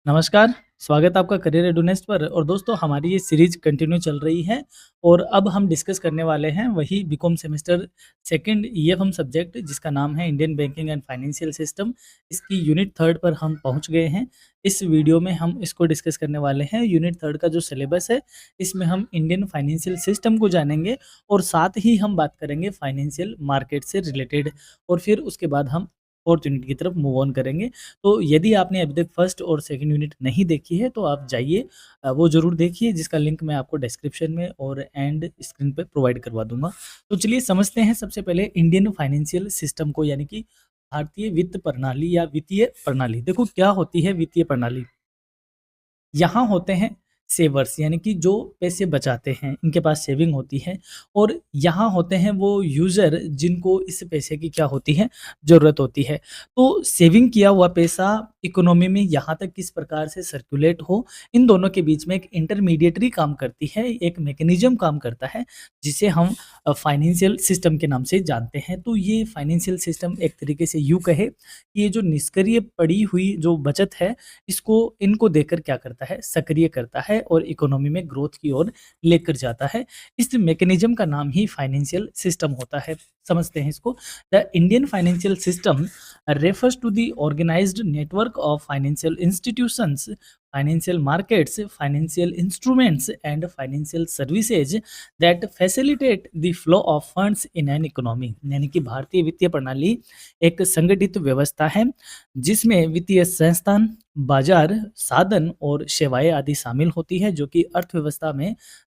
नमस्कार, स्वागत है आपका करियर रेडोनेस पर। और दोस्तों हमारी ये सीरीज कंटिन्यू चल रही है और अब हम डिस्कस करने वाले हैं वही BCom semester second EFM subject जिसका नाम है Indian banking and financial system. इसकी यूनिट थर्ड पर हम पहुंच गए हैं। इस वीडियो में हम इसको डिस्कस करने वाले हैं। यूनिट थर्ड का जो सिलेबस है इसमें हम इंडियन फाइनेंशियल सिस्टम को जानेंगे और साथ ही हम बात करेंगे फाइनेंशियल मार्केट से रिलेटेड, और फिर उसके बाद हम फोर्थ यूनिट की तरफ मूव ऑन करेंगे। तो यदि आपने अभी तक फर्स्ट और सेकंड यूनिट नहीं देखी है तो आप जाइए, वो ज़रूर देखिए, जिसका लिंक मैं आपको डिस्क्रिप्शन में और एंड स्क्रीन पे प्रोवाइड करवा दूँगा। तो चलिए समझते हैं सबसे पहले इंडियन फाइनेंशियल सिस्टम को, यानी कि भारतीय वित्त प्रणाली या वित्तीय प्रणाली। देखो क्या होती है वित्तीय प्रणाली। यहाँ होते हैं सेवर्स, यानी कि जो पैसे बचाते हैं, इनके पास सेविंग होती है। और यहाँ होते हैं वो यूज़र जिनको इस पैसे की क्या होती है, ज़रूरत होती है। तो सेविंग किया हुआ पैसा इकोनॉमी में यहाँ तक किस प्रकार से सर्कुलेट हो, इन दोनों के बीच में एक इंटरमीडिएटरी काम करती है, एक मैकेनिज़्म काम करता है, जिसे हम फाइनेंशियल सिस्टम के नाम से जानते हैं। तो ये फाइनेंशियल सिस्टम एक तरीके से यूँ कहे कि ये जो निष्क्रिय पड़ी हुई जो बचत है, इसको इनको देकर क्या करता है, सक्रिय करता है और इकोनॉमी में ग्रोथ की ओर लेकर जाता है। इस मैकेनिज्म का नाम ही फाइनेंशियल सिस्टम होता है। समझते हैं इसको। The Indian financial system refers to the organized network of financial institutions, financial markets, financial instruments, and financial services that facilitate the flow of funds in an economy। यानी कि भारतीय वित्तीय प्रणाली एक संगठित व्यवस्था है जिसमें वित्तीय संस्थान, बाजार, साधन और सेवाएं आदि शामिल होती है, जो कि अर्थव्यवस्था में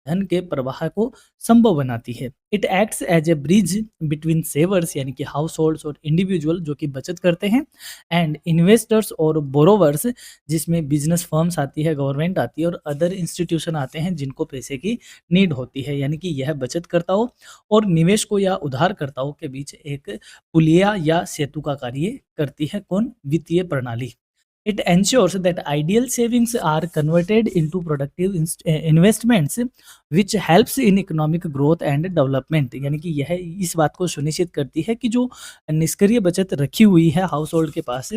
धन के प्रवाह को संभव बनाती है। It acts as a bridge between savers, यानी कि हाउस होल्ड्स और इंडिविजुअल जो कि बचत करते हैं, एंड इन्वेस्टर्स और बोरोवर्स, जिसमें बिजनेस फर्म्स आती है, गवर्नमेंट आती है और अदर इंस्टीट्यूशन आते हैं जिनको पैसे की नीड होती है। यानी कि यह बचतकर्ताओं और निवेशकों या उधारकर्ताओं के बीच एक पुलिया या सेतु का कार्य करती है। कौन? वित्तीय प्रणाली। It ensures that ideal savings are converted into productive investments, which helps in economic growth and development। यानी कि यह इस बात को सुनिश्चित करती है कि जो निष्क्रिय बचत रखी हुई है हाउस होल्ड के पास,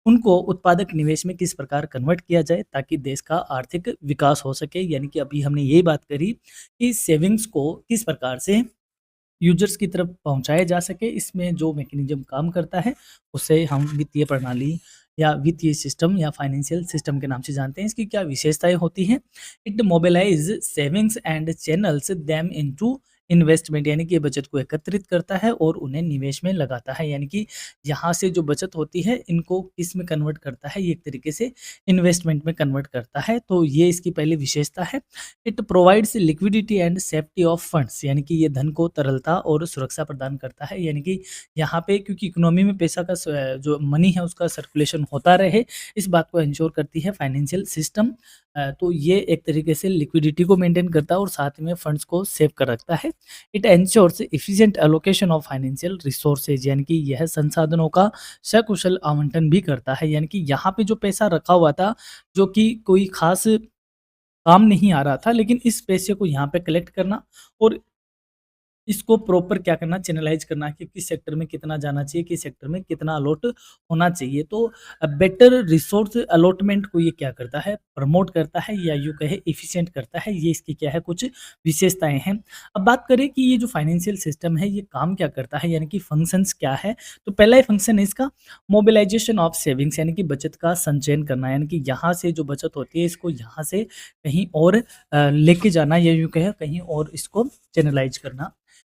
उनको उत्पादक निवेश में किस प्रकार कन्वर्ट किया जाए ताकि देश का आर्थिक विकास हो सके। यानी कि अभी हमने यही बात करी कि सेविंग्स को किस प्रकार से यूजर्स की तरफ पहुंचाया जा सके। इसमें जो मैकेनिज्म काम करता है उसे हम वित्तीय प्रणाली या वित्तीय सिस्टम या फाइनेंशियल सिस्टम के नाम से जानते हैं। इसकी क्या विशेषताएं होती हैं? It mobilise savings and channels them into investment, यानी कि ये बचत को एकत्रित करता है और उन्हें निवेश में लगाता है। यानी कि यहाँ से जो बचत होती है इनको किस में कन्वर्ट करता है, ये एक तरीके से इन्वेस्टमेंट में कन्वर्ट करता है। तो ये इसकी पहली विशेषता है। It provides liquidity and safety of funds, यानी कि ये धन को तरलता और सुरक्षा प्रदान करता है। यानी कि यहाँ पे क्योंकि इकोनॉमी में पैसा का जो मनी है उसका सर्कुलेशन होता रहे, इस बात को इंश्योर करती है फाइनेंशियल सिस्टम। तो ये एक तरीके से लिक्विडिटी को मेंटेन करता है और साथ में फंड्स को सेव कर रखता है। It ensures efficient allocation of financial resources, यानी कि यह संसाधनों का सकुशल आवंटन भी करता है। यानी कि यहाँ पे जो पैसा रखा हुआ था, जो कि कोई खास काम नहीं आ रहा था, लेकिन इस पैसे को यहाँ पे कलेक्ट करना और इसको प्रॉपर क्या करना, चैनलाइज़ करना कि किस सेक्टर में कितना जाना चाहिए, किस सेक्टर में कितना अलॉट होना चाहिए। तो बेटर रिसोर्स अलॉटमेंट को ये क्या करता है, प्रमोट करता है या यूँ कहे एफिशिएंट करता है। ये इसकी क्या है, कुछ विशेषताएँ हैं। अब बात करें कि ये जो फाइनेंशियल सिस्टम है ये काम क्या करता है, यानी कि फंक्शंस क्या है। तो पहला ही फंक्शन है इसका मोबिलाइजेशन ऑफ सेविंग्स, यानी कि बचत का संचयन करना। यानी कि यहाँ से जो बचत होती है इसको यहाँ से कहीं और लेके जाना या यूँ कहे कहीं और इसको चैनलाइज़ करना।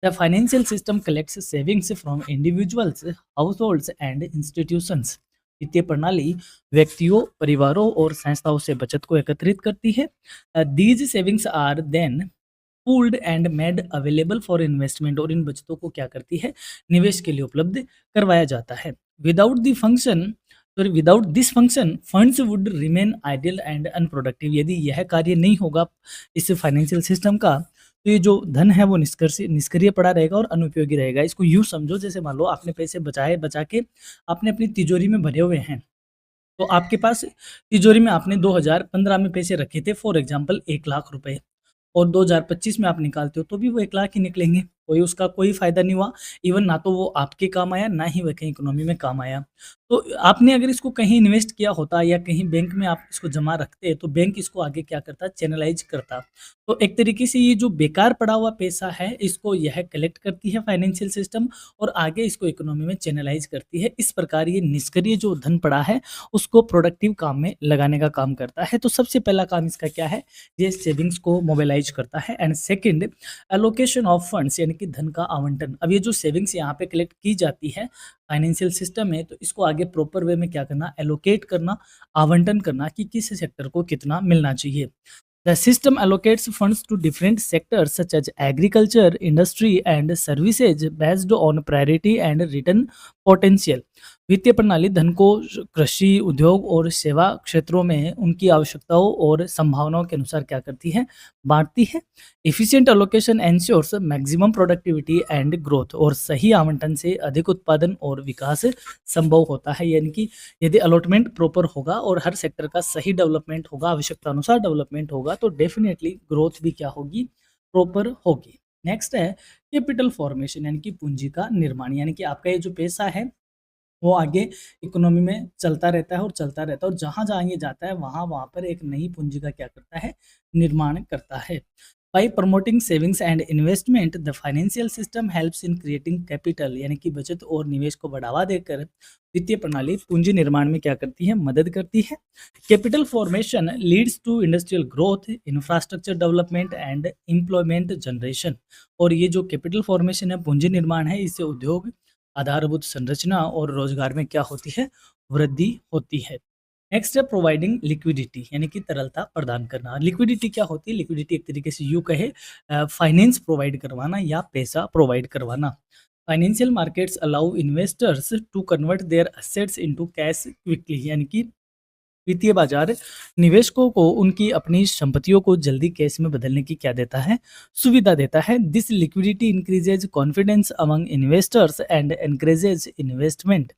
The financial system collects savings from individuals, households and institutions। वित्तीय प्रणाली व्यक्तियों, परिवारों और संस्थाओं से बचत को एकत्रित करती है। These savings are then pooled and made available for investment, और इन बचतों को क्या करती है, निवेश के लिए उपलब्ध करवाया जाता है। Without this function funds would remain ideal and unproductive. यदि यह कार्य नहीं होगा इस फाइनेंशियल सिस्टम का, तो ये जो धन है वो निष्क्रिय पड़ा रहेगा और अनुपयोगी रहेगा। इसको यूँ समझो जैसे मान लो आपने पैसे बचाए, बचा के आपने अपनी तिजोरी में भरे हुए हैं। तो आपके पास तिजोरी में आपने 2015 में पैसे रखे थे, फॉर एग्जांपल 1 लाख रुपए, और 2025 में आप निकालते हो तो भी वो 1 लाख ही निकलेंगे। कोई उसका कोई फ़ायदा नहीं हुआ, इवन ना तो वो आपके काम आया, ना ही वह कहीं इकोनॉमी में काम आया। तो आपने अगर इसको कहीं इन्वेस्ट किया होता या कहीं बैंक में आप इसको जमा रखते, तो बैंक इसको आगे क्या करता, चैनलाइज़ करता। तो एक तरीके से ये जो बेकार पड़ा हुआ पैसा है, इसको यह कलेक्ट करती है फाइनेंशियल सिस्टम और आगे इसको इकोनॉमी में चैनलाइज़ करती है। इस प्रकार ये निष्क्रिय जो धन पड़ा है, उसको प्रोडक्टिव काम में लगाने का काम करता है। तो सबसे पहला काम इसका क्या है, ये सेविंग्स को मोबिलाइज़ करता है and second allocation of funds यानी कि धन का आवंटन। अब ये जो सेविंग्स यहाँ पे कलेक्ट की जाती है फाइनेंशियल सिस्टम में, तो इसको आगे प्रॉपर वे में क्या करना, एलोकेट करना, आवंटन करना कि किस सेक्टर को कितना मिलना चाहिए। The system allocates funds to different sectors such as agriculture, industry, and services based on priority and return potential. वित्तीय प्रणाली धन को कृषि, उद्योग और सेवा क्षेत्रों में उनकी आवश्यकताओं और संभावनाओं के अनुसार क्या करती है, बांटती है। Efficient allocation ensures maximum productivity and growth और सही आवंटन से अधिक उत्पादन और विकास संभव होता है। यानी कि यदि अलॉटमेंट प्रॉपर होगा और हर सेक्टर का सही डेवलपमेंट होगा, आवश्यकता अनुसार डेवलपमेंट होगा, तो डेफिनेटली ग्रोथ भी क्या होगी, प्रॉपर होगी। नेक्स्ट है कैपिटल फॉर्मेशन यानी कि पूंजी का निर्माण। यानी कि आपका ये जो पैसा है वो आगे इकोनॉमी में चलता रहता है और चलता रहता है और जहाँ-जहाँ ये जाता है वहाँ-वहाँ पर एक नई पूंजी का क्या करता है, निर्माण करता है। Bye promoting savings and investment the financial system helps in creating capital यानी कि बचत और निवेश को बढ़ावा देकर वित्तीय प्रणाली पूंजी निर्माण में क्या करती है, मदद करती है। Capital formation leads to industrial growth, infrastructure development and employment generation. और ये जो कैपिटल फॉर्मेशन है, पूंजी निर्माण है, इससे उद्योग, आधारभूत संरचना और रोजगार में क्या होती है, वृद्धि होती है। नेक्स्ट है प्रोवाइडिंग लिक्विडिटी यानी कि तरलता प्रदान करना। लिक्विडिटी क्या होती है, लिक्विडिटी एक तरीके से यूँ कहे फाइनेंस प्रोवाइड करवाना या पैसा प्रोवाइड करवाना। Financial markets allow investors to convert their assets into cash quickly यानी कि वित्तीय बाजार निवेशकों को उनकी अपनी संपत्तियों को जल्दी कैश में बदलने की क्या देता है, सुविधा देता है। This liquidity increases confidence among investors and encourages investment.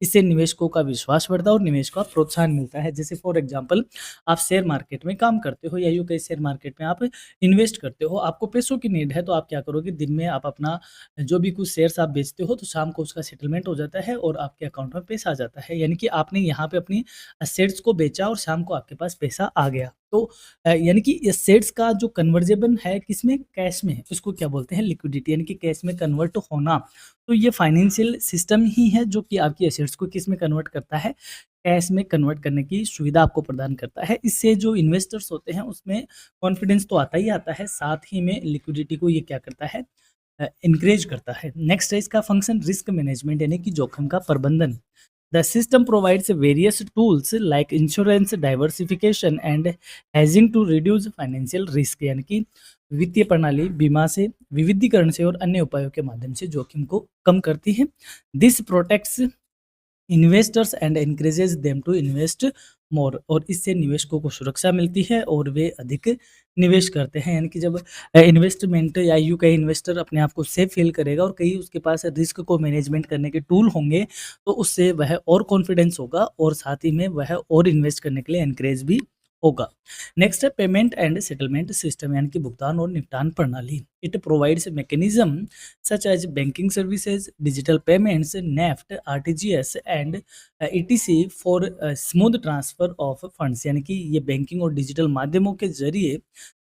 इससे निवेशकों का विश्वास बढ़ता है और निवेश का प्रोत्साहन मिलता है। जैसे फॉर एग्जांपल आप शेयर मार्केट में काम करते हो या यूँ कहीं शेयर मार्केट में आप इन्वेस्ट करते हो, आपको पैसों की नीड है, तो आप क्या करोगे, दिन में आप अपना जो भी कुछ शेयर्स आप बेचते हो तो शाम को उसका सेटलमेंट हो जाता है और आपके अकाउंट में पैसा आ जाता है। यानी कि आपने यहाँ पे अपनी एसेट्स को बेचा और शाम को आपके पास पैसा आ गया। तो यानी कि एसेट्स का जो कन्वर्जेबल है किसमें, कैश में, उसको क्या बोलते हैं, लिक्विडिटी यानी कि कैश में कन्वर्ट होना। तो ये फाइनेंशियल सिस्टम ही है जो कि आपकी एसेट्स को किस में कन्वर्ट करता है, कैश में कन्वर्ट करने की सुविधा आपको प्रदान करता है। इससे जो इन्वेस्टर्स होते हैं उसमें कॉन्फिडेंस तो आता ही आता है, साथ ही में लिक्विडिटी को ये क्या करता है, एनकरेज करता है। नेक्स्ट है इसका फंक्शन रिस्क मैनेजमेंट यानी कि जोखिम का प्रबंधन। The system provides various tools like insurance, diversification and hedging to reduce financial risk यानी कि वित्तीय प्रणाली बीमा से, विविधीकरण से और अन्य उपायों के माध्यम से जोखिम को कम करती है। This protects investors and encourages them to invest more. और इससे निवेशकों को सुरक्षा मिलती है और वे अधिक निवेश करते हैं। यानी कि जब इन्वेस्टमेंट या यूँ कहीं इन्वेस्टर अपने आप को सेफ फील करेगा और कहीं उसके पास रिस्क को मैनेजमेंट करने के टूल होंगे, तो उससे वह और कॉन्फिडेंस होगा और साथ ही में वह और इन्वेस्ट करने के लिए एनकरेज भी होगा। नेक्स्ट है पेमेंट एंड सेटलमेंट सिस्टम यानी कि भुगतान और निपटान प्रणाली। It provides mechanism such as banking services, digital payments, NEFT, RTGS and etc for smooth transfer of funds. यानी कि ये बैंकिंग और डिजिटल माध्यमों के जरिए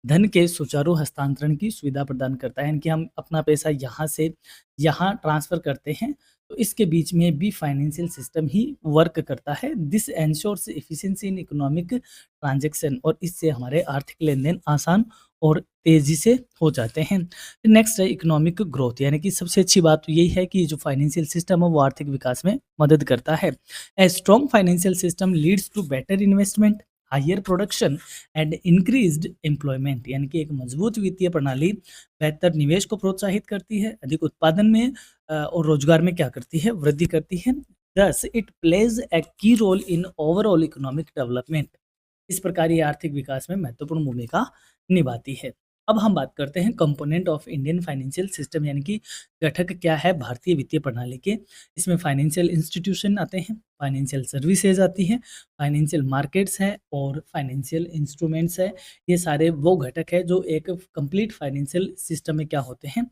धन के सुचारू हस्तांतरण की सुविधा प्रदान करता है। यानी कि हम अपना पैसा यहाँ से यहाँ ट्रांसफर करते हैं, तो इसके बीच में भी फाइनेंशियल सिस्टम ही वर्क करता है। This ensures efficiency in economic transaction और इससे हमारे आर्थिक लेन-देन आसान और तेज़ी से हो जाते हैं। नेक्स्ट है इकोनॉमिक ग्रोथ यानी कि सबसे अच्छी बात तो यही है कि जो फाइनेंशियल सिस्टम है वो आर्थिक विकास में मदद करता है। A strong financial system leads to better investment, higher production and increased employment. यानी कि एक मजबूत वित्तीय प्रणाली बेहतर निवेश को प्रोत्साहित करती है, अधिक उत्पादन में और रोजगार में क्या करती है, वृद्धि करती है। Thus it plays a key role in overall economic development. इस प्रकार ये आर्थिक विकास में महत्वपूर्ण भूमिका निभाती है। अब हम बात करते हैं component of Indian financial system यानी कि घटक क्या है भारतीय वित्तीय प्रणाली के। इसमें फाइनेंशियल इंस्टीट्यूशन आते हैं, फाइनेंशियल सर्विसेज आती हैं, फाइनेंशियल मार्केट्स है और फाइनेंशियल इंस्ट्रूमेंट्स है। ये सारे वो घटक है जो एक कंप्लीट फाइनेंशियल सिस्टम में क्या होते हैं,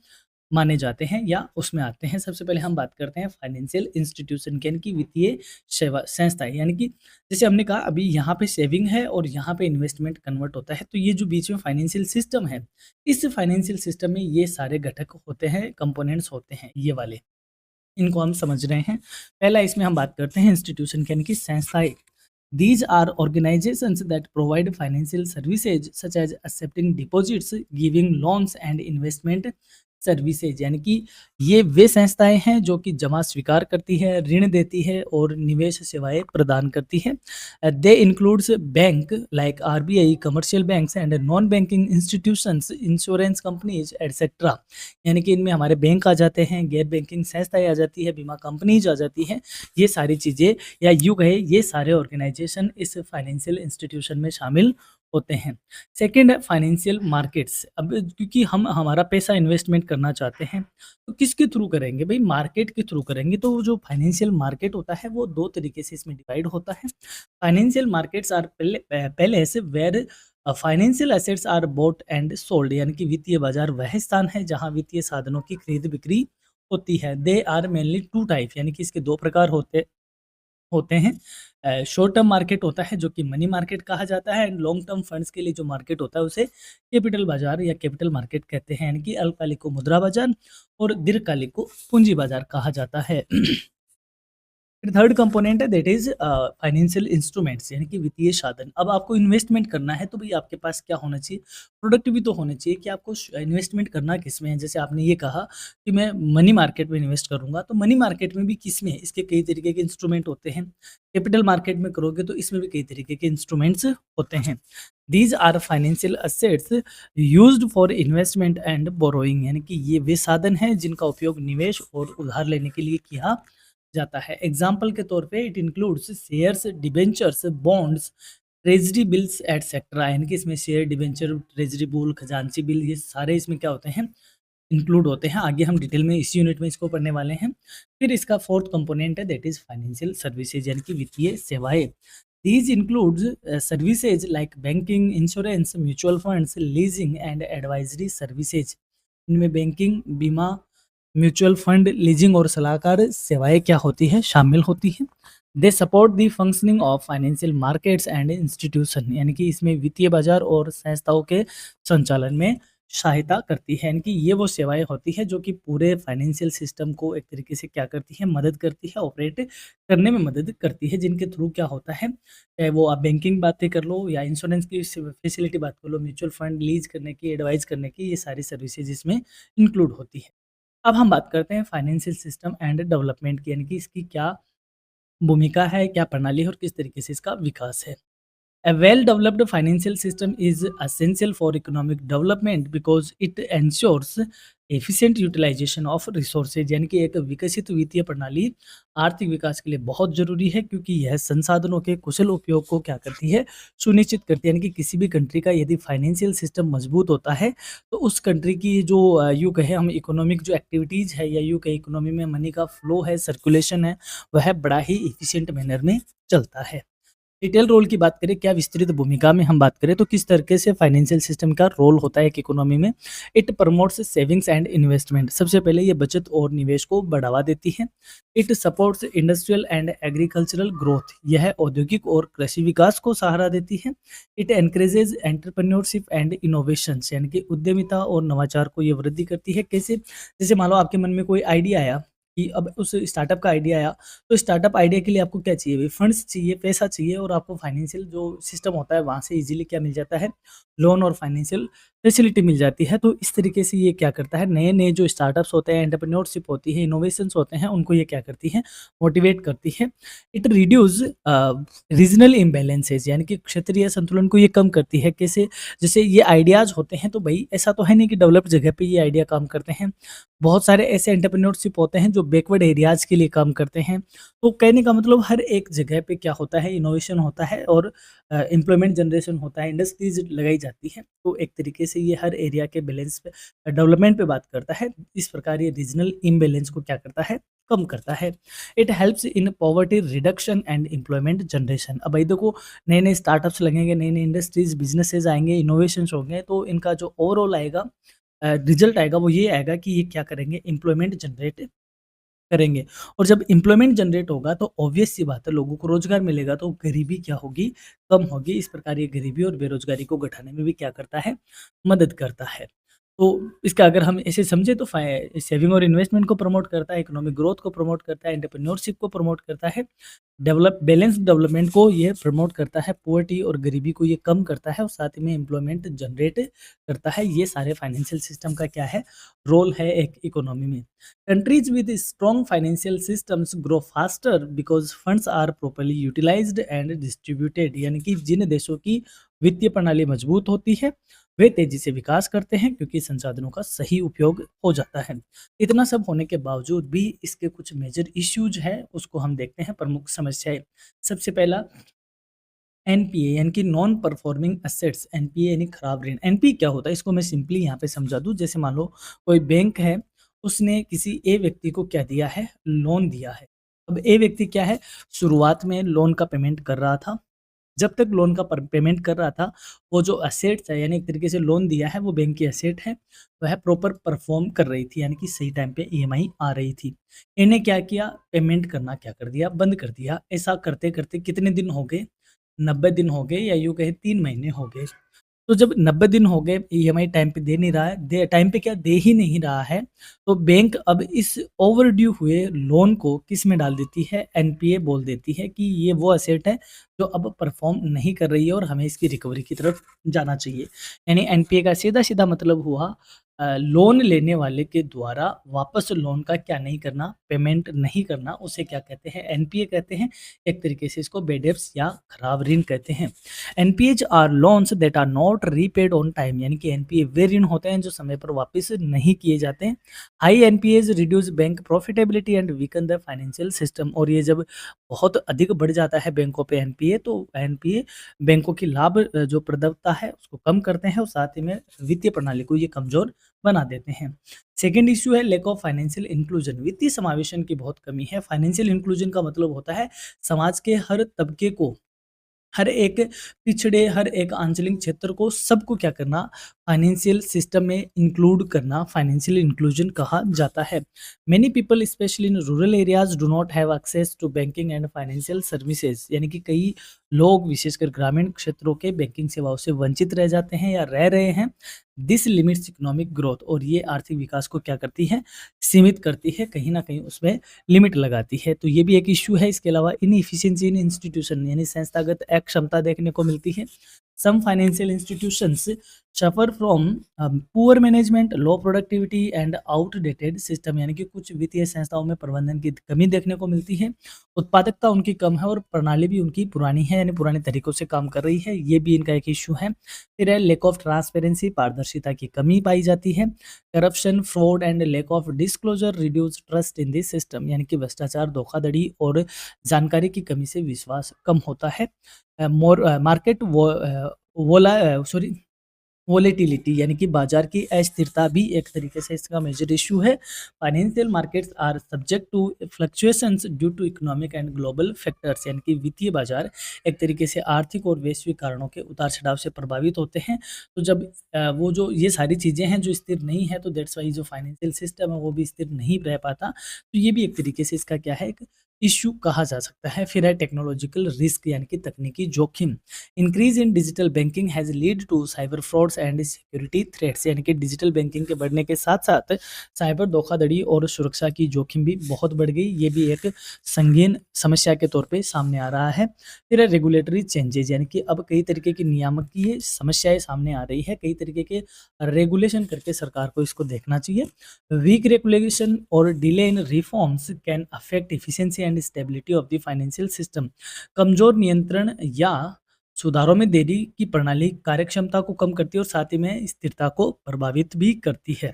माने जाते हैं या उसमें आते हैं। सबसे पहले हम बात करते हैं फाइनेंशियल इंस्टीट्यूशन की, यानी कि वित्तीय सेवा संस्थाएँ, यानी कि जैसे हमने कहा अभी यहाँ पे सेविंग है और यहाँ पे इन्वेस्टमेंट कन्वर्ट होता है, तो ये जो बीच में फाइनेंशियल सिस्टम है, इस फाइनेंशियल सिस्टम में ये सारे घटक होते हैं, कंपोनेंट्स होते हैं ये वाले, इनको हम समझ रहे हैं। पहला इसमें हम बात करते हैं इंस्टीट्यूशन की, यानी कि संस्थाएँ। These are organizations that provide financial services such as accepting deposits, giving loans and investment services, यानी कि ये वे संस्थाएं हैं जो कि जमा स्वीकार करती है, ऋण देती है और निवेश सेवाएं प्रदान करती है। They includes bank like RBI, commercial banks and non banking institutions, insurance companies etcetera, यानी कि इनमें हमारे बैंक आ जाते हैं, गैर बैंकिंग संस्थाएं आ जाती है, बीमा कंपनीज आ जाती हैं। ये सारी चीज़ें या यूँ कहे ये सारे ऑर्गेनाइजेशन इस फाइनेंशियल इंस्टीट्यूशन में शामिल होते हैं। सेकंड है फाइनेंशियल मार्केट्स। अब क्योंकि हम हमारा पैसा इन्वेस्टमेंट करना चाहते हैं, तो किसके थ्रू करेंगे? भई मार्केट के थ्रू करेंगे। तो वो जो फाइनेंशियल मार्केट होता है वो 2 तरीके से इसमें डिवाइड होता है। फाइनेंशियल मार्केट्स आर पहले ऐसे where financial assets are bought and sold, यानी कि वित्तीय बाजार वह स्थान है जहाँ वित्तीय साधनों की खरीद-बिक्री होती है। दे आर मेनली 2 टाइप, यानी कि इसके 2 प्रकार होते होते हैं। शॉर्ट टर्म मार्केट होता है जो कि मनी मार्केट कहा जाता है, एंड लॉन्ग टर्म फंड्स के लिए जो मार्केट होता है उसे कैपिटल बाजार या कैपिटल मार्केट कहते हैं, यानी कि अल्पकालिक को मुद्रा बाजार और दीर्घकालिक को पूंजी बाजार कहा जाता है। फिर थर्ड कंपोनेंट है दैट इज फाइनेंशियल इंस्ट्रूमेंट्स, यानी कि वित्तीय साधन। अब आपको इन्वेस्टमेंट करना है तो भाई आपके पास क्या होना चाहिए? प्रोडक्ट भी तो होने चाहिए कि आपको इन्वेस्टमेंट करना किस में है। जैसे आपने ये कहा कि मैं मनी मार्केट में इन्वेस्ट करूंगा, तो मनी मार्केट में भी किस में है? इसके कई तरीके के इंस्ट्रूमेंट होते हैं। कैपिटल मार्केट में करोगे तो इसमें भी कई तरीके के इंस्ट्रूमेंट्स होते हैं। These are financial assets used for investment and borrowing, यानी कि ये वे साधन हैं जिनका उपयोग निवेश और उधार लेने के लिए किया जाता है। एग्जाम्पल के तौर पे it includes shares, debentures, bonds, treasury bills etcetera, यानी कि इसमें शेयर, डिबेंचर, ट्रेजरी बिल, खजांची बिल, ये सारे इसमें क्या होते हैं? इंक्लूड होते हैं। आगे हम डिटेल में इस यूनिट में इसको पढ़ने वाले हैं। फिर इसका फोर्थ कंपोनेंट है दैट इज फाइनेंशियल सर्विसेज, यानी कि वित्तीय सेवाएं। These includes services like banking, insurance, mutual funds, leasing and advisory services. इनमें बैंकिंग, बीमा, म्यूचुअल फंड, लीजिंग और सलाहकार सेवाएं क्या होती है? शामिल होती हैं। They support the functioning of financial markets and institution, यानी कि इसमें वित्तीय बाजार और संस्थाओं के संचालन में सहायता करती है, यानी कि ये वो सेवाएं होती है जो कि पूरे फाइनेंशियल सिस्टम को एक तरीके से क्या करती है? मदद करती है, ऑपरेट करने में मदद करती है, जिनके थ्रू क्या होता है? चाहे वो आप बैंकिंग बातें कर लो या इंश्योरेंस की फैसिलिटी बात कर लो, म्यूचुअल फंड लीज करने की, एडवाइस करने की, ये सारी सर्विसेज इसमें इंक्लूड होती है। अब हम बात करते हैं फाइनेंशियल सिस्टम एंड डेवलपमेंट की, यानी कि इसकी क्या भूमिका है, क्या प्रणाली है और किस तरीके से इसका विकास है। A well-developed financial system is essential for economic development because it ensures efficient utilization of resources, यानी कि एक विकसित वित्तीय प्रणाली आर्थिक विकास के लिए बहुत जरूरी है क्योंकि यह संसाधनों के कुशल उपयोग को क्या करती है? सुनिश्चित करती है। यानी कि किसी भी कंट्री का यदि फाइनेंशियल सिस्टम मजबूत होता है तो उस कंट्री की जो यूँ कहे हम इकोनॉमिक जो एक्टिविटीज़ है या यूँ कहे इकोनॉमी में मनी का फ्लो है, सर्कुलेशन है, वह बड़ा ही इफिशियंट मैनर में चलता है। रिटेल रोल की बात करें, क्या विस्तृत भूमिका में हम बात करें तो किस तरीके से फाइनेंशियल सिस्टम का रोल होता है एक इकोनॉमी में। It promotes savings and investment, सबसे पहले ये बचत और निवेश को बढ़ावा देती है। It supports industrial and agricultural growth, यह औद्योगिक और कृषि विकास को सहारा देती है। It encourages entrepreneurship and innovations, यानी कि उद्यमिता और नवाचार को ये वृद्धि करती है। कैसे? जैसे मान लो आपके मन में कोई आइडिया आया कि अब उस स्टार्टअप का आइडिया आया, तो स्टार्टअप आइडिया के लिए आपको क्या चाहिए? भाई फंड्स चाहिए, पैसा चाहिए और आपको फाइनेंशियल जो सिस्टम होता है वहाँ से इजीली क्या मिल जाता है? लोन और फाइनेंशियल फैसिलिटी मिल जाती है। तो इस तरीके से ये क्या करता है? नए-नए जो स्टार्टअप्स होते हैं, एंटरप्रेन्योरशिप होती है, इनोवेशंस होते हैं, उनको ये क्या करती है? मोटिवेट करती है। इट रिड्यूस रीजनल इम्बैलेंसेस, यानी कि क्षेत्रीय असंतुलन को ये कम करती है। कैसे? जैसे ये आइडियाज़ होते हैं तो भाई ऐसा तो है नहीं कि डेवलप्ड जगह पे ये आइडिया काम करते हैं। बहुत सारे ऐसे एंटरप्रेन्योरशिप होते हैं जो बैकवर्ड एरियाज़ के लिए काम करते हैं। तो कहने का मतलब हर एक जगह पे क्या होता है? इनोवेशन होता है और एम्प्लॉयमेंट जनरेशन होता है, इंडस्ट्रीज़ लगाई जाती हैं। तो एक तरीके से ये हर एरिया के बैलेंस पे डेवलपमेंट पे बात करता है। इस प्रकार ये रीजनल इम्बैलेंस को क्या करता है? कम करता है। It helps in poverty reduction and employment generation. अब भाई देखो नए-नए स्टार्टअप्स लगेंगे, नई-नई इंडस्ट्रीज़, बिज़नेसेस आएँगे, इनोवेशंस होंगे तो इनका जो ओवरऑल आएगा रिजल्ट आएगा वो ये आएगा कि ये क्या करेंगे, एम्प्लॉयमेंट जनरेट करेंगे। और जब एम्प्लॉयमेंट जनरेट होगा तो ऑब्वियस सी बात है लोगों को रोज़गार मिलेगा तो गरीबी क्या होगी, कम होगी। इस प्रकार ये गरीबी और बेरोज़गारी को घटाने में भी क्या करता है, मदद करता है। तो इसका अगर हम ऐसे समझे तो सेविंग और इन्वेस्टमेंट को प्रमोट करता है, इकोनॉमिक ग्रोथ को प्रमोट करता है, एंटरप्रेन्योरशिप को प्रमोट करता है, बैलेंस्ड डेवलपमेंट को ये प्रमोट करता है, पॉवर्टी और गरीबी को ये कम करता है और साथ ही में एम्प्लॉयमेंट जनरेट करता है। ये सारे फाइनेंशियल सिस्टम का क्या है, रोल है एक इकोनॉमी में। Countries with strong financial systems grow faster because funds are properly utilised and distributed. यानी कि जिन देशों की वित्तीय प्रणाली मजबूत होती है वे तेजी से विकास करते हैं क्योंकि संसाधनों का सही उपयोग हो जाता है। इतना सब होने के बावजूद भी इसके कुछ मेजर इश्यूज हैं, उसको हम देखते हैं, प्रमुख समस्याएं। सबसे पहला एनपीए यानी कि नॉन परफॉर्मिंग एसेट्स। एनपीए यानी खराब ऋण। एनपीए क्या होता है इसको मैं सिंपली यहाँ पे समझा दूं। जैसे मान लो कोई बैंक है, उसने किसी ए व्यक्ति को क्या दिया है, लोन दिया है। अब ए व्यक्ति क्या है, शुरुआत में लोन का पेमेंट कर रहा था। जब तक लोन का पेमेंट कर रहा था वो जो असेट्स है, यानी एक तरीके से लोन दिया है वो बैंक की असेट है, वह प्रॉपर परफॉर्म कर रही थी, यानी कि सही टाइम पे ईएमआई आ रही थी। इन्हें क्या किया, पेमेंट करना क्या कर दिया, बंद कर दिया। ऐसा करते करते कितने दिन हो गए, 90 दिन हो गए, या यूँ कहें 3 महीने हो गए। तो जब 90 दिन हो गए, ईएमआई टाइम पे दे नहीं रहा है, दे टाइम पे क्या दे ही नहीं रहा है, तो बैंक अब इस ओवरड्यू हुए लोन को किस में डाल देती है, एनपीए बोल देती है कि ये वो एसेट है जो अब परफॉर्म नहीं कर रही है और हमें इसकी रिकवरी की तरफ जाना चाहिए। यानी एनपीए का सीधा-सीधा मतलब हुआ लोन लेने वाले के द्वारा वापस लोन का क्या नहीं करना, पेमेंट नहीं करना, उसे क्या कहते हैं, एनपीए कहते हैं। एक तरीके से इसको बैड डेब्ट्स या खराब ऋण कहते हैं। NPAs are loans that are not repaid on time. यानी कि एनपीए वे ऋण होते हैं जो समय पर वापस नहीं किए जाते हैं। High NPAs reduce bank profitability and weaken the financial system. और ये जब बहुत अधिक बढ़ जाता है बैंकों पे एनपीए, तो एनपीए बैंकों की लाभ जो प्रदत्ता है उसको कम करते हैं और साथ ही में वित्तीय प्रणाली को ये कमजोर बना देते हैं। सेकेंड इश्यू है लैक ऑफ फाइनेंशियल इंक्लूजन। वित्तीय समावेशन की बहुत कमी है। फाइनेंशियल इंक्लूजन का मतलब होता है समाज के हर तबके को, हर एक पिछड़े, हर एक आंचलिक क्षेत्र को, सबको क्या करना, फाइनेंशियल सिस्टम में इंक्लूड करना, फाइनेंशियल इंक्लूजन कहा जाता है। Many people especially in rural areas do not have access to banking and financial services. यानी कि कई लोग विशेषकर ग्रामीण क्षेत्रों के बैंकिंग सेवाओं से वंचित रह जाते हैं या रह रहे हैं। This limits economic growth. और ये आर्थिक विकास को क्या करती है, सीमित करती है, कहीं ना कहीं उसमें लिमिट लगाती है। तो ये भी एक इश्यू है। इसके अलावा इनएफिशिएंसी इन इंस्टीट्यूशन, यानी संस्थागत अक्षमता देखने को मिलती है। Some financial institutions suffer from poor management, low productivity and outdated system. यानी कि कुछ वित्तीय संस्थाओं में प्रबंधन की कमी देखने को मिलती है, उत्पादकता उनकी कम है और प्रणाली भी उनकी पुरानी है, यानी पुराने तरीकों से काम कर रही है। ये भी इनका एक इश्यू है। फिर है लेक ऑफ ट्रांसपेरेंसी, पारदर्शिता की कमी पाई जाती है। Corruption, fraud and lake of disclosure reduce trust in this system. यानी कि भ्रष्टाचार, धोखाधड़ी और जानकारी की कमी से विश्वास कम होता है। मार्केट वोलेटिलिटी, यानी कि बाजार की अस्थिरता भी एक तरीके से इसका मेजर इशू है। Financial markets are subject to fluctuations due to economic and global factors. यानी कि वित्तीय बाजार एक तरीके से आर्थिक और वैश्विक कारणों के उतार चढ़ाव से प्रभावित होते हैं। तो जब वो जो ये सारी चीज़ें हैं जो स्थिर नहीं है, तो दैट्स वाई जो फाइनेंशियल सिस्टम है वो भी स्थिर नहीं रह पाता। तो ये भी एक तरीके से इसका क्या है, एक इश्यू कहा जा सकता है। फिर है टेक्नोलॉजिकल रिस्क, यानी कि तकनीकी जोखिम। Increase in digital banking has lead to cyber frauds and security threats. यानी कि डिजिटल बैंकिंग के बढ़ने के साथ साथ साइबर धोखाधड़ी और सुरक्षा की जोखिम भी बहुत बढ़ गई। ये भी एक संगीन समस्या के तौर पे सामने आ रहा है। फिर है रेगुलेटरी चेंजेज, यानी कि अब कई तरीके की नियामकीय समस्याएं सामने आ रही है, कई तरीके के रेगुलेशन करके सरकार को इसको देखना चाहिए। वीक रेगुलेशन और delay in reforms can affect efficiency and stability of the financial system. कमजोर नियंत्रण या सुधारों में देरी की प्रणाली कार्यक्षमता को कम करती है और साथ ही में स्थिरता को प्रभावित भी करती है।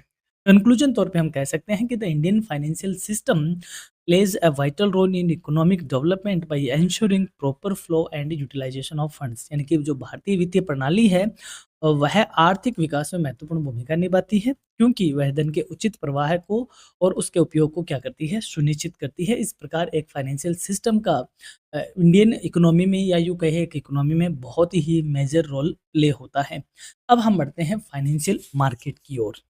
कंक्लूजन तौर पे हम कह सकते हैं कि the Indian financial system plays a vital role in economic development by ensuring proper flow and utilisation of funds. यानी कि जो भारतीय वित्तीय प्रणाली है वह आर्थिक विकास में महत्वपूर्ण भूमिका निभाती है, क्योंकि वह धन के उचित प्रवाह को और उसके उपयोग को क्या करती है, सुनिश्चित करती है। इस प्रकार एक फाइनेंशियल सिस्टम का इंडियन इकोनॉमी में, या यूँ कहे एक इकोनॉमी में, बहुत ही मेजर रोल प्ले होता है। अब हम बढ़ते हैं फाइनेंशियल मार्केट की ओर।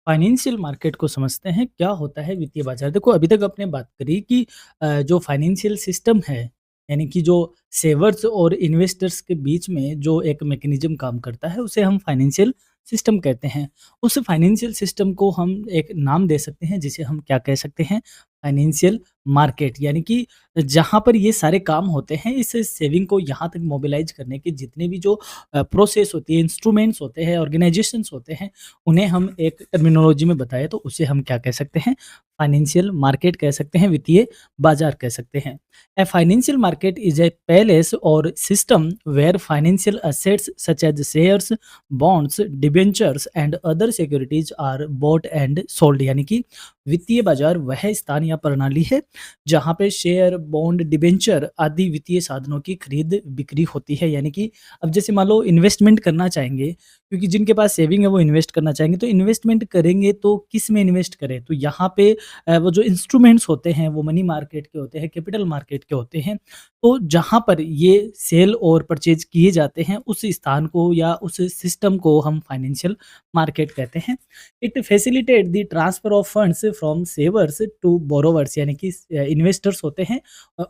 फाइनेंशियल मार्केट को समझते हैं, क्या होता है वित्तीय बाजार? देखो अभी तक आपने बात करी कि जो फाइनेंशियल सिस्टम है, यानी कि जो सेवर्स और इन्वेस्टर्स के बीच में जो एक मैकेनिज़्म काम करता है, उसे हम फाइनेंशियल सिस्टम कहते हैं। उस फाइनेंशियल सिस्टम को हम एक नाम दे सकते हैं, जिसे हम क्या कह सकते हैं? फाइनेंशियल मार्केट, यानी कि जहाँ पर ये सारे काम होते हैं, इस सेविंग को यहाँ तक मोबिलाइज़ करने के जितने भी जो प्रोसेस होती है, इंस्ट्रूमेंट्स होते हैं, ऑर्गेनाइज़ेशंस होते हैं, उन्हें हम एक टर्मिनोलॉजी में बताएँ तो उसे हम क्या कह सकते हैं? फाइनेंशियल मार्केट कह सकते हैं, वित्तीय बाजार कह सकते हैं। A financial market is a place or system where financial assets such as shares, bonds, debentures and other securities are bought and sold। यानी कि वित्तीय बाजार वह स्थान या प्रणाली है जहाँ पे शेयर, बॉन्ड, डिबेंचर आदि वित्तीय साधनों की खरीद बिक्री होती है। यानी कि अब जैसे मान लो इन्वेस्टमेंट करना चाहेंगे, क्योंकि जिनके पास सेविंग है वो इन्वेस्ट करना चाहेंगे, तो इन्वेस्टमेंट करेंगे तो किस में इन्वेस्ट करें? तो यहाँ पे वो जो इंस्ट्रूमेंट्स होते हैं वो मनी मार्केट के होते हैं, कैपिटल मार्केट के होते हैं। तो जहाँ पर ये सेल और परचेज़ किए जाते हैं, उस स्थान को या उस सिस्टम को हम फाइनेंशियल मार्केट कहते हैं। It facilitate the transfer of funds from savers to borrowers, यानी कि इन्वेस्टर्स होते हैं,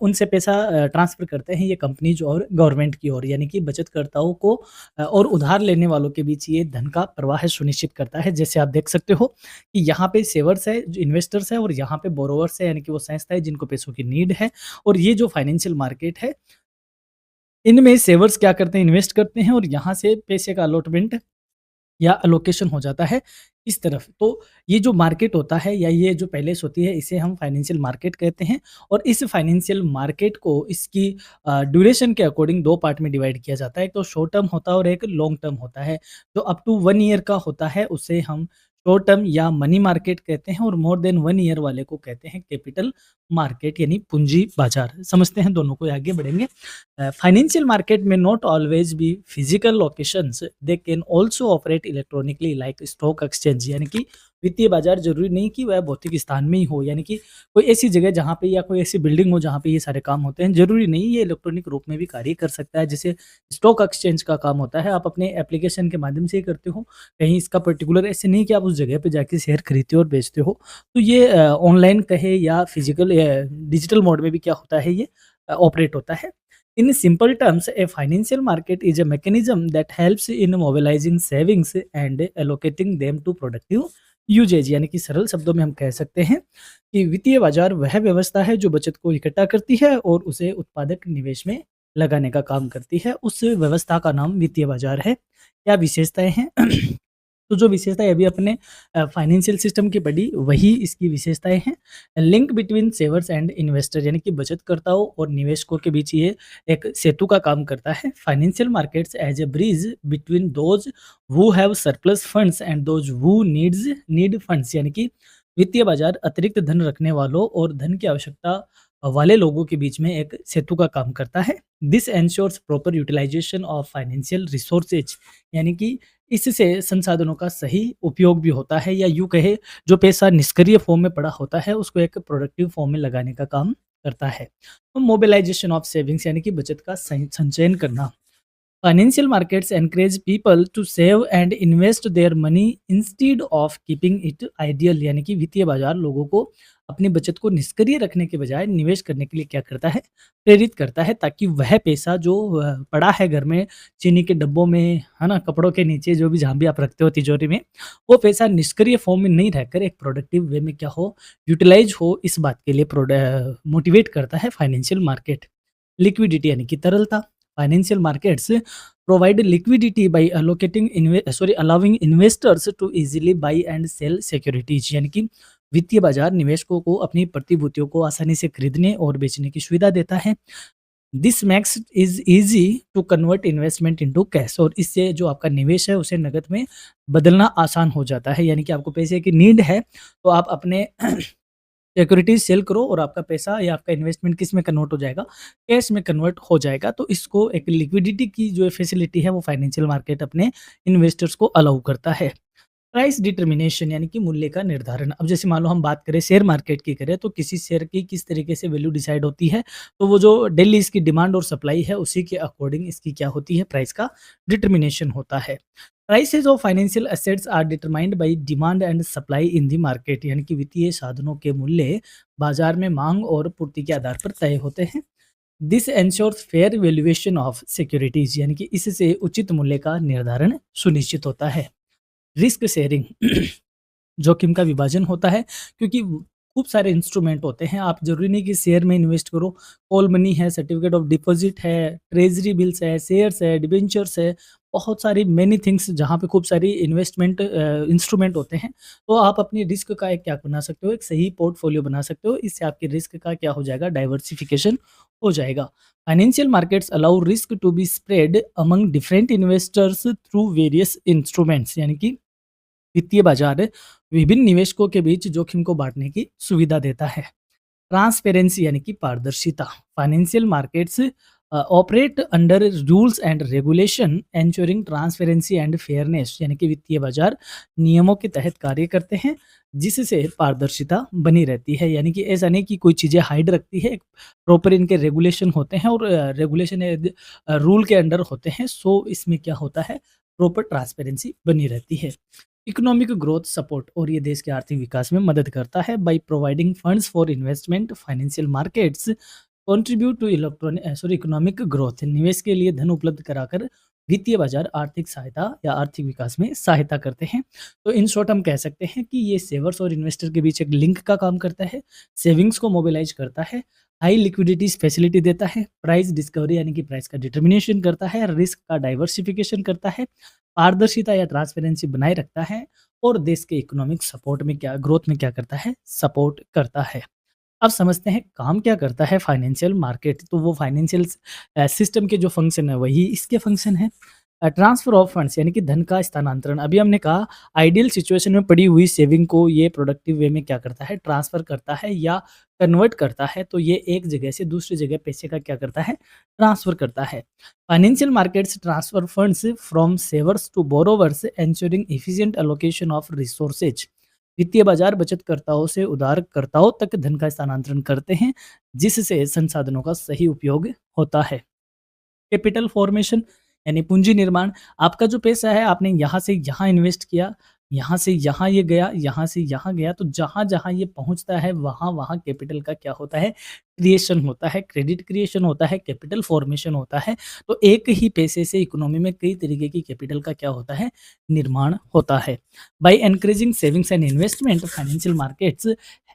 उनसे पैसा ट्रांसफ़र करते हैं ये कंपनीज़ और गवर्नमेंट की ओर, यानी कि बचतकर्ताओं को और उधार लेने वालों के बीच ये धन का प्रवाह सुनिश्चित करता है। जैसे आप देख सकते हो कि यहाँ पे सेवर्स है, जो इन्वेस्टर्स है, और यहाँ पे बोरोवर्स है, यानी कि वो संस्था है जिनको पैसों की नीड है। और ये जो फाइनेंशियल मार्केट है, इनमें सेवर्स क्या करते हैं? इन्वेस्ट करते हैं और यहाँ से पैसे का अलॉटमेंट या एलोकेशन हो जाता है इस तरफ। तो ये जो मार्केट होता है या ये जो पैलेस होती है, इसे हम फाइनेंशियल मार्केट कहते हैं। और इस फाइनेंशियल मार्केट को इसकी ड्यूरेशन के अकॉर्डिंग 2 पार्ट में डिवाइड किया जाता है। एक तो शॉर्ट टर्म होता है और एक लॉन्ग टर्म होता है। जो अप टू 1 ईयर का होता है उसे हम शॉर्ट टर्म या मनी मार्केट कहते हैं, और मोर देन 1 ईयर वाले को कहते हैं कैपिटल मार्केट, यानी पूंजी बाजार। समझते हैं दोनों को, आगे बढ़ेंगे। Financial market may not always be physical locations, they can also operate electronically like stock exchange। यानी कि वित्तीय बाजार जरूरी नहीं कि वह भौतिक स्थान में ही हो, यानी कि कोई ऐसी जगह जहाँ पे या कोई ऐसी बिल्डिंग हो जहाँ पे ये सारे काम होते हैं, जरूरी नहीं ये इलेक्ट्रॉनिक रूप में भी कार्य कर सकता है। जैसे स्टॉक एक्सचेंज का काम होता है, आप अपने एप्लीकेशन के माध्यम से ही करते हो, कहीं इसका पर्टिकुलर ऐसे नहीं कि आप उस जगह पे जाके शेयर खरीदते हो और बेचते हो। तो ये ऑनलाइन कहे या फिजिकल डिजिटल मोड में भी क्या होता है, ये ऑपरेट होता है। In simple terms, a financial market is a mechanism that helps in mobilizing savings and allocating them to productive usage। यानी कि सरल शब्दों में हम कह सकते हैं कि वित्तीय बाजार वह व्यवस्था है जो बचत को इकट्ठा करती है और उसे उत्पादक निवेश में लगाने का काम करती है। उस व्यवस्था का नाम वित्तीय बाजार है। क्या विशेषताएं हैं? तो जो विशेषताएँ अभी अपने फाइनेंशियल सिस्टम की पढ़ी, वही इसकी विशेषताएँ हैं। लिंक बिटवीन सेवर्स एंड इन्वेस्टर, यानी कि बचतकर्ताओं और निवेशकों के बीच ये एक सेतु का काम करता है। Financial markets as a bridge between those who have surplus funds and those who need funds, यानी कि वित्तीय बाजार अतिरिक्त धन रखने वालों और धन की आवश्यकता वाले लोगों के बीच में एक सेतु का काम करता है। This ensures proper utilisation of financial resources, यानी कि इससे संसाधनों का सही उपयोग भी होता है, या यूँ कहे जो पैसा निष्क्रिय फॉर्म में पड़ा होता है उसको एक प्रोडक्टिव फॉर्म में लगाने का काम करता है। तो मोबिलाइजेशन ऑफ सेविंग्स, यानी कि बचत का संचयन करना। Financial markets encourage people to save and invest their money instead of keeping it idle। यानी कि वित्तीय बाजार लोगों को अपनी बचत को निष्क्रिय रखने के बजाय निवेश करने के लिए क्या करता है? प्रेरित करता है, ताकि वह पैसा जो पड़ा है घर में, चीनी के डब्बों में, है ना, कपड़ों के नीचे, जो भी जहाँ भी आप रखते हो तिजोरी में, वो पैसा निष्क्रिय फॉर्म में नहीं रहकर एक प्रोडक्टिव वे में क्या हो, यूटिलाइज हो, इस बात के लिए मोटिवेट करता है फाइनेंशियल मार्केट। लिक्विडिटी, यानी कि तरलता। Financial markets provide liquidity by allowing investors to easily buy and sell securities. यानी कि वित्तीय बाजार निवेशकों को अपनी प्रतिभूतियों को आसानी से खरीदने और बेचने की सुविधा देता है। This makes is easy to convert investment into cash, और इससे जो आपका निवेश है उसे नकद में बदलना आसान हो जाता है। यानी कि आपको पैसे की नीड है तो आप अपने सिक्योरिटीज़ सेल करो और आपका पैसा या आपका इन्वेस्टमेंट किस में कन्वर्ट हो जाएगा? कैश में कन्वर्ट हो जाएगा। तो इसको एक लिक्विडिटी की जो फैसिलिटी है वो फाइनेंशियल मार्केट अपने इन्वेस्टर्स को अलाउ करता है। प्राइस डिटर्मिनेशन, यानी कि मूल्य का निर्धारण। अब जैसे मान लो हम बात करें शेयर मार्केट की करें, तो किसी शेयर की किस तरीके से वैल्यू डिसाइड होती है, तो वो जो डेली इसकी डिमांड और सप्लाई है उसी के अकॉर्डिंग इसकी क्या होती है, प्राइस का डिटर्मिनेशन होता है। Prices of financial assets are determined by demand and supply in the market, यानी कि वित्तीय साधनों के मूल्य बाजार में मांग और पूर्ति के आधार पर तय होते हैं। This ensures fair valuation of securities, यानी कि इससे उचित मूल्य का निर्धारण सुनिश्चित होता है। रिस्क शेयरिंग जोखिम का विभाजन होता है, क्योंकि खूब सारे इंस्ट्रूमेंट होते हैं। आप ज़रूरी नहीं कि शेयर में इन्वेस्ट करो, कॉल मनी है, सर्टिफिकेट ऑफ डिपॉजिट है, ट्रेजरी बिल्स है, शेयर्स है, डिबेंचर्स है, बहुत सारी मेनी थिंग्स जहाँ पे खूब सारी इन्वेस्टमेंट इंस्ट्रूमेंट होते हैं। तो आप अपनी रिस्क का एक क्या बना सकते हो, एक सही पोर्टफोलियो बना सकते हो। इससे आपके रिस्क का क्या हो जाएगा, डाइवर्सिफिकेशन हो जाएगा। Financial markets allow risk to be spread among different investors through various instruments, यानी कि वित्तीय बाजार विभिन्न निवेशकों के बीच जोखिम को बांटने की सुविधा देता है। ट्रांसपेरेंसी यानी कि पारदर्शिता, financial markets operate under rules and regulation ensuring transparency and fairness, यानी कि वित्तीय बाजार नियमों के तहत कार्य करते हैं जिससे पारदर्शिता बनी रहती है। यानी कि ऐसा नहीं कि कोई चीज़ें हाइड रखती है, प्रॉपर इनके रेगुलेशन होते हैं और रेगुलेशन रूल के अंडर होते हैं। सो इसमें क्या होता है, प्रॉपर ट्रांसपेरेंसी बनी रहती है। इकोनॉमिक ग्रोथ सपोर्ट, और ये देश के आर्थिक विकास में मदद करता है by providing funds for investment. Financial markets contribute to economic growth, निवेश के लिए धन उपलब्ध कराकर वित्तीय बाजार आर्थिक सहायता या आर्थिक विकास में सहायता करते हैं। तो इन शॉर्ट हम कह सकते हैं कि ये सेवर्स और इन्वेस्टर के बीच एक लिंक का काम करता है, सेविंग्स को मोबिलाइज करता है, हाई लिक्विडिटीज फैसिलिटी देता है, प्राइस डिस्कवरी यानी कि प्राइस का डिटर्मिनेशन करता है, रिस्क का डाइवर्सिफिकेशन करता है, पारदर्शिता या ट्रांसपेरेंसी बनाए रखता है, और देश के इकोनॉमिक सपोर्ट में क्या, ग्रोथ में क्या करता है, सपोर्ट करता है। अब समझते हैं काम क्या करता है फाइनेंशियल मार्केट। तो वो फाइनेंशियल सिस्टम के जो फंक्शन है वही इसके फंक्शन है। ट्रांसफर ऑफ फंड्स यानी कि धन का स्थानांतरण। अभी हमने कहा आइडियल सिचुएशन में पड़ी हुई सेविंग को ये प्रोडक्टिव वे में क्या करता है, ट्रांसफर करता है या कन्वर्ट करता है। तो ये एक जगह से दूसरी जगह पैसे का क्या करता है, ट्रांसफर करता है। Financial markets transfer funds from savers to borrowers ensuring efficient allocation of resources. वित्तीय बाजार बचतकर्ताओं से उधारकर्ताओं तक धन का स्थानांतरण करते हैं जिससे संसाधनों का सही उपयोग होता है। कैपिटल फॉर्मेशन यानी पूंजी निर्माण। आपका जो पैसा है आपने यहाँ से यहाँ इन्वेस्ट किया, यहाँ से यहाँ ये गया, यहाँ से यहाँ गया, तो जहाँ जहाँ ये पहुँचता है वहाँ वहाँ कैपिटल का क्या होता है, क्रिएशन होता है, क्रेडिट क्रिएशन होता है, कैपिटल फॉर्मेशन होता है। तो एक ही पैसे से इकोनॉमी में कई तरीके की कैपिटल का क्या होता है, निर्माण होता है। By encouraging savings and investment, financial markets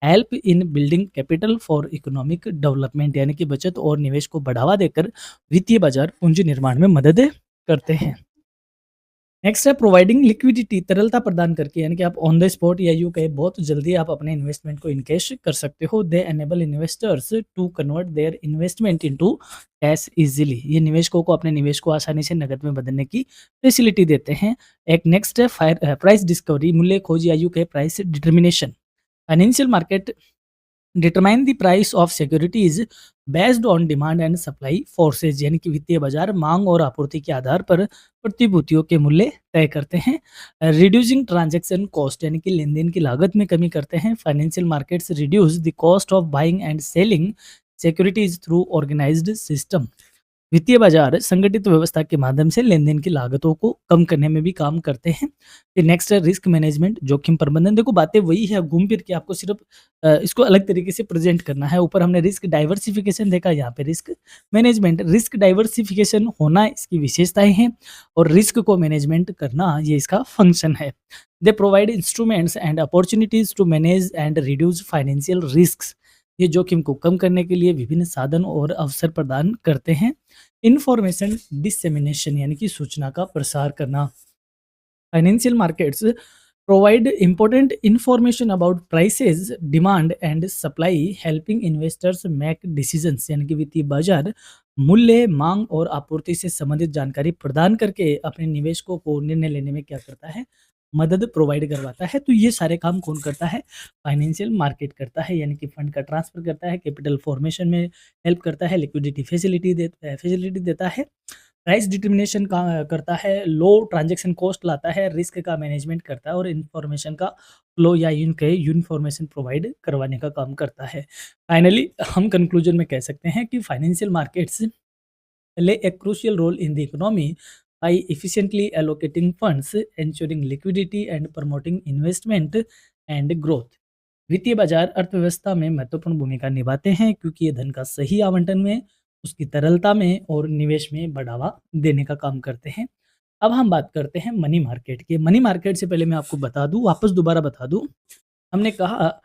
help in building capital for economic development, यानी कि बचत और निवेश को बढ़ावा देकर वित्तीय बाजार पूंजी निर्माण में मदद करते हैं। नेक्स्ट है प्रोवाइडिंग लिक्विडिटी, तरलता प्रदान करके, यानी कि आप ऑन द स्पॉट या यूँ कहें बहुत जल्दी आप अपने इन्वेस्टमेंट को इनकैश कर सकते हो। They enable investors to convert their investment into cash easily, ये निवेशकों को अपने निवेश को आसानी से नकद में बदलने की फैसिलिटी देते हैं। एक नेक्स्ट है प्राइस डिस्कवरी, मूल्य खोज या यूँ कहें price determination. Financial market determine the price of securities based on demand and supply forces, यानी कि वित्तीय बाजार मांग और आपूर्ति के आधार पर प्रतिभूतियों के मूल्य तय करते हैं। रिड्यूसिंग ट्रांजैक्शन कॉस्ट, यानी कि लेन देन की लागत में कमी करते हैं। Financial markets reduce the cost of buying and selling securities through organised system. वित्तीय बाजार संगठित व्यवस्था के माध्यम से लेन-देन की लागतों को कम करने में भी काम करते हैं। फिर नेक्स्ट है रिस्क मैनेजमेंट, जोखिम प्रबंधन। देखो बातें वही है, घूम फिर के आपको सिर्फ इसको अलग तरीके से प्रेजेंट करना है। ऊपर हमने रिस्क डाइवर्सिफिकेशन देखा, यहाँ पे रिस्क मैनेजमेंट। रिस्क डाइवर्सिफिकेशन होना इसकी विशेषताएं हैं और रिस्क को मैनेजमेंट करना ये इसका फंक्शन है। They provide instruments and opportunities to manage and reduce financial risk, ये जोखिम को कम करने के लिए विभिन्न साधन और अवसर प्रदान करते हैं। इंफॉर्मेशन डिसेमिनेशन, यानी कि सूचना का प्रसार करना। Financial markets provide important information about prices, demand and supply, helping investors make decisions, यानी कि वित्तीय बाजार मूल्य, मांग और आपूर्ति से संबंधित जानकारी प्रदान करके अपने निवेशकों को निर्णय लेने में क्या करता है, मदद प्रोवाइड करवाता है। तो ये सारे काम कौन करता है, फाइनेंशियल मार्केट करता है, यानी कि फंड का ट्रांसफर करता है, कैपिटल फॉर्मेशन में हेल्प करता है, लिक्विडिटी फैसिलिटी देता है, प्राइस डिटर्मिनेशन का करता है, लो ट्रांजैक्शन कॉस्ट लाता है, रिस्क का मैनेजमेंट करता है और इन्फॉर्मेशन का फ्लो या यूनिफॉर्मेशन प्रोवाइड करवाने का काम करता है। फाइनली हम कंक्लूजन में कह सकते हैं कि financial markets play a crucial role in the economy by efficiently allocating funds, ensuring liquidity and promoting investment and growth. वित्तीय बाजार अर्थव्यवस्था में महत्वपूर्ण भूमिका निभाते हैं क्योंकि ये धन का सही आवंटन में, उसकी तरलता में और निवेश में बढ़ावा देने का काम करते हैं। अब हम बात करते हैं मनी मार्केट की। मनी मार्केट से पहले मैं आपको बता दूं, वापस दोबारा बता दूं, हमने कहा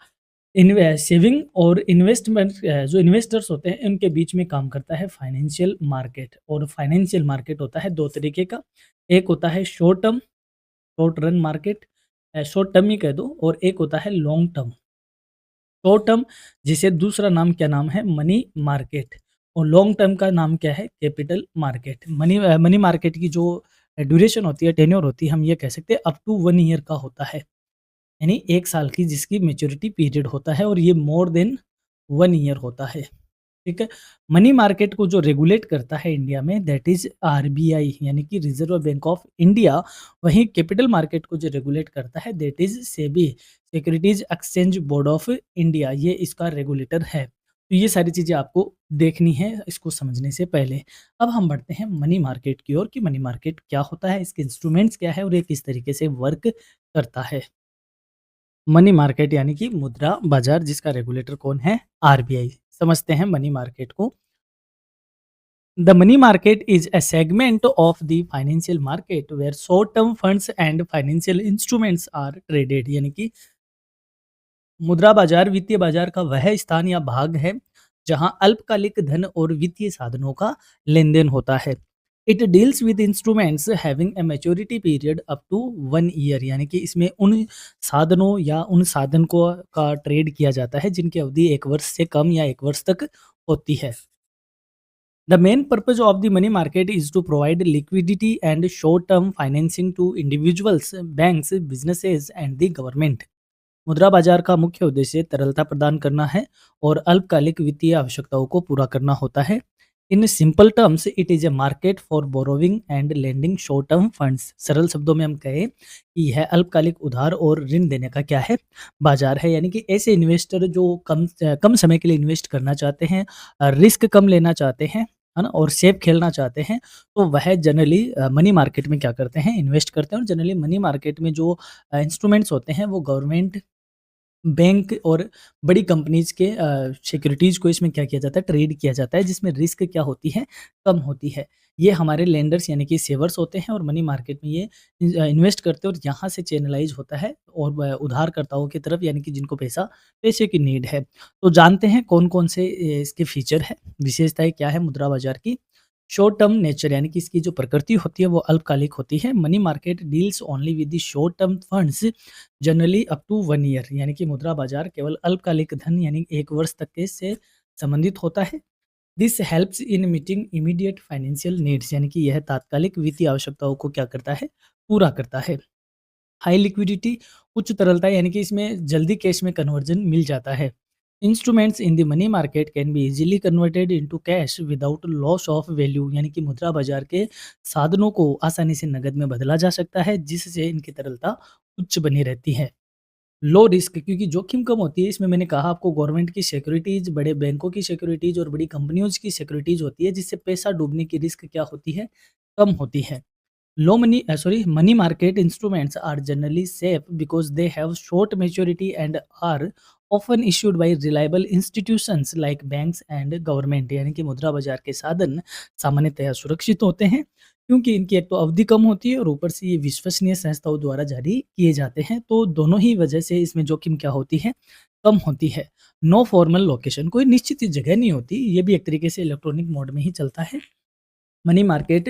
सेविंग और इन्वेस्टमेंट, जो इन्वेस्टर्स होते हैं उनके बीच में काम करता है फाइनेंशियल मार्केट। और फाइनेंशियल मार्केट होता है दो तरीके का, एक होता है short term, short run market, short term ही कह दो, और एक होता है लॉन्ग टर्म। शॉर्ट टर्म जिसे दूसरा नाम क्या नाम है, मनी मार्केट, और लॉन्ग टर्म का नाम क्या है, कैपिटल मार्केट। मनी मार्केट की जो ड्यूरेशन होती है, टेन्योर होती है, हम ये कह सकते हैं अप टू 1 ईयर का होता है, यानी 1 साल की जिसकी मैच्योरिटी पीरियड होता है, और ये मोर देन 1 ईयर होता है। ठीक है। मनी मार्केट को जो रेगुलेट करता है इंडिया में, दैट इज आरबीआई, यानी कि रिजर्व बैंक ऑफ इंडिया। वहीं कैपिटल मार्केट को जो रेगुलेट करता है, that is SEBI, securities exchange board of India, ये इसका रेगुलेटर है। तो ये सारी चीजें आपको देखनी है इसको समझने से पहले। अब हम बढ़ते हैं मनी मार्केट की ओर कि मनी मार्केट क्या होता है, इसके इंस्ट्रूमेंट्स क्या है और ये किस तरीके से वर्क करता है। मनी मार्केट यानी कि मुद्रा बाजार, जिसका रेगुलेटर कौन है, आरबीआई। समझते हैं मनी मार्केट को। The money market is a segment of the financial market where short term funds and financial instruments are traded। यानी कि मुद्रा बाजार वित्तीय बाजार का वह स्थान या भाग है जहां अल्पकालिक धन और वित्तीय साधनों का लेन-देन होता है। It deals with instruments having a maturity period up to 1 year, यानी कि इसमें उन साधनों या उन साधन को का ट्रेड किया जाता है जिनकी अवधि 1 वर्ष से कम या 1 वर्ष तक होती है। The main purpose of the money market is to provide liquidity and short-term financing to individuals, banks, businesses and the government। मुद्रा बाजार का मुख्य उद्देश्य तरलता प्रदान करना है और अल्पकालिक वित्तीय आवश्यकताओं को पूरा करना होता है। In simple terms it is a market for borrowing and lending short term funds. सरल शब्दों में हम कहें कि यह अल्पकालिक उधार और ऋण देने का क्या है, बाजार है। यानी कि ऐसे इन्वेस्टर जो कम समय के लिए इन्वेस्ट करना चाहते हैं, रिस्क कम लेना चाहते हैं, है ना, और सेफ खेलना चाहते हैं, तो वह जनरली मनी मार्केट में क्या करते हैं, इन्वेस्ट करते हैं। और जनरली मनी मार्केट में जो इंस्ट्रूमेंट्स होते हैं वो गवर्नमेंट, बैंक और बड़ी कंपनीज के सिक्योरिटीज़ को इसमें क्या किया जाता है, ट्रेड किया जाता है, जिसमें रिस्क क्या होती है, कम होती है। ये हमारे लेंडर्स यानी कि सेवर्स होते हैं और मनी मार्केट में ये इन्वेस्ट करते हैं और यहाँ से चैनलाइज होता है और उधारकर्ताओं की तरफ, यानी कि जिनको पैसे की नीड है। तो जानते हैं कौन कौन से इसके फीचर है, विशेषताएं क्या है मुद्रा बाजार की। शॉर्ट टर्म नेचर, यानी कि इसकी जो प्रकृति होती है वो अल्पकालिक होती है। Money market deals only with the short term funds generally up to 1 year, यानी कि मुद्रा बाजार केवल अल्पकालिक धन यानी 1 वर्ष तक के से संबंधित होता है। This helps in meeting immediate financial needs, यानी कि यह तात्कालिक वित्तीय आवश्यकताओं को क्या करता है, पूरा करता है। हाई लिक्विडिटी, उच्च तरलता, यानी कि इसमें जल्दी कैश में कन्वर्जन मिल जाता है। Instruments in the money market can be easily converted into cash without loss of value, यानी कि मुद्रा बाजार के साधनों को आसानी से नगद में बदला जा सकता है जिससे इनकी तरलता उच्च बनी रहती है। लो रिस्क, क्योंकि जोखिम कम होती है, इसमें मैंने कहा आपको गवर्नमेंट की सिक्योरिटीज, बड़े बैंकों की सिक्योरिटीज और बड़ी कंपनियों की सिक्योरिटीज होती है, जिससे पैसा डूबने की रिस्क क्या होती है, कम होती है। Money market instruments are generally safe because they have short maturity and are often issued by reliable institutions like banks and government। यानी कि मुद्रा बाजार के साधन सामान्यतया सुरक्षित होते हैं क्योंकि इनकी एक तो अवधि कम होती है और ऊपर से ये विश्वसनीय संस्थाओं द्वारा जारी किए जाते हैं। तो दोनों ही वजह से इसमें जोखिम क्या होती है, कम होती है। नो फॉर्मल लोकेशन, कोई निश्चित जगह नहीं होती, ये भी एक तरीके से इलेक्ट्रॉनिक मोड में ही चलता है। Money market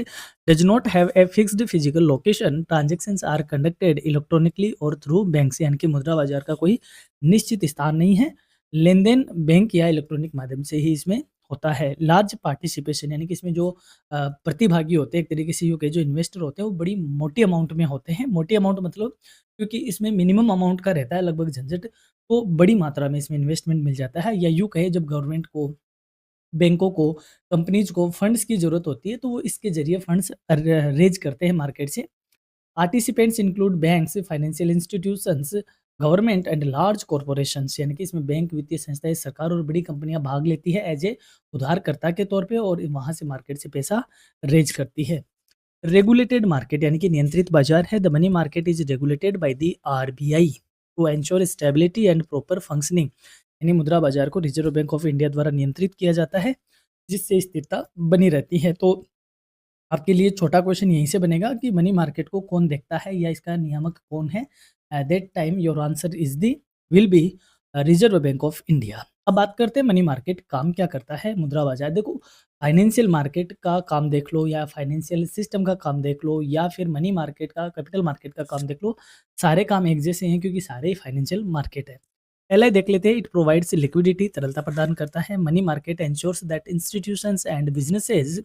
does not have a fixed physical location। Transactions are conducted electronically or through banks। यानी कि मुद्रा बाजार का कोई निश्चित स्थान नहीं है, लेन देन बैंक या इलेक्ट्रॉनिक माध्यम से ही इसमें होता है। लार्ज पार्टिसिपेशन, यानी कि इसमें जो प्रतिभागी होते हैं, एक तरीके से यूँ कहें जो इन्वेस्टर होते हैं वो बड़ी मोटी अमाउंट में होते हैं। मोटी अमाउंट मतलब क्योंकि इसमें मिनिमम अमाउंट का रहता है लगभग झंझट, तो बड़ी मात्रा में इसमें इन्वेस्टमेंट मिल जाता है। या यूँ कहें जब गवर्नमेंट को, बैंकों को, कंपनीज को फंड्स की ज़रूरत होती है तो वो इसके ज़रिए फंड्स रेज़ करते हैं मार्केट से। Participants include banks, financial institutions, government and large corporations. यानी कि इसमें बैंक, वित्तीय संस्थाएँ, सरकार और बड़ी कंपनियाँ भाग लेती है एज़ ए उधारकर्ता के तौर पे और वहाँ से मार्केट से पैसा रेज़ करती है। रेगुलेटेड मार्केट यानी कि नियंत्रित बाजार है। The money market is regulated by the RBI to ensure stability and proper functioning. यानी मुद्रा बाजार को रिजर्व बैंक ऑफ इंडिया द्वारा नियंत्रित किया जाता है, जिससे स्थिरता बनी रहती है। तो आपके लिए छोटा क्वेश्चन यहीं से बनेगा कि मनी मार्केट को कौन देखता है या इसका नियामक कौन है? At that time your answer is the will be reserve bank of India. अब बात करते हैं मनी मार्केट काम क्या करता है, मुद्रा बाजार। देखो, फाइनेंशियल मार्केट का काम देख लो या फाइनेंशियल सिस्टम का काम देख लो या फिर मनी मार्केट का, कैपिटल मार्केट का काम देख लो, सारे काम एक जैसे हैं क्योंकि सारे ही फाइनेंशियल मार्केट है। पहले देख लेते हैं, इट प्रोवाइड्स लिक्विडिटी, तरलता प्रदान करता है। Money market ensures that institutions and businesses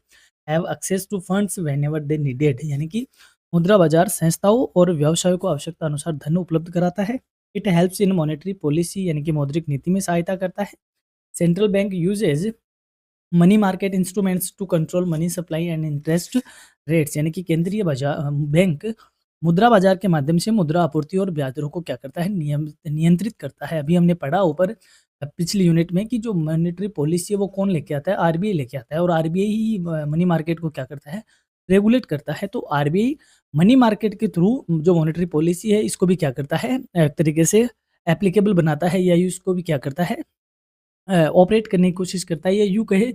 have access to funds whenever they needed. यानी कि मुद्रा बाजार संस्थाओं और व्यवसायों को आवश्यकता अनुसार धन उपलब्ध कराता है। It helps in monetary policy यानी कि मौद्रिक नीति में सहायता करता है। Central bank uses money market instruments to control money supply and interest rates. यानी कि केंद्रीय बाजार बैंक मुद्रा बाजार के माध्यम से मुद्रा आपूर्ति और ब्याज दरों को क्या करता है, नियंत्रित करता है। अभी हमने पढ़ा ऊपर पिछली यूनिट में कि जो मॉनेटरी पॉलिसी है वो कौन लेके आता है, आरबीआई लेके आता है, और आरबीआई ही मनी मार्केट को क्या करता है, रेगुलेट करता है। तो आरबीआई मनी मार्केट के थ्रू जो मॉनेटरी पॉलिसी है इसको भी क्या करता है, एक तरीके से एप्लीकेबल बनाता है, या इसको भी क्या करता है, ऑपरेट करने की कोशिश करता है, या यूँ कहे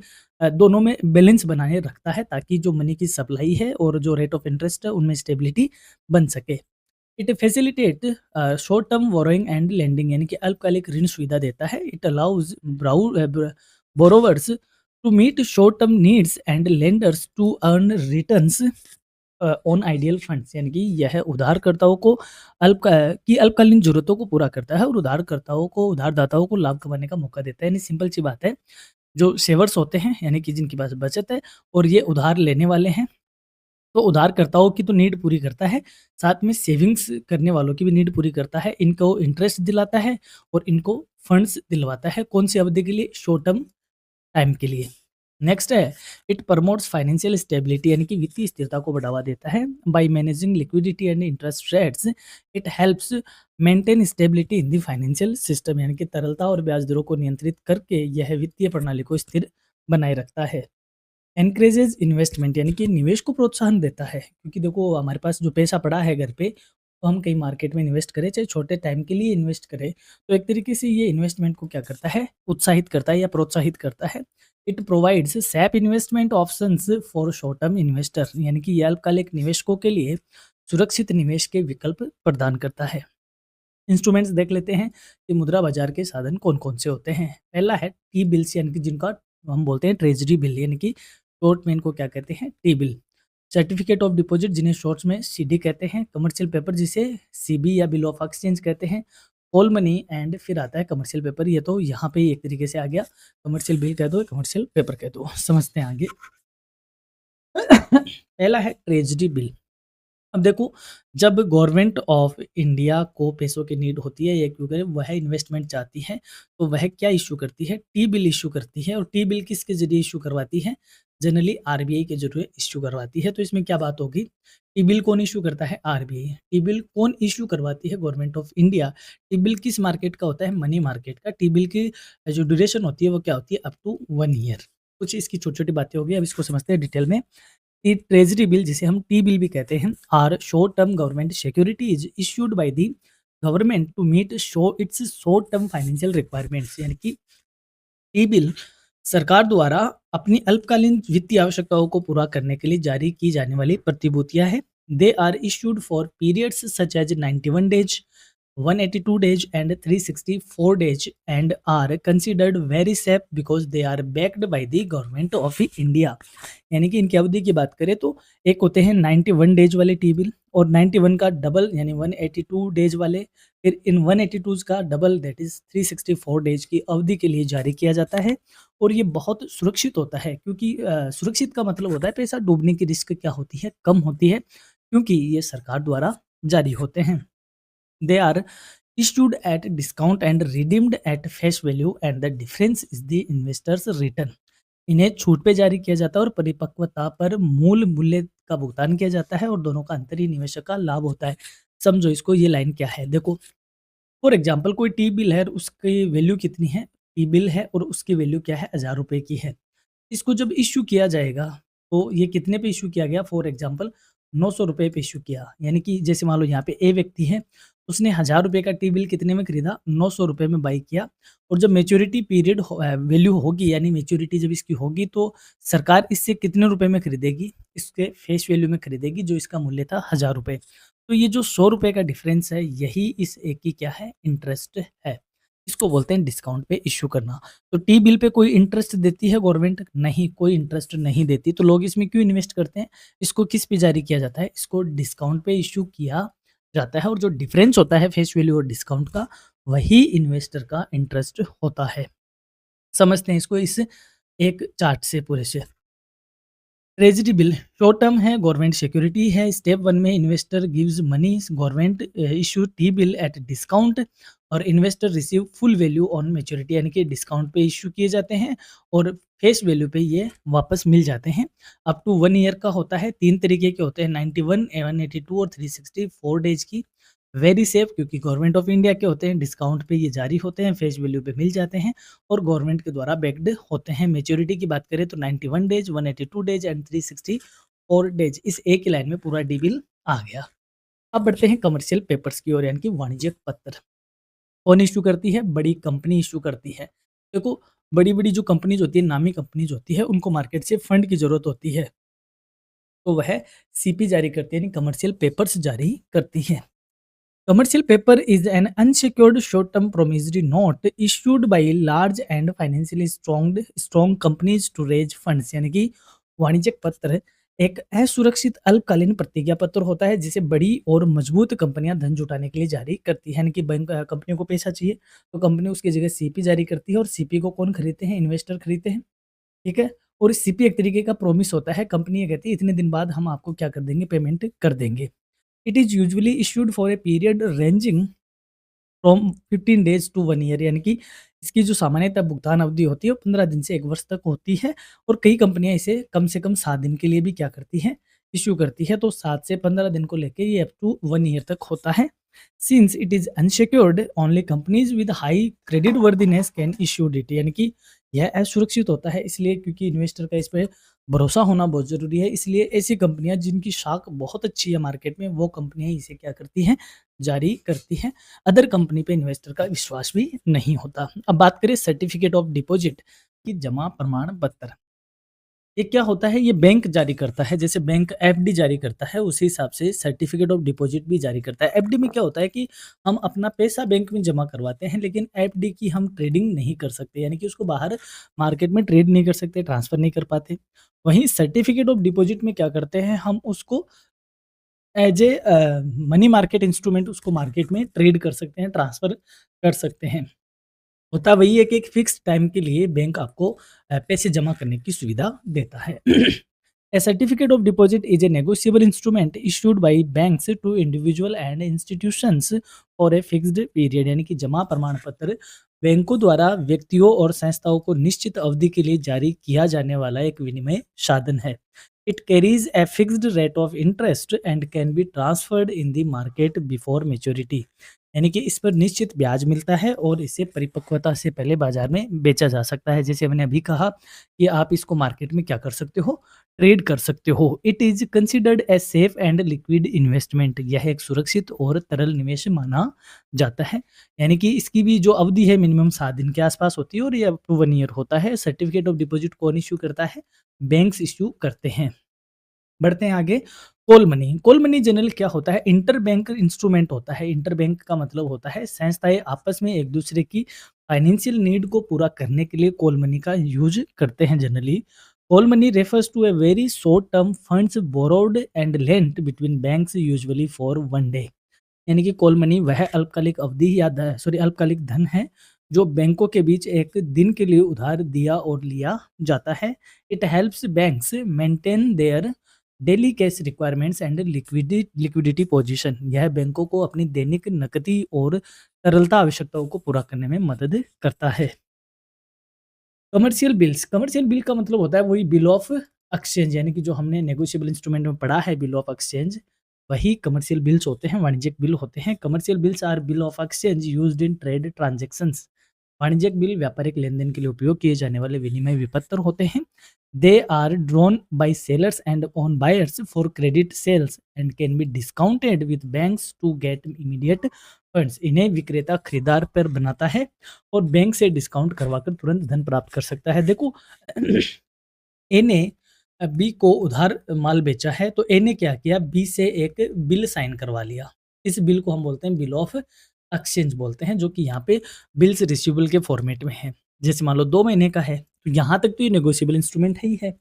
दोनों में बैलेंस बनाए रखता है ताकि जो मनी की सप्लाई है और जो रेट ऑफ इंटरेस्ट है उनमें स्टेबिलिटी बन सके। It facilitate short term borrowing and lending. यानी कि अल्पकालिक ऋण सुविधा देता है। It allows borrowers to meet short term needs and lenders to earn returns on ideal funds. यानी कि यह उधारकर्ताओं को अल्पकालीन जरूरतों को पूरा करता है और उधारदाताओं को लाभ कमाने का मौका देता है। यानी सिंपल सी बात है, जो सेवर्स होते हैं यानी कि जिनके पास बचत है और ये उधार लेने वाले हैं, तो उधारकर्ताओं की तो नीड पूरी करता है, साथ में सेविंग्स करने वालों की भी नीड पूरी करता है। इनको इंटरेस्ट दिलाता है और इनको फंड्स दिलवाता है। कौन सी अवधि के लिए? शॉर्ट टर्म टाइम के लिए। नेक्स्ट है, इट प्रमोट्स फाइनेंशियल स्टेबिलिटी। यानी कि वित्तीय स्थिरता को बढ़ावा देता है। By managing liquidity and interest rates it helps maintain stability in the financial system. यानी कि तरलता और ब्याज दरों को नियंत्रित करके यह वित्तीय प्रणाली को स्थिर बनाए रखता है। एनकरेजेज इन्वेस्टमेंट, यानी कि निवेश को प्रोत्साहन देता है, क्योंकि देखो हमारे पास जो पैसा पड़ा है घर पे, तो हम कहीं मार्केट में इन्वेस्ट करें, चाहे छोटे टाइम के लिए इन्वेस्ट करें, तो एक तरीके से ये इन्वेस्टमेंट को क्या करता है, उत्साहित करता है या प्रोत्साहित करता है। It provides SAP investment options for short term investor. यानी कि ये अल्पकालिक निवेशकों के लिए सुरक्षित निवेश के विकल्प प्रदान करता है। इंस्ट्रूमेंट्स देख लेते हैं कि मुद्रा बाजार के साधन कौन-कौन से होते हैं। पहला है टी बिल्स, यानी कि जिनका हम बोलते हैं ट्रेजरी बिल, यानी कि शॉर्ट में इनको क्या कहते हैं, T bill. Certificate of deposit, जिन्हें शॉर्ट्स में सीडी कहते हैं। कमर्शियल पेपर, जिसे सीबी या बिल ऑफ एक्सचेंज कहते हैं। कॉल मनी एंड फिर आता है कमर्शियल पेपर। ये तो यहाँ पे ही एक तरीके से आ गया, कमर्शियल बिल कह दो, कमर्शियल पेपर कह दो। समझते हैं आगे। पहला है ट्रेजरी बिल। अब देखो, जब गवर्नमेंट ऑफ इंडिया को पैसों की नीड होती है या क्यों करे, वह इन्वेस्टमेंट चाहती है, तो वह क्या इश्यू करती है, टी बिल इश्यू करती है। और टी बिल किसके जरिए इश्यू करवाती है? जनरली आरबीआई के जरिए इश्यू करवाती है। तो इसमें क्या बात होगी, टी बिल कौन इश्यू करता है? आरबीआई। टी बिल कौन इश्यू करवाती है? Government of India. T bill किस मार्केट का होता है? मनी मार्केट का। टी बिल की जो ड्यूरेशन होती है वो क्या होती है? Up to 1 year. कुछ इसकी छोटी छोटी बातें होगी, अब इसको समझते हैं डिटेल में। ये ट्रेजरी बिल, जिसे हम टी बिल भी कहते हैं, are short term government securities issued by the government to meet show its short term financial requirements. यानी कि टी बिल सरकार द्वारा अपनी अल्पकालीन वित्तीय आवश्यकताओं को पूरा करने के लिए जारी की जाने वाली प्रतिभूतियां हैं। They are issued for periods such as 91 days, 182 days and 364 days and are considered very safe because they are backed by the government of India। यानी कि इनकी अवधि की बात करें तो एक होते हैं 91 डेज वाले टी बिल, और 91 का डबल यानी 182 डेज वाले, फिर इन 182 का डबल दैट इज 364 डेज की अवधि के लिए जारी किया जाता है। और ये बहुत सुरक्षित होता है, क्योंकि सुरक्षित का मतलब होता है पैसा डूबने की रिस्क क्या होती है, कम होती है, क्योंकि ये सरकार द्वारा जारी होते हैं। They are issued at discount and redeemed at face value and the difference is the investor's return। इन्हें छूट पे जारी किया जाता है और परिपक्वता पर मूल मूल्य का भुगतान किया जाता है, और दोनों का अंतर ही निवेशक का लाभ होता है। समझो इसको, ये लाइन क्या है देखो। फॉर एग्जाम्पल, कोई टी बिल है और उसकी वैल्यू कितनी है, टी बिल है और उसकी वैल्यू क्या है, 1000 रुपए की है। इसको जब इश्यू किया जाएगा तो ये कितने पे इश्यू किया गया? फॉर एग्ज़ाम्पल ₹900 पे इश्यू किया। यानी कि जैसे मान लो यहाँ पे ए व्यक्ति है, उसने ₹1000 का टी बिल कितने में खरीदा? ₹900 में बाय किया और जब मैच्योरिटी पीरियड वैल्यू होगी यानी मैच्योरिटी जब इसकी होगी तो सरकार इससे कितने रुपए में खरीदेगी? इसके फेस वैल्यू में खरीदेगी जो इसका मूल्य था ₹1000। तो ये जो ₹100 का डिफरेंस है यही इस ए की क्या है? इंटरेस्ट है। इसको बोलते हैं डिस्काउंट पे इश्यू करना। तो टी बिल पे कोई इंटरेस्ट देती है गवर्नमेंट? नहीं, कोई इंटरेस्ट नहीं देती। तो लोग इसमें क्यों इन्वेस्ट करते हैं? इसको किस पे जारी किया जाता है? इसको डिस्काउंट पे इश्यू किया जाता है और जो डिफरेंस होता है फेस वैल्यू और डिस्काउंट का, वही इन्वेस्टर का इंटरेस्ट होता है। समझते हैं इसको इस एक चार्ट से पूरे से। ट्रेजरी बिल शॉर्ट टर्म है, गवर्नमेंट सिक्योरिटी है। स्टेप 1 में investor gives money, government issue T bill at discount और investor receive full value on maturity, यानी कि डिस्काउंट पे इश्यू किए जाते हैं और फेस वैल्यू पे ये वापस मिल जाते हैं। अप टू 1 ईयर का होता है, 3 तरीके के होते हैं, 91, 182 और 364 डेज की। वेरी सेफ क्योंकि गवर्नमेंट ऑफ इंडिया के होते हैं, डिस्काउंट पे ये जारी होते हैं, फेस वैल्यू पे मिल जाते हैं और गवर्नमेंट के द्वारा बैक्ड होते हैं। मैच्योरिटी की बात करें तो 91 डेज, 182 डेज एंड 364 डेज, इस एक ही लाइन में पूरा डी बिल आ गया। अब बढ़ते हैं कमर्शियल पेपर्स की ओर, यानी कि वाणिज्यिक पत्र। कौन इश्यू करती है? बड़ी कंपनी इश्यू करती है। देखो, बड़ी-बड़ी जो कंपनीज़ होती है, नामी कंपनीज़ होती है, उनको मार्केट से फंड की ज़रूरत होती है। तो वह सीपी जारी करती है, यानी कमर्शियल पेपर्स जारी करती है। Commercial paper is an unsecured short-term promissory note issued by large and financially strong companies to raise funds, यानी कि वाणिज्यिक पत्र एक असुरक्षित अल्पकालीन प्रतिज्ञा पत्र होता है जिसे बड़ी और मजबूत कंपनियां धन जुटाने के लिए जारी करती है। यानी कि बैंक कंपनियों को पैसा चाहिए तो कंपनी उसकी जगह सीपी जारी करती है और सीपी को कौन खरीदते हैं? इन्वेस्टर खरीदते हैं। ठीक है। और इस सीपी एक तरीके का प्रॉमिस होता है, कंपनी ये कहती है इतने दिन बाद हम आपको क्या कर देंगे? पेमेंट कर देंगे। It is usually issued for a period ranging from 15 days to 1 year, यानी कि इसकी जो सामान्यतः भुगतान अवधि होती है वो 15 दिन से 1 वर्ष तक होती है और कई कंपनियाँ इसे कम से कम 7 दिन के लिए भी क्या करती हैं? इश्यू करती है। तो 7 से 15 दिन को लेके ये अप टू 1 ईयर तक होता है। Since it is unsecured only companies with high credit worthiness can issue it, यानी कि यह असुरक्षित होता है इसलिए क्योंकि इन्वेस्टर का इस पे भरोसा होना बहुत ज़रूरी है। इसलिए ऐसी कंपनियाँ जिनकी साख बहुत अच्छी है मार्केट में, वो कंपनियाँ इसे क्या करती हैं? जारी करती हैं। अदर कंपनी पे इन्वेस्टर का विश्वास भी नहीं होता। अब बात करें सर्टिफिकेट ऑफ डिपॉजिट की, जमा प्रमाण पत्र। ये क्या होता है? ये बैंक जारी करता है, जैसे बैंक एफडी जारी करता है उसी हिसाब से सर्टिफिकेट ऑफ डिपॉजिट भी जारी करता है। एफडी में क्या होता है कि हम अपना पैसा बैंक में जमा करवाते हैं लेकिन एफडी की हम ट्रेडिंग नहीं कर सकते, यानी कि उसको बाहर मार्केट में ट्रेड नहीं कर सकते, ट्रांसफर नहीं कर पाते। वहीं सर्टिफिकेट ऑफ डिपॉजिट में क्या करते हैं, हम उसको as a money market instrument उसको मार्केट में ट्रेड कर सकते हैं, ट्रांसफर कर सकते हैं। होता वही है कि एक फिक्स टाइम के लिए बैंक आपको पैसे जमा करने की सुविधा देता है। A certificate of deposit is a negotiable instrument issued by banks to individual and institutions for a fixed period, यानी कि जमा प्रमाण पत्र बैंकों द्वारा व्यक्तियों और संस्थाओं को निश्चित अवधि के लिए जारी किया जाने वाला एक विनिमय साधन है। It carries a fixed rate of interest and can be transferred in the market before maturity, यानी कि इस पर निश्चित ब्याज मिलता है और इसे परिपक्वता से पहले बाजार में बेचा जा सकता है। जैसे मैंने अभी कहा कि आप इसको मार्केट में क्या कर सकते हो? ट्रेड कर सकते हो। It is considered a safe and liquid investment, यह एक सुरक्षित और तरल निवेश माना जाता है। यानी कि इसकी भी जो अवधि है मिनिमम 7 दिन के आसपास होती है और ये अप टू 1 ईयर होता है। सर्टिफिकेट ऑफ डिपॉजिट कौन इश्यू करता है? बैंक्स इश्यू करते हैं। बढ़ते हैं आगे। Call money. Call money general क्या होता है? इंटर बैंक इंस्ट्रूमेंट होता है। इंटर बैंक का मतलब होता है संस्थाएं आपस में एक दूसरे की फाइनेंशियल नीड को पूरा करने के लिए कॉल मनी का यूज करते हैं generally. Call money refers to a very short term funds borrowed and lent between banks usually for 1 day, यानी कि कॉल मनी वह अल्पकालिक अवधि या अल्पकालिक धन है जो बैंकों के बीच एक दिन के लिए उधार दिया और लिया जाता है। It helps banks maintain their daily cash requirements and liquidity position, यह बैंकों को अपनी दैनिक नकदी और तरलता आवश्यकताओं को पूरा करने में मदद करता है। Commercial bills. कमर्शियल बिल का मतलब होता है वही बिल ऑफ एक्सचेंज, यानी कि जो हमने नेगोशिएबल इंस्ट्रूमेंट में पढ़ा है बिल ऑफ एक्सचेंज, वही कमर्शियल बिल्स होते हैं, वाणिज्यिक बिल होते हैं। Commercial bills are bill of exchange used in trade transactions. वाणिज्यिक बिल व्यापारिक लेन-देन के लिए उपयोग किए जाने वाले विनिमय विपत्र होते हैं। They are drawn by sellers and on buyers for credit sales and can be discounted with banks to get immediate funds. इन्हें विक्रेता खरीदार पर बनाता है और बैंक से डिस्काउंट करवाकर तुरंत धन प्राप्त कर सकता है। देखो ए ने बी को उधार माल बेचा है, तो ए ने क्या किया, बी से एक बिल साइन करवा लिया। इस बिल को हम बोलते हैं बिल ऑफ एक्सचेंज बोलते हैं, जो कि यहाँ पे बिल्स रिसीवेबल के फॉर्मेट में है। जैसे मान लो 2 महीने का है, तो यहाँ तक तो ये नेगोशिएबल इंस्ट्रूमेंट है ही है।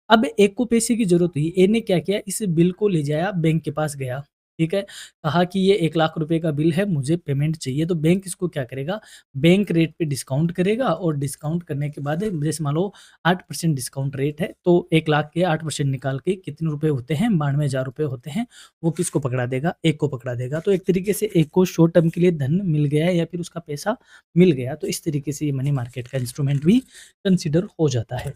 अब एक को पैसे की ज़रूरत हुई, ए ने क्या किया, इस बिल को ले जाया बैंक के पास गया, ठीक है? कहा कि ये 1 लाख रुपए का बिल है, मुझे पेमेंट चाहिए, तो बैंक इसको क्या करेगा, बैंक रेट पे डिस्काउंट करेगा और डिस्काउंट करने के बाद जैसे मान लो 8% डिस्काउंट रेट है, तो 1 लाख के 8% निकाल के कितने रुपए होते हैं, 92,000 रुपए होते हैं, वो किसको पकड़ा देगा, एक को पकड़ा देगा। तो एक तरीके से एक को शॉर्ट टर्म के लिए धन मिल गया या फिर उसका पैसा मिल गया, तो इस तरीके से ये मनी मार्केट का इंस्ट्रूमेंट भी कंसिडर हो जाता है।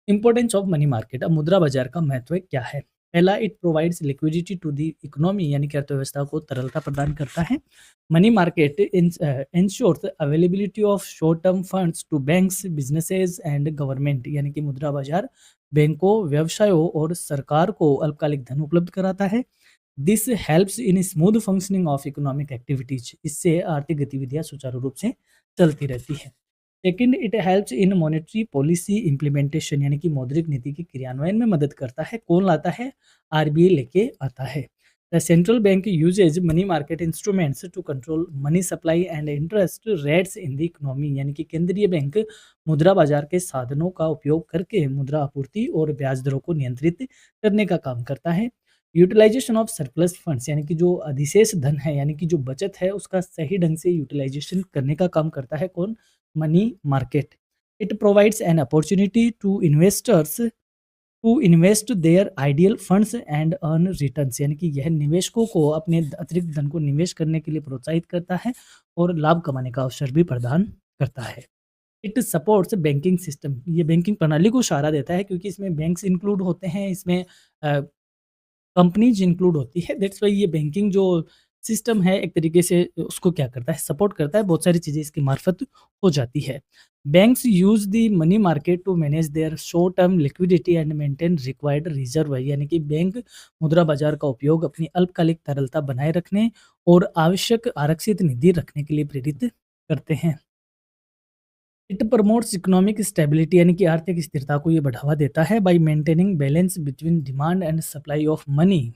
इंपॉर्टेंस ऑफ मनी मार्केट, अब मुद्रा बाजार का महत्व क्या है? पहला, it provides liquidity to the economy, यानी कि अर्थव्यवस्था को तरलता प्रदान करता है। Money market ensures availability of short term funds to banks, businesses and government, यानी कि मुद्रा बाजार बैंकों, व्यवसायों और सरकार को अल्पकालिक धन उपलब्ध कराता है। This helps in smooth functioning of economic activities, इससे आर्थिक गतिविधियां सुचारू रूप से चलती रहती है। Second, it helps in monetary policy implementation, यानी कि मौद्रिक नीति के क्रियान्वयन में मदद करता है। कौन लाता है? आरबीआई लेके आता है। The central bank uses money market instruments to control money supply and interest rates in the economy, यानी कि केंद्रीय बैंक मुद्रा बाजार के साधनों का उपयोग करके मुद्रा आपूर्ति और ब्याज दरों को नियंत्रित करने का काम करता है। यूटिलाइजेशन ऑफ सरप्लस फंड्स, यानी कि जो अधिशेष धन है, यानी कि जो बचत है, उसका सही ढंग से यूटिलाइजेशन करने का काम करता है कौन? Money market. It provides an opportunity to investors to invest their ideal funds and earn returns, यानी कि यह निवेशकों को अपने अतिरिक्त धन को निवेश करने के लिए प्रोत्साहित करता है और लाभ कमाने का अवसर भी प्रदान करता है। इट सपोर्ट्स बैंकिंग सिस्टम, ये बैंकिंग प्रणाली को सहारा देता है, क्योंकि इसमें बैंक्स इंक्लूड होते हैं, इसमें कंपनीज इंक्लूड होती है। दैट्स वाई ये बैंकिंग जो सिस्टम है, एक तरीके से उसको क्या करता है, सपोर्ट करता है। बहुत सारी चीज़ें इसके मार्फत हो जाती है। Banks use the money market to manage their short term liquidity and maintain required reserve, यानी कि बैंक मुद्रा बाजार का उपयोग अपनी अल्पकालिक तरलता बनाए रखने और आवश्यक आरक्षित निधि रखने के लिए प्रेरित करते हैं। इट प्रमोट्स इकोनॉमिक स्टेबिलिटी, यानी कि आर्थिक स्थिरता को ये बढ़ावा देता है। By maintaining balance between demand and supply of money,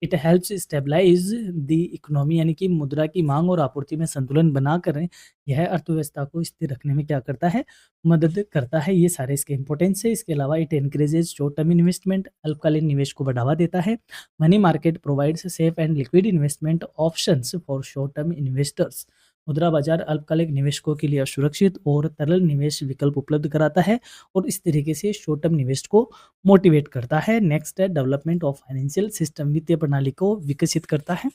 it helps stabilise the economy, यानी कि मुद्रा की मांग और आपूर्ति में संतुलन बनाकर यह अर्थव्यवस्था को स्थिर रखने में क्या करता है, मदद करता है। ये सारे इसके इंपॉर्टेंस है। इसके अलावा it encourages short term investment, अल्पकालीन निवेश को बढ़ावा देता है। Money market provides safe and liquid investment options for short term investors, मुद्रा बाजार अल्पकालिक निवेशकों के लिए सुरक्षित और तरल निवेश विकल्प उपलब्ध कराता है और इस तरीके से शॉर्ट टर्म निवेश को मोटिवेट करता है। नेक्स्ट है डेवलपमेंट ऑफ फाइनेंशियल सिस्टम, वित्तीय प्रणाली को विकसित करता है।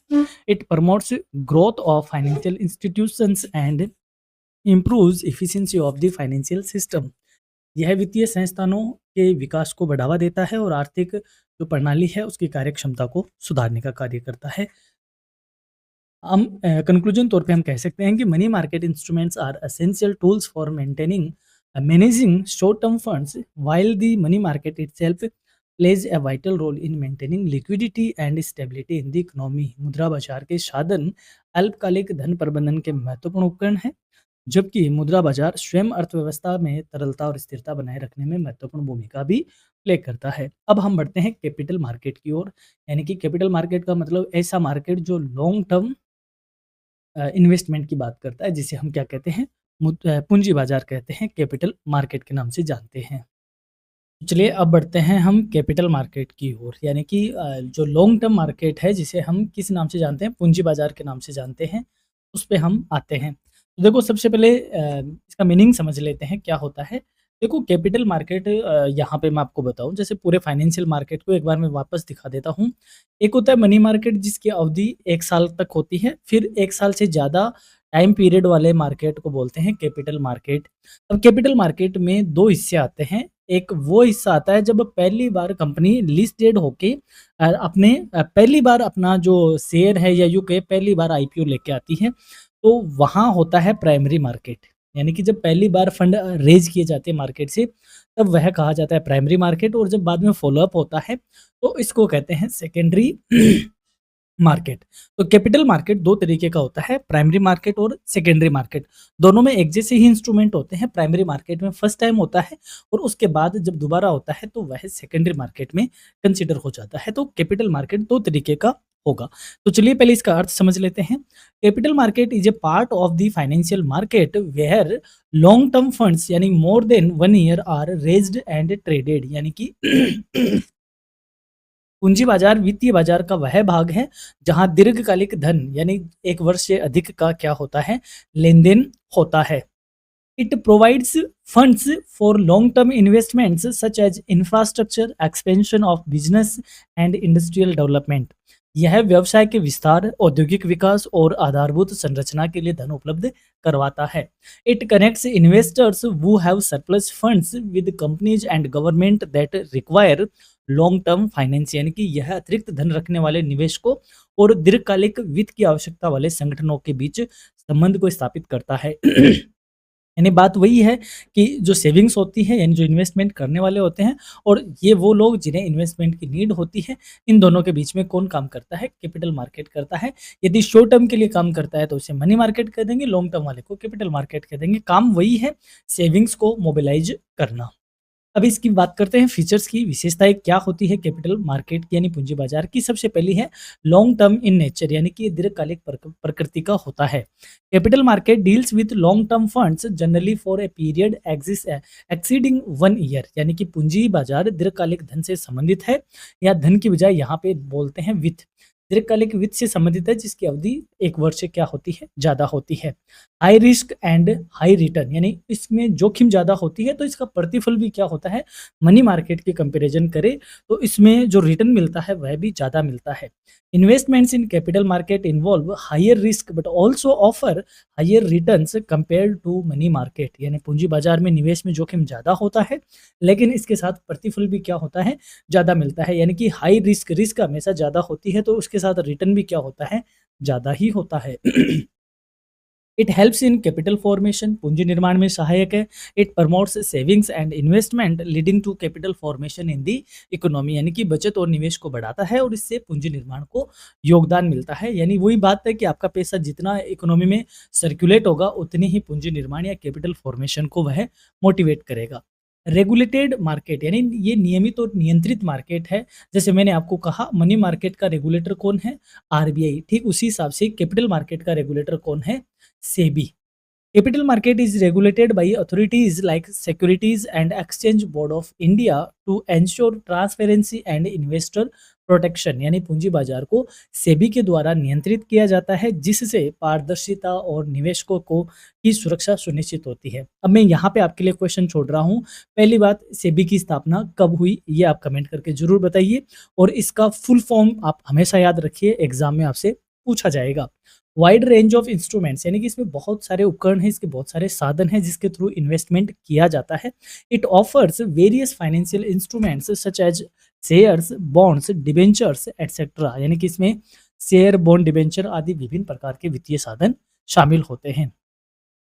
It promotes growth of financial institutions and improves efficiency of the financial system, यह वित्तीय संस्थानों के विकास को बढ़ावा देता है और आर्थिक जो प्रणाली है उसकी कार्यक्षमता को सुधारने का कार्य करता है। हम कंक्लूजन तौर पे हम कह सकते हैं कि money market instruments are essential tools for maintaining managing short term funds, while the money market itself plays a vital role in maintaining liquidity and stability in the economy। मुद्रा बाजार के साधन अल्पकालिक धन प्रबंधन के महत्वपूर्ण उपकरण हैं, जबकि मुद्रा बाजार स्वयं अर्थव्यवस्था में तरलता और स्थिरता बनाए रखने में महत्वपूर्ण भूमिका भी प्ले करता है। अब हम बढ़ते हैं कैपिटल मार्केट की ओर, यानी कि कैपिटल मार्केट का मतलब ऐसा मार्केट जो लॉन्ग टर्म इन्वेस्टमेंट की बात करता है, जिसे हम क्या कहते हैं, पूंजी बाजार कहते हैं, कैपिटल मार्केट के नाम से जानते हैं। चलिए अब बढ़ते हैं हम कैपिटल मार्केट की ओर, यानी कि जो लॉन्ग टर्म मार्केट है, जिसे हम किस नाम से जानते हैं, पूंजी बाजार के नाम से जानते हैं, उस पे हम आते हैं। तो देखो सबसे पहले इसका मीनिंग समझ लेते हैं क्या होता है। देखो कैपिटल मार्केट यहाँ पे मैं आपको बताऊँ, जैसे पूरे फाइनेंशियल मार्केट को एक बार मैं वापस दिखा देता हूँ। एक होता है मनी मार्केट जिसकी अवधि 1 साल तक होती है, फिर 1 साल से ज़्यादा टाइम पीरियड वाले मार्केट को बोलते हैं कैपिटल मार्केट। अब कैपिटल मार्केट में 2 हिस्से आते हैं। एक वो हिस्सा आता है जब पहली बार कंपनी लिस्टेड होके अपने पहली बार अपना जो शेयर है या यूँ कहें पहली बार आईपीओ लेके आती है, तो वहाँ होता है प्राइमरी मार्केट। यानी कि जब पहली बार फंड रेज़ किए जाते हैं मार्केट से, तब वह कहा जाता है प्राइमरी मार्केट, और जब बाद में फ़ॉलो अप होता है, तो इसको कहते हैं सेकेंडरी मार्केट। तो कैपिटल मार्केट 2 तरीके का होता है, प्राइमरी मार्केट और सेकेंडरी मार्केट। दोनों में एक जैसे ही इंस्ट्रूमेंट होते हैं। प्राइमरी मार्केट में फर्स्ट टाइम होता है, और उसके बाद जब दोबारा होता है तो वह सेकेंडरी मार्केट में कंसीडर हो जाता है। तो कैपिटल मार्केट 2 तरीके का होगा। तो चलिए पहले इसका अर्थ समझ लेते हैं। Capital market is a part of the financial market where long term funds यानी more than 1 year are raised and traded, यानी कि पूंजी बाजार वित्तीय बाजार का वह भाग है जहां दीर्घकालिक धन यानी 1 वर्ष से अधिक का क्या होता है, लेन-देन होता है। It provides funds for long term investments such as infrastructure, expansion of business and industrial development. यह व्यवसाय के विस्तार, औद्योगिक विकास और आधारभूत संरचना के लिए धन उपलब्ध करवाता है। It connects investors who have surplus funds with companies and government that require long term finance, यानी कि यह अतिरिक्त धन रखने वाले निवेशकों और दीर्घकालिक वित्त की आवश्यकता वाले संगठनों के बीच संबंध को स्थापित करता है। यानी बात वही है कि जो सेविंग्स होती है, यानी जो इन्वेस्टमेंट करने वाले होते हैं, और ये वो लोग जिन्हें इन्वेस्टमेंट की नीड होती है, इन दोनों के बीच में कौन काम करता है, कैपिटल मार्केट करता है। यदि शॉर्ट टर्म के लिए काम करता है तो उसे मनी मार्केट कह देंगे, लॉन्ग टर्म वाले को कैपिटल मार्केट कह देंगे। काम वही है, सेविंग्स को मोबिलाइज करना। अब इसकी बात करते हैं फीचर्स की, विशेषताएं क्या होती है कैपिटल मार्केट की यानी पूंजी बाजार की। सबसे पहली है लॉन्ग टर्म इन नेचर, यानी कि ये दीर्घकालिक प्रकृति का होता है। Capital market deals with long term funds generally for a period exceeding 1 year, यानी कि पूंजी बाजार दीर्घकालिक धन से संबंधित है, या धन की बजाय यहाँ पे बोलते हैं वित्त। दीर्घकालिक वित्त से संबंधित है जिसकी अवधि 1 वर्ष से क्या होती है, ज़्यादा होती है। High risk and high return, यानी इसमें जोखिम ज़्यादा होती है तो इसका प्रतिफल भी क्या होता है, मनी मार्केट के कंपैरिजन करें तो इसमें जो रिटर्न मिलता है वह भी ज़्यादा मिलता है। Investments in capital market involve higher risk but also offer higher returns compare to money market, यानी पूंजी बाजार में निवेश में जोखिम ज़्यादा होता है, लेकिन इसके साथ प्रतिफल भी क्या होता है, ज़्यादा मिलता है। यानी कि हाई रिस्क रिस्क हमेशा ज़्यादा होती है तो उसके साथ रिटर्न भी क्या होता है, ज़्यादा ही होता है। It helps in capital formation, पूंजी निर्माण में सहायक है। It promotes savings and investment leading to capital formation in the economy, यानी कि बचत और निवेश को बढ़ाता है और इससे पूंजी निर्माण को योगदान मिलता है। यानी वही बात है कि आपका पैसा जितना इकोनॉमी में सर्कुलेट होगा उतनी ही पूंजी निर्माण या कैपिटल फॉर्मेशन को वह मोटिवेट करेगा। रेगुलेटेड मार्केट, यानी ये नियमित और नियंत्रित मार्केट है। जैसे मैंने आपको कहा मनी मार्केट का रेगुलेटर कौन है, आरबीआई, ठीक उसी हिसाब से कैपिटल मार्केट का रेगुलेटर कौन है, SEBI. Capital market is regulated by authorities like Securities and Exchange Board of India to ensure transparency and investor protection, यानी पूंजी बाजार को सेबी के द्वारा नियंत्रित किया जाता है जिससे पारदर्शिता और निवेशकों को की सुरक्षा सुनिश्चित होती है। अब मैं यहाँ पे आपके लिए क्वेश्चन छोड़ रहा हूँ। पहली बात, सेबी की स्थापना कब हुई ये आप कमेंट करके जरूर बताइए, और इसका फुल फॉर्म आप हमेशा याद रखिए, एग्जाम में आपसे पूछा जाएगा। वाइड रेंज ऑफ इंस्ट्रूमेंट्स, यानी कि इसमें बहुत सारे उपकरण हैं, इसके बहुत सारे साधन हैं जिसके थ्रू इन्वेस्टमेंट किया जाता है। It offers various financial instruments such as shares, bonds, debentures etcetera, यानी कि इसमें शेयर, बॉन्ड, डिबेंचर आदि विभिन्न प्रकार के वित्तीय साधन शामिल होते हैं।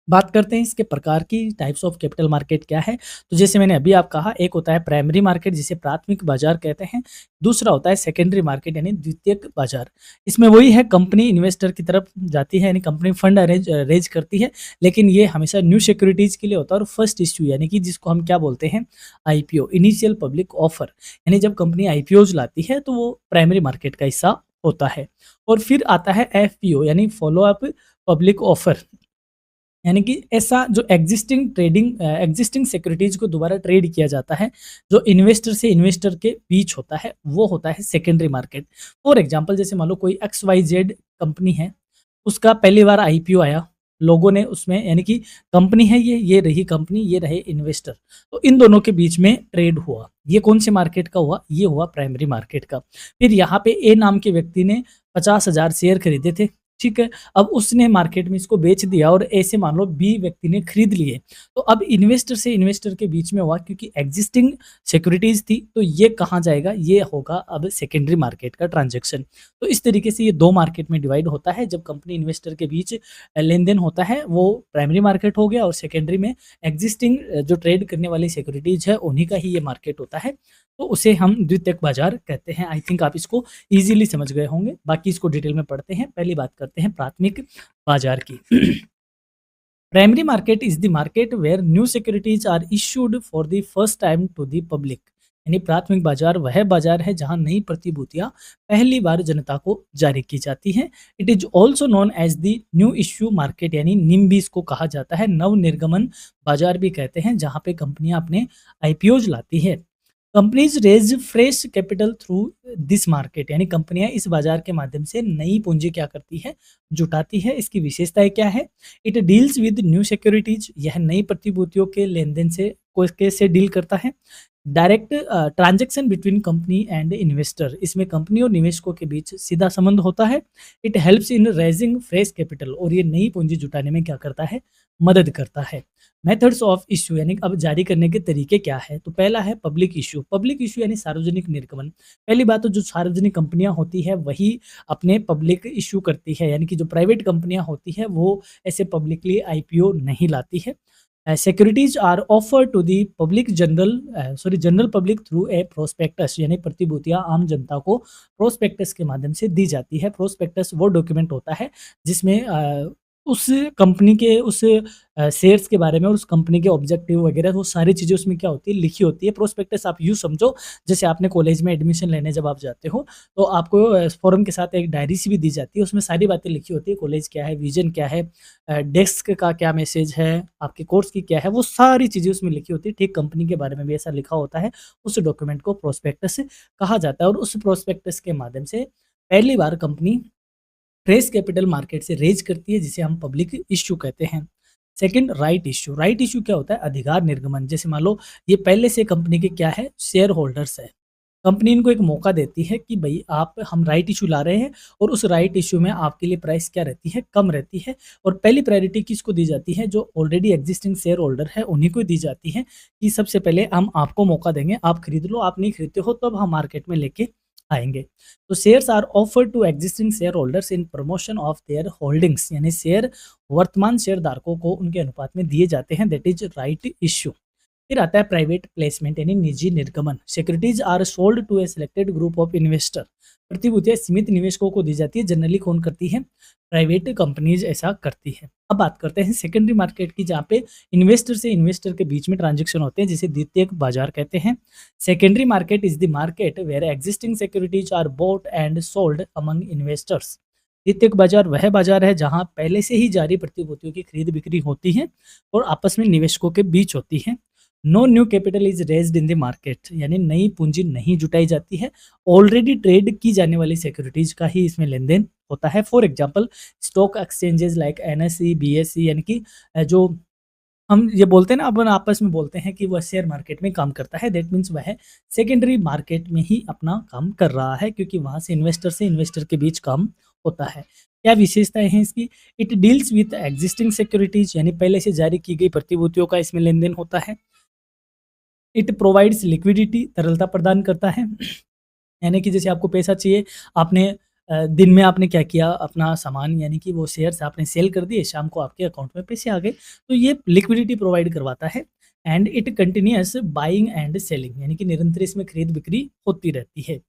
बात करते हैं इसके प्रकार की, टाइप्स ऑफ कैपिटल मार्केट क्या है। तो जैसे मैंने अभी आप कहा, एक होता है प्राइमरी मार्केट जिसे प्राथमिक बाजार कहते हैं, दूसरा होता है सेकेंडरी मार्केट यानी द्वितीयक बाजार। इसमें वही है, कंपनी इन्वेस्टर की तरफ जाती है, यानी कंपनी फंड रेज करती है, लेकिन ये हमेशा न्यू सिक्योरिटीज के लिए होता है। और फर्स्ट इश्यू यानी कि जिसको हम क्या बोलते हैं, आईपीओ, इनिशियल पब्लिक ऑफर, यानी जब कंपनी आईपीओज लाती है तो वो प्राइमरी मार्केट का हिस्सा होता है। और फिर आता है एफपीओ यानी फॉलो अप पब्लिक ऑफर, यानी कि ऐसा जो एग्जिस्टिंग सिक्योरिटीज को दोबारा ट्रेड किया जाता है, जो इन्वेस्टर से इन्वेस्टर के बीच होता है, वो होता है सेकेंडरी मार्केट। फॉर एग्जांपल, जैसे मान लो कोई XYZ कंपनी है, उसका पहली बार आईपीओ आया, लोगों ने उसमें, यानी कि कंपनी है ये रही कंपनी, ये रहे इन्वेस्टर, तो इन दोनों के बीच में ट्रेड हुआ। ये कौन से मार्केट का हुआ, ये हुआ प्राइमरी मार्केट का। फिर यहाँ पे ए नाम के व्यक्ति ने 50,000 शेयर खरीदे थे, ठीक है? अब उसने मार्केट में इसको बेच दिया और ऐसे मान लो बी व्यक्ति ने खरीद लिए। तो अब इन्वेस्टर से इन्वेस्टर के बीच में हुआ, क्योंकि एक्जिस्टिंग सिक्योरिटीज़ थी, तो ये कहाँ जाएगा? ये होगा अब सेकेंडरी मार्केट का ट्रांज़ैक्शन। तो इस तरीके से ये 2 मार्केट में डिवाइड होता है। जब कंपनी इन्वेस्टर के बीच लेन-देन होता है, वो प्राइमरी मार्केट हो गया, और सेकेंडरी में एक्जिस्टिंग जो ट्रेड करने वाली सिक्योरिटीज़ है, उन्हीं का ही ये मार्केट होता है। तो उसे हम द्वितीयक बाज़ार कहते हैं। आई थिंक आप इसको ईज़िली समझ गए होंगे। बाकी इसको डिटेल में पढ़ते हैं। पहली बात करते हैं प्राथमिक बाज़ार की। Primary market is the market where new securities are issued for the first time to the public. यानी प्राथमिक बाज़ार वह बाज़ार है जहाँ नई प्रतिभूतियाँ पहली बार जनता को जारी की जाती हैं। It is also known as the new issue market, यानी निम भी इसको कहा जाता है। नव निर्गमन बाज़ार भी कहते हैं, जहाँ पे कंपनियाँ अपने आईपीओज़ लाती है। Companies raise fresh capital through this market, यानी कंपनियां इस बाजार के माध्यम से नई पूंजी क्या करती है? जुटाती है। इसकी विशेषताएं क्या है? It deals with new securities, यह नई प्रतिभूतियों के लेन देन से कैसे डील करता है। Direct transaction between company and investor, इसमें कंपनी और निवेशकों के बीच सीधा संबंध होता है। It helps in raising fresh capital, और ये नई पूंजी जुटाने में क्या करता है? मदद करता है। मेथड्स ऑफ इश्यू, यानी अब जारी करने के तरीके क्या है? तो पहला है पब्लिक इश्यू। पब्लिक इश्यू यानी सार्वजनिक निर्गमन। पहली बात तो जो सार्वजनिक कंपनियां होती है वही अपने पब्लिक इश्यू करती है, यानी कि जो प्राइवेट कंपनियां होती है वो ऐसे पब्लिकली आईपीओ नहीं लाती है। Securities are offer to the public general public through a prospectus, यानी प्रतिभूतियां आम जनता को प्रोस्पेक्टस के माध्यम से दी जाती है। प्रोस्पेक्टस वो डॉक्यूमेंट होता है जिसमें उस कंपनी के उस शेयर्स के बारे में और उस कंपनी के ऑब्जेक्टिव वगैरह वो सारी चीज़ें उसमें क्या होती है? लिखी होती है। प्रोस्पेक्टस आप यूँ समझो, जैसे आपने कॉलेज में एडमिशन लेने जब आप जाते हो, तो आपको फॉर्म के साथ एक डायरी सी भी दी जाती है। उसमें सारी बातें लिखी होती है, कॉलेज क्या है, विज़न क्या है, डेस्क का क्या मैसेज है, आपके कोर्स की क्या है, वो सारी चीज़ें उसमें लिखी होती है। ठीक कंपनी के बारे में भी ऐसा लिखा होता है। उस डॉक्यूमेंट को प्रोस्पेक्टस कहा जाता है, और उस प्रोस्पेक्टस के माध्यम से पहली बार कंपनी फ्रेश कैपिटल मार्केट से रेज करती है, जिसे हम पब्लिक इश्यू कहते हैं। Second, right issue. Right issue क्या होता है? अधिकार निर्गमन। जैसे मान लो ये पहले से कंपनी के क्या है? शेयर होल्डर्स है। कंपनी इनको एक मौका देती है कि भई आप हम राइट इश्यू ला रहे हैं, और उस राइट इश्यू में आपके लिए प्राइस क्या रहती है? कम रहती है। और पहली प्रायोरिटी किसको दी जाती है? जो ऑलरेडी एग्जिस्टिंग शेयर होल्डर है उन्हीं को दी जाती है, कि सबसे पहले हम आपको मौका देंगे, आप खरीद लो, आप नहीं खरीदते हो तब हम मार्केट में लेके आएँगे। तो shares are offered to existing share holders in promotion of their holdings, यानी शेयर वर्तमान शेयरधारकों को उनके अनुपात में दिए जाते हैं। That is right issue. फिर आता है प्राइवेट प्लेसमेंट, यानी निजी निर्गमन। Securities are sold to a selected group of investor. प्रतिभूतियां सीमित निवेशकों को दी जाती है। जनरली कौन करती है? प्राइवेट कंपनीज ऐसा करती है। अब बात करते हैं सेकेंडरी मार्केट की, जहाँ पे इन्वेस्टर से इन्वेस्टर के बीच में ट्रांजेक्शन होते हैं, जिसे द्वितीयक बाजार कहते हैं। Secondary market is the market where existing securities are bought and sold among investors. द्वितीयक बाजार वह बाजार है जहां पहले से ही जारी प्रतिभूतियों की खरीद बिक्री होती है और आपस में निवेशकों के बीच होती है। No new capital is raised in the market, यानी नई पूंजी नहीं जुटाई जाती है। ऑलरेडी ट्रेड की जाने वाली सिक्योरिटीज का ही इसमें लेन देन होता है। For example, stock exchanges like NSE, BSE, यानी कि जो हम ये बोलते हैं ना, अपन आपस में बोलते हैं कि वह शेयर मार्केट में काम करता है, दैट मीन्स वह सेकेंडरी मार्केट में ही अपना काम कर रहा है, क्योंकि वहां से इन्वेस्टर के बीच काम होता है। क्या विशेषताएं हैं इसकी? It deals with existing securities, यानी पहले से जारी की गई प्रतिभूतियों का इसमें लेन देन होता है। इट प्रोवाइड्स लिक्विडिटी, तरलता प्रदान करता है। यानी कि जैसे आपको पैसा चाहिए, आपने दिन में आपने क्या किया, अपना सामान यानी कि वो शेयर्स आपने सेल कर दिए, शाम को आपके अकाउंट में पैसे आ गए, तो ये लिक्विडिटी प्रोवाइड करवाता है। And it continuous buying and selling, यानी कि निरंतर इसमें खरीद बिक्री होती रहती है।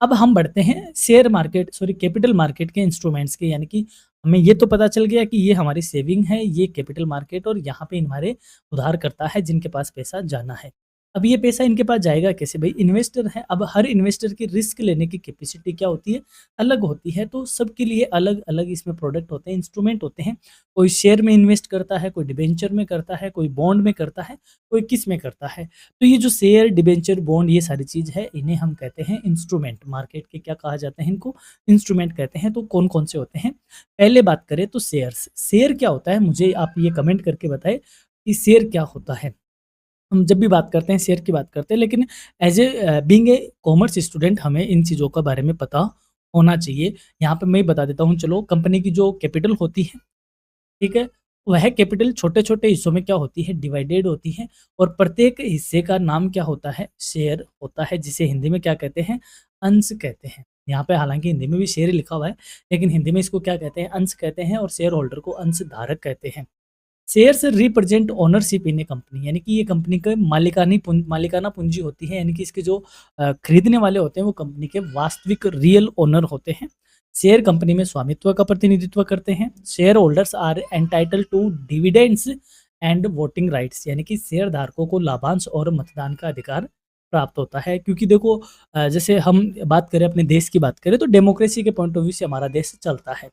अब हम बढ़ते हैं शेयर मार्केट कैपिटल मार्केट के इंस्ट्रूमेंट्स के, यानी कि हमें ये तो पता चल गया कि ये हमारी सेविंग है, ये कैपिटल मार्केट, और यहाँ पे हमारे उधारकर्ता है जिनके पास पैसा जाना है। अब ये पैसा इनके पास जाएगा कैसे? भाई इन्वेस्टर है। अब हर इन्वेस्टर की रिस्क लेने की कैपेसिटी क्या होती है? अलग होती है। तो सबके लिए अलग अलग इसमें प्रोडक्ट होते हैं, इंस्ट्रूमेंट होते हैं। कोई शेयर में इन्वेस्ट करता है, कोई डिबेंचर में करता है, कोई बॉन्ड में करता है, कोई किस में करता है। तो ये जो शेयर, डिबेंचर, बॉन्ड, ये सारी चीज़ है, इन्हें हम कहते हैं इंस्ट्रूमेंट। मार्केट के क्या कहा जाता है? इनको इंस्ट्रूमेंट कहते हैं। तो कौन कौन से होते हैं? पहले बात करें तो शेयर्स। शेयर क्या होता है? मुझे आप ये कमेंट करके बताएं कि शेयर क्या होता है। हम जब भी बात करते हैं शेयर की बात करते हैं, लेकिन as a being a commerce student हमें इन चीज़ों के बारे में पता होना चाहिए। यहाँ पे मैं बता देता हूँ, चलो कंपनी की जो कैपिटल होती है, ठीक है? वह कैपिटल छोटे-छोटे हिस्सों में क्या होती है, डिवाइडेड होती है और प्रत्येक हिस्से का नाम क्या होता है, शेयर होता है, जिसे हिंदी में क्या कहते हैं, अंश कहते हैं। यहाँ पे हालाँकि हिंदी में भी शेयर लिखा हुआ है, लेकिन हिंदी में इसको क्या कहते हैं, अंश कहते हैं और शेयर होल्डर को अंशधारक कहते हैं। शेयर्स रिप्रेजेंट ओनरशिप इन ए कंपनी, यानी कि ये कंपनी का मालिकाना पूंजी होती है, यानी कि इसके जो खरीदने वाले होते हैं वो कंपनी के वास्तविक रियल ओनर होते हैं। शेयर कंपनी में स्वामित्व का प्रतिनिधित्व करते हैं। Share holders are entitled to dividends and voting rights, यानी कि शेयर धारकों को लाभांश और मतदान का अधिकार प्राप्त होता है। क्योंकि देखो जैसे हम बात करें, अपने देश की बात करें, तो डेमोक्रेसी के पॉइंट ऑफ व्यू से हमारा देश चलता है।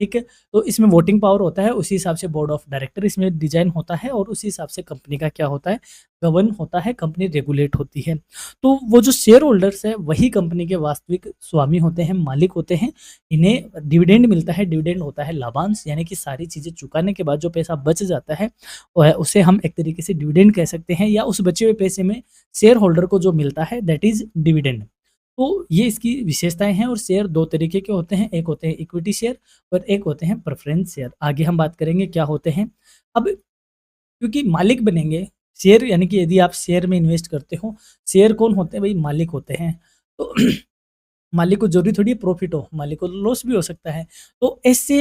ठीक है? तो इसमें वोटिंग पावर होता है, उसी हिसाब से बोर्ड ऑफ डायरेक्टर इसमें डिज़ाइन होता है और उसी हिसाब से कंपनी का क्या होता है, गवर्न होता है, कंपनी रेगुलेट होती है। तो वो जो शेयर होल्डर्स हैं, वही कंपनी के वास्तविक स्वामी होते हैं, मालिक होते हैं। इन्हें डिविडेंड मिलता है, डिविडेंड होता है लाभांश, यानी कि सारी चीज़ें चुकाने के बाद जो पैसा बच जाता है, वह उसे हम एक तरीके से डिविडेंड कह सकते हैं, या उस बचे हुए पैसे में शेयर होल्डर को जो मिलता है, दैट इज़ डिविडेंड। तो ये इसकी विशेषताएँ हैं और शेयर 2 तरीके के होते हैं, एक होते हैं इक्विटी शेयर और एक होते हैं प्रेफ़रेंस शेयर। आगे हम बात करेंगे क्या होते हैं। अब क्योंकि मालिक बनेंगे, शेयर यानी कि यदि आप शेयर में इन्वेस्ट करते हो, शेयर कौन होते हैं? भई मालिक होते हैं। तो मालिक को ज़रूरी थोड़ी है प्रॉफ़िट हो, मालिक को लॉस भी हो सकता है। तो ऐसे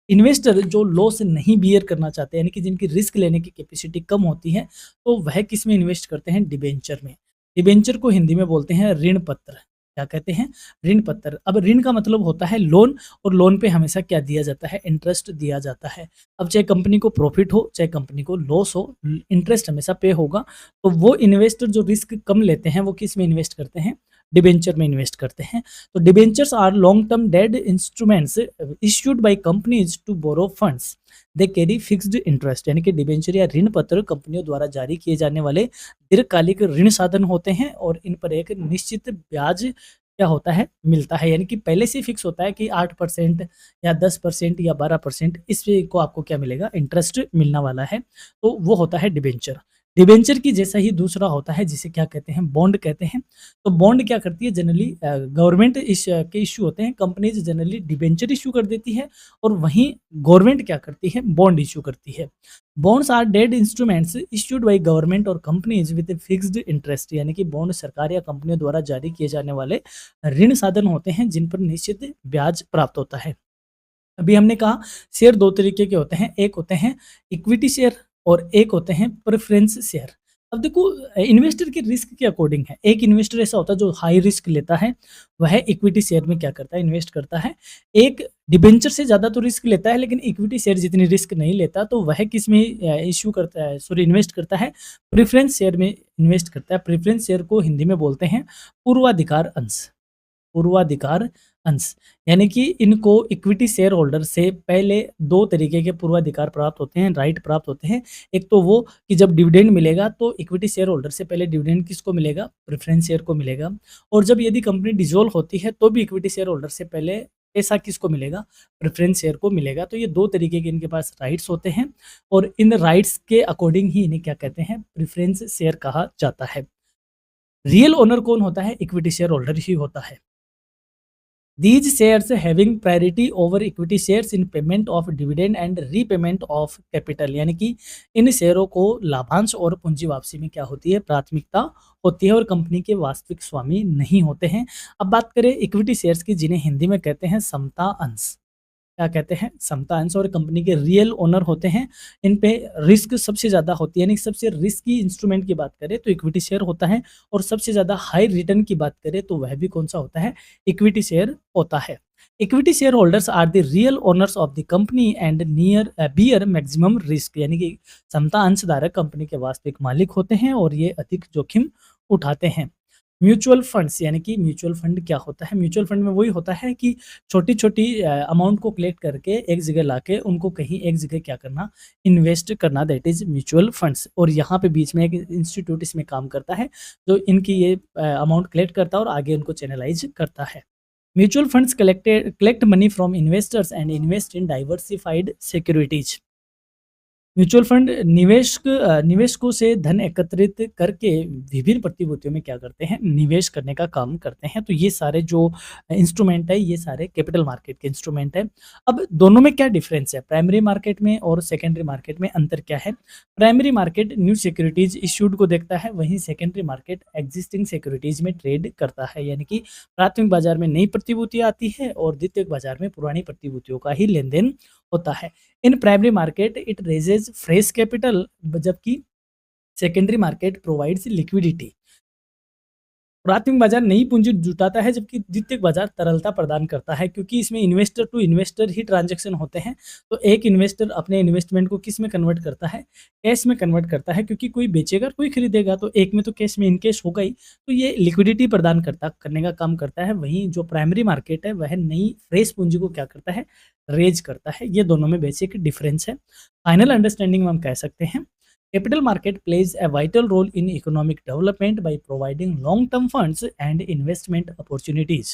इन्वेस्टर जो लॉस नहीं बियर करना चाहते, यानी कि जिनकी रिस्क लेने की कैपेसिटी कम होती है, तो वह किस में इन्वेस्ट करते हैं? डिबेंचर में। डिबेंचर को हिंदी में बोलते हैं ऋण पत्र। क्या कहते हैं? ऋण पत्र। अब ऋण का मतलब होता है लोन, और लोन पे हमेशा क्या दिया जाता है? इंटरेस्ट दिया जाता है। अब चाहे कंपनी को प्रॉफ़िट हो, चाहे कंपनी को लॉस हो, इंटरेस्ट हमेशा पे होगा। तो वो इन्वेस्टर जो रिस्क कम लेते हैं, वो किस में इन्वेस्ट करते हैं? डिबेंचर में इन्वेस्ट करते हैं। तो debentures are long term debt instruments issued by companies to borrow funds. They carry fixed interest, यानी कि डिबेंचर या ऋण पत्र कंपनियों द्वारा जारी किए जाने वाले दीर्घकालिक ऋण साधन होते हैं और इन पर एक निश्चित ब्याज क्या होता है? मिलता है। यानी कि पहले से ही फिक्स होता है कि 8% या 10% या 12% इस पे को आपको क्या मिलेगा? इंटरेस्ट मिलना वाला है। तो वो होता है डिबेंचर। डिबेंचर की जैसा ही दूसरा होता है जिसे क्या कहते हैं? बॉन्ड कहते हैं। तो बॉन्ड क्या करती है? जनरली गवर्नमेंट के इश्यू होते हैं, कंपनीज जनरली डिबेंचर इश्यू कर देती है और वहीं गवर्नमेंट क्या करती है? बॉन्ड इश्यू करती है। Bonds are debt instruments issued by government और कंपनीज विद फिक्स्ड इंटरेस्ट, यानी कि बॉन्ड सरकार या कंपनियों द्वारा जारी किए जाने वाले ऋण साधन होते हैं जिन पर निश्चित ब्याज प्राप्त होता है। अभी हमने कहा शेयर 2 तरीके के होते हैं, एक होते हैं इक्विटी शेयर और एक होते हैं प्रेफ़रेंस शेयर। अब देखो इन्वेस्टर के रिस्क के अकॉर्डिंग है। एक इन्वेस्टर ऐसा होता है जो हाई रिस्क लेता है, वह इक्विटी शेयर में क्या करता है? इन्वेस्ट करता है। एक डिबेंचर से ज़्यादा तो रिस्क लेता है, लेकिन इक्विटी शेयर जितनी रिस्क नहीं लेता, तो वह किस में इश्यू करता है, सॉरी इन्वेस्ट करता है? प्रेफ़रेंस शेयर में इन्वेस्ट करता है। प्रेफ़रेंस शेयर को हिंदी में बोलते हैं पूर्वाधिकार अंश। पूर्वाधिकार अंश, यानी कि इनको इक्विटी शेयर होल्डर से पहले 2 तरीके के पूर्वाधिकार प्राप्त होते हैं, राइट प्राप्त होते हैं। एक तो वो कि जब डिविडेंड मिलेगा तो इक्विटी शेयर होल्डर से पहले डिविडेंड किसको मिलेगा? प्रेफ़रेंस शेयर को मिलेगा। और जब यदि कंपनी डिसॉल्व होती है तो भी इक्विटी शेयर होल्डर से पहले पैसा किसको मिलेगा? प्रेफ़रेंस शेयर को मिलेगा। तो ये 2 तरीके के इनके पास राइट्स होते हैं और इन राइट्स के अकॉर्डिंग ही इन्हें क्या कहते हैं? प्रेफ़रेंस शेयर कहा जाता है। रियल ओनर कौन होता है? इक्विटी शेयर होल्डर ही होता है। These shares having priority over equity shares in payment of dividend and repayment of capital, यानी कि इन शेयरों को लाभांश और पूंजी वापसी में क्या होती है? प्राथमिकता होती है और कंपनी के वास्तविक स्वामी नहीं होते हैं। अब बात करें इक्विटी शेयर्स की, जिन्हें हिंदी में कहते हैं समता अंश। क्या कहते हैं? समता अंश, और कंपनी के रियल ओनर होते हैं। इन पे रिस्क सबसे ज़्यादा होती है, यानी सबसे रिस्की इंस्ट्रूमेंट की बात करें तो इक्विटी शेयर होता है और सबसे ज़्यादा हाई रिटर्न की बात करें तो वह भी कौन-सा होता है? इक्विटी शेयर होता है। Equity share holders are the real owners of the company and bear maximum risk, यानी कि समता अंशधारक कंपनी के वास्तविक मालिक होते हैं और ये अधिक जोखिम उठाते हैं। म्यूचुअल फंड्स, यानी कि म्यूचुअल फंड क्या होता है? म्यूचुअल फंड में वही होता है कि छोटी-छोटी अमाउंट को कलेक्ट करके एक जगह लाके उनको कहीं एक जगह क्या करना? इन्वेस्ट करना, दैट इज़ म्यूचुअल फंड्स। और यहाँ पे बीच में एक इंस्टीट्यूट इसमें काम करता है, जो इनकी ये अमाउंट कलेक्ट करता है और आगे उनको चैनलाइज़ करता है। Mutual funds collect money from investors and invest in diversified securities. Mutual fund निवेशकों से धन एकत्रित करके विभिन्न प्रतिभूतियों में क्या करते हैं, निवेश करने का काम करते हैं। तो ये सारे जो इंस्ट्रूमेंट है, ये सारे कैपिटल मार्केट के इंस्ट्रूमेंट है। अब दोनों में क्या डिफरेंस है, प्राइमरी मार्केट में और सेकेंडरी मार्केट में अंतर क्या है? Primary market new securities issued को देखता है, वहीं सेकेंडरी मार्केट एग्जिस्टिंग सिक्योरिटीज में ट्रेड करता है। यानी कि प्राथमिक बाजार में नई प्रतिभूतियां आती है और द्वितीयक बाजार में पुरानी प्रतिभूतियों का ही लेन देन होता है। In primary market it raises fresh capital, जबकि सेकेंडरी मार्केट प्रोवाइड्स लिक्विडिटी। प्राथमिक बाजार नई पूंजी जुटाता है, जबकि द्वितीयक बाजार तरलता प्रदान करता है, क्योंकि इसमें इन्वेस्टर टू इन्वेस्टर ही ट्रांजैक्शन होते हैं। तो एक इन्वेस्टर अपने इन्वेस्टमेंट को किस में कन्वर्ट करता है, कैश में कन्वर्ट करता है, क्योंकि कोई बेचेगा कोई खरीदेगा, तो एक में तो कैश में इनकेश होगा ही। तो ये लिक्विडिटी प्रदान करने का काम करता है। वहीं जो प्राइमरी मार्केट है वह नई फ्रेश पूंजी को क्या करता है, रेज करता है। ये दोनों में बेसिक डिफरेंस है। फाइनल अंडरस्टैंडिंग में हम कह सकते हैं, capital market plays a vital role in economic development by providing long-term funds and investment opportunities.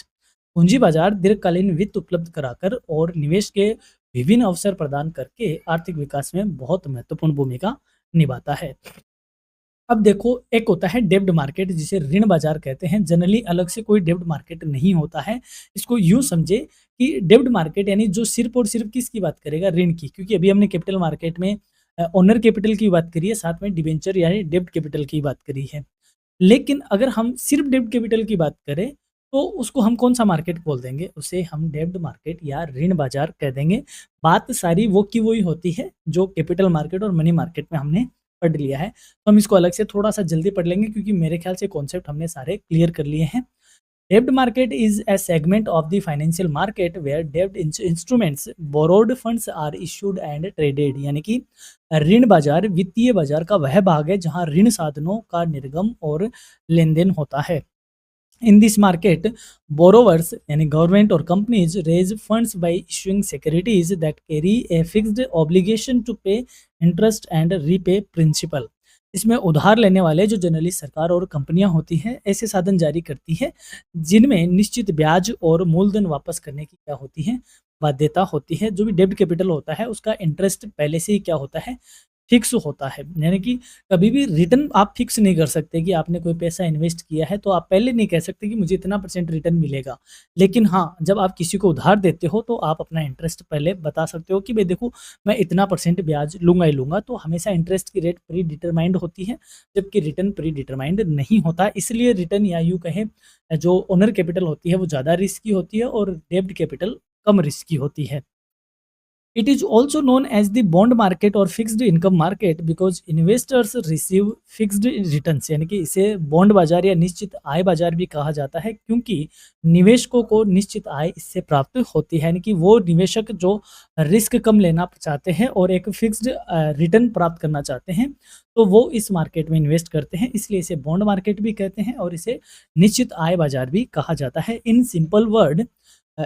पूंजी बाजार दीर्घकालीन वित्त उपलब्ध कराकर और निवेश के विभिन्न अवसर प्रदान करके आर्थिक विकास में बहुत महत्वपूर्ण भूमिका निभाता है। अब देखो, एक होता है डेब्ट मार्केट, जिसे ऋण बाजार कहते हैं। जनरली अलग से कोई डेब्ट मार्केट नहीं होता है। इसको यूं समझे कि डेब्ट मार्केट यानी जो सिर्फ और सिर्फ किसकी बात करेगा, ऋण की। क्योंकि अभी हमने कैपिटल मार्केट में ओनर कैपिटल की बात करी है, साथ में डिबेंचर यानी डेब्ट कैपिटल की बात करी है। लेकिन अगर हम सिर्फ डेब्ट कैपिटल की बात करें तो उसको हम कौन सा मार्केट बोल देंगे, उसे हम डेब्ट मार्केट या ऋण बाजार कह देंगे। बात सारी वो की वही होती है जो कैपिटल मार्केट और मनी मार्केट में हमने पढ़ लिया है। तो हम इसको अलग से थोड़ा सा जल्दी पढ़ लेंगे, क्योंकि मेरे ख्याल से कॉन्सेप्ट हमने सारे क्लियर कर लिए हैं। डेब्ट market is a segment of the financial market where debt instruments, borrowed funds are issued and traded। यानी कि ऋण बाजार वित्तीय बाजार का वह भाग है जहां ऋण साधनों का निर्गम और लेन देन होता है। इन दिस मार्केट बोरोवर्स यानी गवर्नमेंट और companies raise funds by issuing securities that carry a fixed obligation to pay interest and repay principal. इसमें उधार लेने वाले जो जनरली सरकार और कंपनियां होती हैं, ऐसे साधन जारी करती है जिनमें निश्चित ब्याज और मूलधन वापस करने की क्या होती है, बाध्यता होती है। जो भी डेब्ट कैपिटल होता है उसका इंटरेस्ट पहले से ही क्या होता है, फिक्स होता है। यानी कि कभी भी रिटर्न आप फिक्स नहीं कर सकते कि आपने कोई पैसा इन्वेस्ट किया है तो आप पहले नहीं कह सकते कि मुझे इतना % रिटर्न मिलेगा। लेकिन हाँ, जब आप किसी को उधार देते हो तो आप अपना इंटरेस्ट पहले बता सकते हो कि भाई देखो, मैं इतना % ब्याज लूँगा ही लूँगा। तो हमेशा इंटरेस्ट की रेट प्री डिटरमाइंड होती है, जबकि रिटर्न प्री डिटरमाइंड नहीं होता। इसलिए रिटर्न या यूँ कहें जो ओनर कैपिटल होती है वो ज़्यादा रिस्की होती है और डेब्ट कैपिटल कम रिस्की होती है। It is also known as the bond market or fixed income market because investors receive fixed returns। यानी कि इसे बॉन्ड बाजार या निश्चित आय बाजार भी कहा जाता है, क्योंकि निवेशकों को निश्चित आय इससे प्राप्त होती है। यानी कि वो निवेशक जो रिस्क कम लेना चाहते हैं और एक फिक्स्ड रिटर्न प्राप्त करना चाहते हैं, तो वो इस मार्केट में इन्वेस्ट करते हैं। इसलिए इसे बॉन्ड मार्केट भी कहते हैं और इसे निश्चित आय बाजार भी कहा जाता है। In simple word,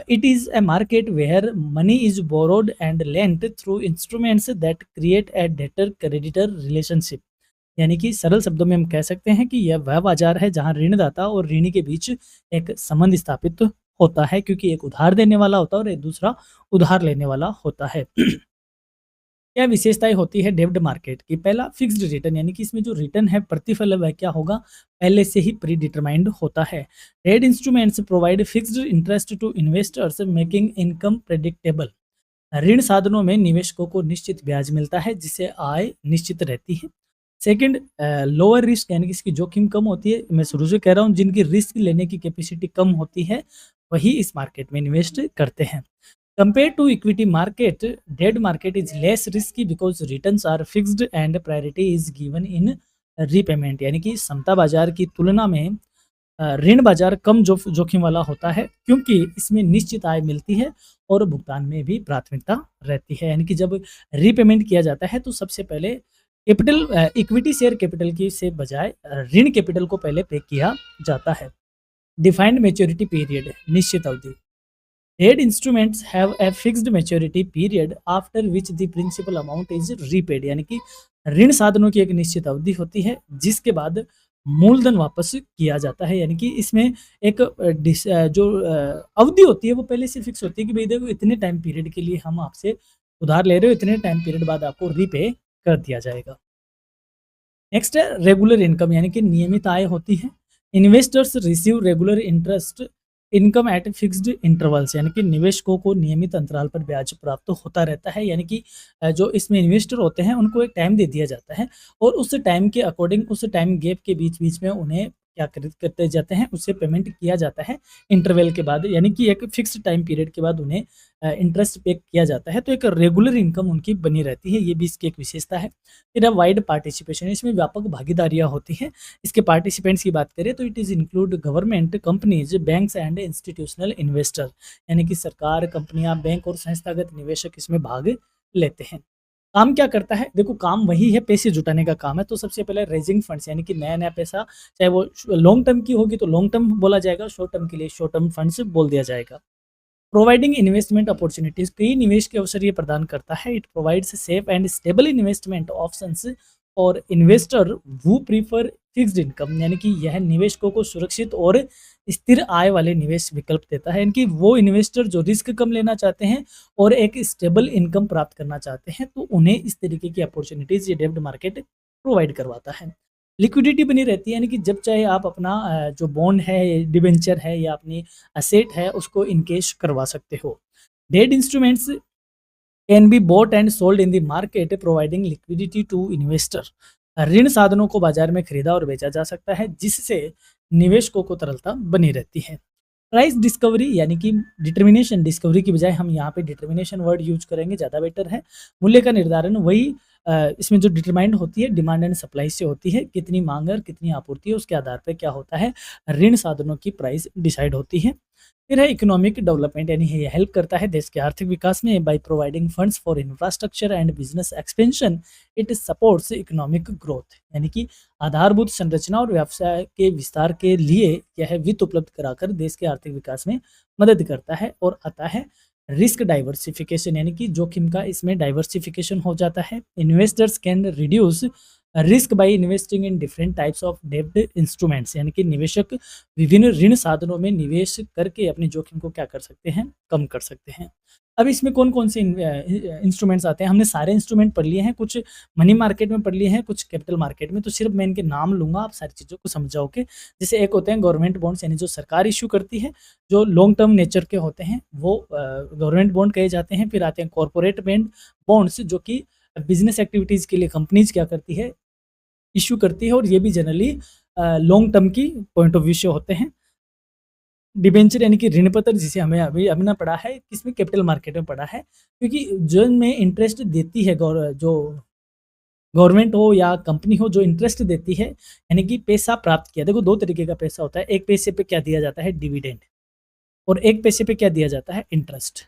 it is a market where money is borrowed and lent through instruments that create a debtor creditor relationship। यानी कि सरल शब्दों में हम कह सकते हैं कि यह वह बाजार है जहां ऋणदाता और ऋणी के बीच एक संबंध स्थापित होता है, क्योंकि एक उधार देने वाला होता है और एक दूसरा उधार लेने वाला होता है। क्या विशेषताएं होती है डेब्ट मार्केट की? पहला, फिक्स्ड रिटर्न, यानी कि इसमें जो रिटर्न है, प्रतिफल है, वह क्या होगा, पहले से ही प्री डिटरमाइंड होता है। Trade instruments provide fixed interest to investors making income predictable. ऋण साधनों में निवेशकों को निश्चित ब्याज मिलता है जिससे आय निश्चित रहती है। सेकंड, लोअर रिस्क, यानी कि इसकी जोखिम कम होती है। मैं शुरू से कह रहा हूँ, जिनकी रिस्क लेने की कैपेसिटी कम होती है वही इस मार्केट में इन्वेस्ट करते हैं। Compared to equity market, debt market is less risky because returns are fixed and priority is given in repayment। यानी कि समता बाजार की तुलना में ऋण बाजार कम जोखिम वाला होता है, क्योंकि इसमें निश्चित आय मिलती है और भुगतान में भी प्राथमिकता रहती है। यानी कि जब रीपेमेंट किया जाता है तो सबसे पहले कैपिटल इक्विटी शेयर कैपिटल की से बजाय ऋण कैपिटल को पहले पे किया जाता है। डिफाइंड मैच्योरिटी पीरियड, निश्चित अवधि। Debt instruments have a fixed maturity period after which the principal amount is repaid। यानी कि ऋण साधनों की एक निश्चित अवधि होती है जिसके बाद मूलधन वापस किया जाता है। यानी कि इसमें एक जो अवधि होती है वो पहले से फिक्स होती है कि भाई देखो, इतने टाइम पीरियड के लिए हम आपसे उधार ले रहे हो, इतने टाइम पीरियड बाद आपको रीपे कर दिया जाएगा। नेक्स्ट है रेगुलर इनकम, यानी कि नियमित आय होती है। Investors receive regular interest income eight fixed intervals, यानी कि निवेशकों को नियमित अंतराल पर ब्याज प्राप्त होता रहता है। यानी कि जो इसमें इन्वेस्टर होते हैं उनको एक टाइम दे दिया जाता है और उस टाइम के अकॉर्डिंग, उस टाइम गैप के बीच बीच में उन्हें क्या करते जाते हैं, उससे पेमेंट किया जाता है इंटरवल के बाद, यानी कि एक फिक्स्ड टाइम पीरियड के बाद उन्हें इंटरेस्ट पे किया जाता है। तो एक रेगुलर इनकम उनकी बनी रहती है, ये भी इसकी एक विशेषता है। फिर है वाइड पार्टिसिपेशन, इसमें व्यापक भागीदारियां होती हैं। इसके पार्टिसिपेंट्स की बात करें तो it is include government, companies, banks and institutional investor, यानी कि सरकार, कंपनियां, बैंक और संस्थागत निवेशक इसमें भाग लेते हैं। काम क्या करता है? देखो, काम वही है, पैसे जुटाने का काम है। तो सबसे पहले रेजिंग फंड्स, यानी कि नया नया पैसा, चाहे वो लॉन्ग टर्म की होगी तो लॉन्ग टर्म बोला जाएगा, शॉर्ट टर्म के लिए शॉर्ट टर्म फंड्स बोल दिया जाएगा। प्रोवाइडिंग इन्वेस्टमेंट अपॉर्चुनिटीज, कई निवेश के अवसर ये प्रदान करता है। It provides safe and stable investment options और investor who prefer fixed income, यानी कि यह निवेशकों को सुरक्षित और स्थिर आय वाले निवेश विकल्प देता है। यानी कि वो इन्वेस्टर जो रिस्क कम लेना चाहते हैं और एक स्टेबल इनकम प्राप्त करना चाहते हैं, तो उन्हें इस तरीके की अपॉर्चुनिटीज ये डेब्ट मार्केट प्रोवाइड करवाता है। लिक्विडिटी बनी रहती है, यानी कि जब चाहे आप अपना जो बॉन्ड है, डिबेंचर है या अपनी असेट है उसको इनकेश करवा सकते हो। Debt instruments can be bought and sold in the market providing liquidity to investor, ऋण साधनों को बाजार में खरीदा और बेचा जा सकता है जिससे निवेशकों को तरलता बनी रहती है। प्राइस डिस्कवरी, यानी कि डिटर्मिनेशन, डिस्कवरी की बजाय हम यहाँ पे डिटर्मिनेशन वर्ड यूज करेंगे, ज़्यादा बेटर है। मूल्य का निर्धारण वही इसमें जो डिटरमाइंड होती है डिमांड एंड सप्लाई से होती है, कितनी मांग और कितनी आपूर्ति है उसके आधार पर क्या होता है, ऋण साधनों की प्राइस डिसाइड होती है। फिर है इकोनॉमिक डेवलपमेंट, यानी ये हेल्प करता है देश के आर्थिक विकास में bye providing funds for infrastructure and business expansion, it supports economic growth, यानी कि आधारभूत संरचना और व्यवसाय के विस्तार के लिए यह वित्त उपलब्ध कराकर देश के आर्थिक विकास में मदद करता है। और आता है रिस्क डाइवर्सिफिकेशन, यानी कि जोखिम का इसमें डाइवर्सिफिकेशन हो जाता है। Investors can reduce risk by investing in different types of डेब्ट इंस्ट्रूमेंट्स, यानी कि निवेशक विभिन्न ऋण साधनों में निवेश करके अपने जोखिम को क्या कर सकते हैं, कम कर सकते हैं। अब इसमें कौन कौन से इंस्ट्रूमेंट्स आते हैं? हमने सारे इंस्ट्रूमेंट पढ़ लिए हैं, कुछ मनी मार्केट में पढ़ लिए हैं, कुछ कैपिटल मार्केट में। तो सिर्फ मैं इनके नाम लूंगा, आप सारी चीज़ों को समझ जाओगे। जैसे एक होते हैं गवर्नमेंट बॉन्ड्स, यानी जो सरकार इशू करती है, जो लॉन्ग टर्म नेचर के होते हैं वो गवर्नमेंट बॉन्ड कहे जाते हैं। फिर आते हैं कॉरपोरेट बॉन्ड्स, जो कि बिजनेस एक्टिविटीज़ के लिए कंपनीज क्या करती है, इश्यू करती है, और ये भी जनरली लॉन्ग टर्म की पॉइंट ऑफ व्यू से होते हैं। डिबेंचर, यानी कि ऋण पत्र, जिसे हमें अभी अभी ना पढ़ा है, किसमें, कैपिटल मार्केट में पढ़ा है, क्योंकि जो में इंटरेस्ट देती है जो गवर्नमेंट हो या कंपनी हो, जो इंटरेस्ट देती है, यानी कि पैसा प्राप्त किया। देखो, दो तरीके का पैसा होता है, एक पैसे पे क्या दिया जाता है, डिविडेंड, और एक पैसे पे क्या दिया जाता है, इंटरेस्ट।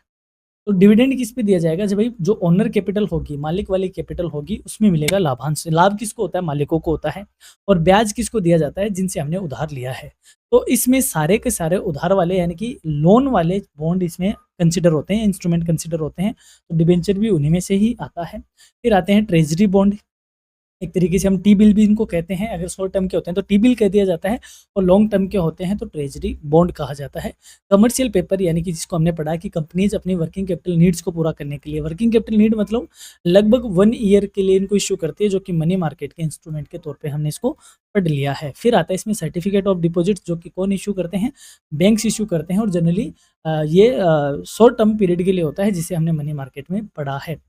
तो डिविडेंड किस पे दिया जाएगा? जब भाई जो ओनर कैपिटल होगी, मालिक वाली कैपिटल होगी, उसमें मिलेगा लाभांश। लाभ किसको होता है? मालिकों को होता है। और ब्याज किसको दिया जाता है? जिनसे हमने उधार लिया है। तो इसमें सारे के सारे उधार वाले, यानी कि लोन वाले बॉन्ड इसमें कंसिडर होते हैं, इंस्ट्रूमेंट कंसिडर होते हैं। तो डिबेंचर भी उन्हीं में से ही आता है। फिर आते हैं ट्रेजरी बॉन्ड, एक तरीके से हम टी बिल भी इनको कहते हैं। अगर शॉर्ट टर्म के होते हैं तो टी बिल कह दिया जाता है, और लॉन्ग टर्म के होते हैं तो ट्रेजरी बॉन्ड कहा जाता है। कमर्शियल पेपर, यानी कि जिसको हमने पढ़ा कि कंपनीज अपनी वर्किंग कैपिटल नीड्स को पूरा करने के लिए, वर्किंग कैपिटल नीड मतलब लगभग 1 ईयर के लिए इनको इशू करती है, जो कि मनी मार्केट के इंस्ट्रूमेंट के तौर पर हमने इसको पढ़ लिया है। फिर आता है इसमें सर्टिफिकेट ऑफ डिपॉजिट, जो कि कौन इशू करते हैं? बैंक्स इशू करते हैं, और जनरली ये शॉर्ट टर्म पीरियड के लिए होता है, जिसे हमने मनी मार्केट में पढ़ा है।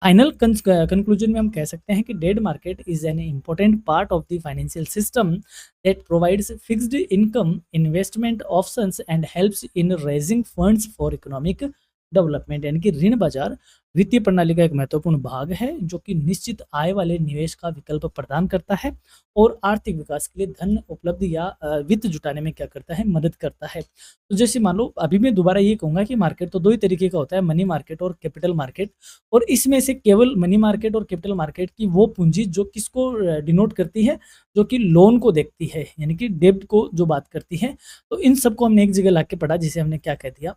फाइनल कंक्लूजन में हम कह सकते हैं कि debt market is an important part of the financial system that provides fixed income, investment options and helps in raising funds for economic development, यानी कि ऋण बाजार वित्तीय प्रणाली का एक महत्वपूर्ण भाग है, जो कि निश्चित आय वाले निवेश का विकल्प प्रदान करता है और आर्थिक विकास के लिए धन उपलब्ध या वित्त जुटाने में क्या करता है, मदद करता है। तो जैसे मान लो, अभी मैं दोबारा ये कहूंगा कि मार्केट तो दो ही तरीके का होता है, मनी मार्केट और कैपिटल मार्केट। और इसमें से केवल मनी मार्केट और कैपिटल मार्केट की वो पूंजी जो किसको डिनोट करती है, जो कि लोन को देखती है, यानी कि डेब्ट को जो बात करती है। तो इन सबको हमने एक जगह ला के पढ़ा, जिसे हमने क्या कह दिया,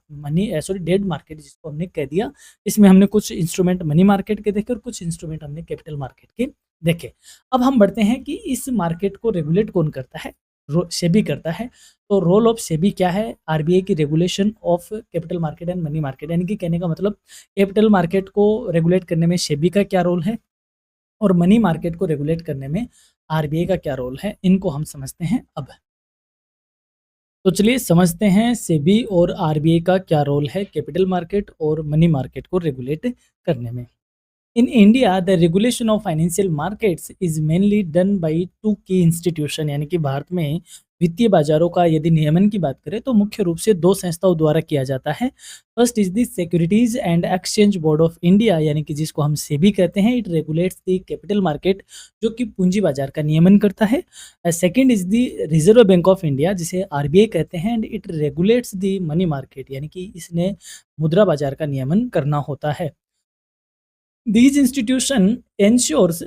डेट मार्केट जिसको हमने कह दिया। इसमें हमने कुछ इंस्ट्रूमेंट मनी मार्केट के देखे और कुछ इंस्ट्रूमेंट हमने कैपिटल मार्केट के देखे। अब हम बढ़ते हैं कि इस मार्केट को रेगुलेट कौन करता है? सेबी करता है। तो रोल ऑफ सेबी क्या है? आरबीआई की regulation of capital market and money market, यानी कि कहने का मतलब कैपिटल मार्केट को रेगुलेट करने में सेबी का क्या रोल है और मनी मार्केट को रेगुलेट करने में आरबीआई का क्या रोल है, इनको हम समझते हैं अब। तो चलिए समझते हैं सेबी और आरबीआई का क्या रोल है कैपिटल मार्केट और मनी मार्केट को रेगुलेट करने में। In India, the regulation of financial markets is mainly done by two key institution, यानी कि भारत में वित्तीय बाजारों का यदि नियमन की बात करें तो मुख्य रूप से दो संस्थाओं द्वारा किया जाता है। First is the securities and exchange board of India, यानी कि जिसको हम सेबी कहते हैं। It regulates the capital market, जो कि पूंजी बाजार का नियमन करता है। Second is the reserve bank of India, जिसे आरबीआई कहते हैं, and it regulates the money market, यानी कि इसने मुद्रा बाजार का नियमन करना होता है। These institution ensures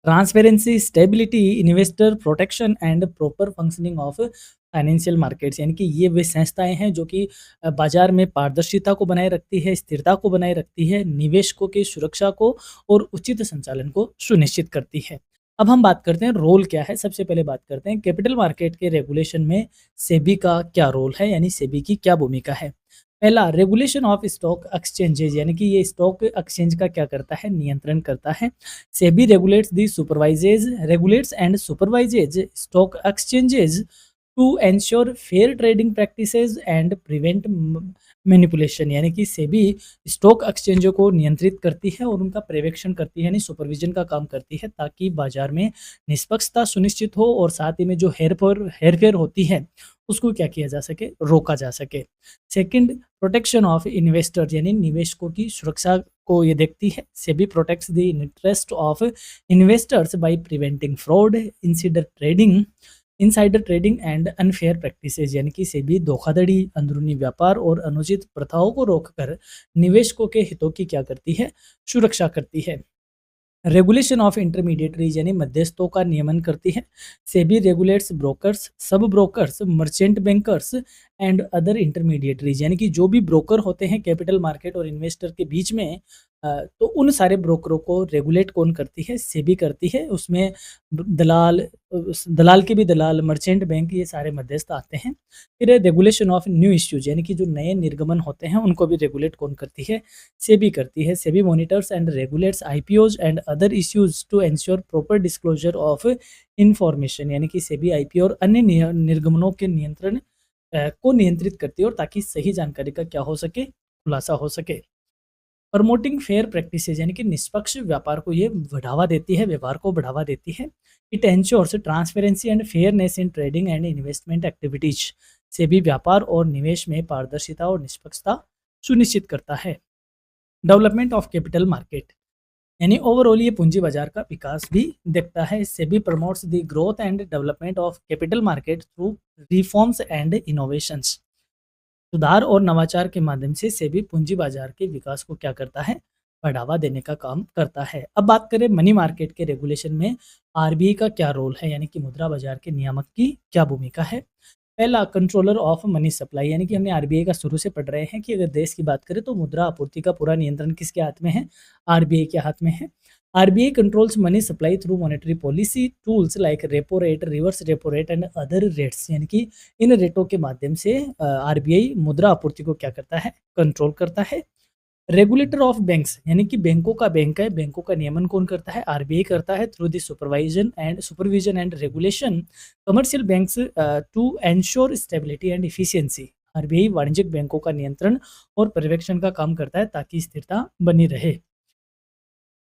transparency, stability, investor protection and proper functioning of financial markets, यानी कि ये वे संस्थाएं हैं जो कि बाजार में पारदर्शिता को बनाए रखती है, स्थिरता को बनाए रखती है, निवेशकों की सुरक्षा को और उचित संचालन को सुनिश्चित करती है। अब हम बात करते हैं रोल क्या है। सबसे पहले बात करते हैं कैपिटल मार्केट के रेगुलेशन में सेबी का क्या रोल है, यानी सेबी की क्या भूमिका है। पहला, रेगुलेशन ऑफ स्टॉक एक्सचेंजेज, यानी कि ये स्टॉक एक्सचेंज का क्या करता है, नियंत्रण करता है। SEBI regulates and supervises stock exchanges to ensure fair trading practices and prevent manipulation, यानी कि सेबी स्टॉक एक्सचेंजों को नियंत्रित करती है और उनका पर्यवेक्षण करती है, यानी सुपरविजन का काम करती है, ताकि बाजार में निष्पक्षता सुनिश्चित हो और साथ ही में जो हेरफेर होती है उसको क्या किया जा सके, रोका जा सके। सेकंड, प्रोटेक्शन ऑफ इन्वेस्टर्स, यानी निवेशकों की सुरक्षा को ये देखती है। SEBI protects the interest of investors by preventing fraud, insider trading and unfair practices, यानी कि सेबी धोखाधड़ी, अंदरूनी व्यापार और अनुचित प्रथाओं को रोककर निवेशकों के हितों की क्या करती है, सुरक्षा करती है। रेगुलेशन ऑफ इंटरमीडिएटरीज, यानी मध्यस्थों का नियमन करती है। सेबी रेगुलेट्स ब्रोकर्स, सब brokers, merchant bankers and other intermediaries, यानी कि जो भी ब्रोकर होते हैं कैपिटल मार्केट और इन्वेस्टर के बीच में, तो उन सारे ब्रोकरों को रेगुलेट कौन करती है, सेबी करती है। उसमें दलाल के भी दलाल, मर्चेंट बैंक, ये सारे मध्यस्थ आते हैं। फिर रेगुलेशन ऑफ न्यू इश्यूज, यानी कि जो नए निर्गमन होते हैं उनको भी रेगुलेट कौन करती है, सेबी करती है। SEBI monitors and regulates IPOs and other issues to ensure proper disclosure of information, यानी कि सेबी आईपीओ और अन्य निर्गमनों के नियंत्रण को नियंत्रित करती है, और ताकि सही जानकारी का क्या हो सके, खुलासा हो सके। प्रमोटिंग फेयर प्रैक्टिसेज, यानी कि निष्पक्ष व्यापार को ये बढ़ावा देती है, व्यवहार को बढ़ावा देती है। It ensures transparency and fairness in trading and investment activities, से भी व्यापार और निवेश में पारदर्शिता और निष्पक्षता सुनिश्चित करता है। डेवलपमेंट ऑफ कैपिटल मार्केट, यानी ओवरऑल ये पूंजी बाजार का विकास भी देखता है। SEBI promotes the growth and development of capital market through reforms and innovations, सुधार और नवाचार के माध्यम से सेबी पूंजी बाजार के विकास को क्या करता है, बढ़ावा देने का काम करता है। अब बात करें मनी मार्केट के रेगुलेशन में आरबीआई का क्या रोल है, यानी कि मुद्रा बाजार के नियामक की क्या भूमिका है। पहला, कंट्रोलर ऑफ मनी सप्लाई, यानी कि हमने आरबीआई का शुरू से पढ़ रहे हैं कि अगर देश की बात करें तो मुद्रा आपूर्ति का पूरा नियंत्रण किसके हाथ में है, आरबीआई के हाथ में है। RBI controls money supply through monetary policy tools like repo rate, reverse repo rate and other rates, यानी कि इन रेटों के माध्यम से आरबीआई मुद्रा आपूर्ति को क्या करता है, कंट्रोल करता है। रेगुलेटर ऑफ बैंक्स, यानी कि बैंकों का बैंक है, बैंकों का नियमन कौन करता है, आरबीआई करता है through the supervision and regulation commercial banks to ensure stability and efficiency. RBI वाणिज्यिक बैंकों का नियंत्रण और पर्यवेक्षण का काम करता है ताकि स्थिरता बनी रहे।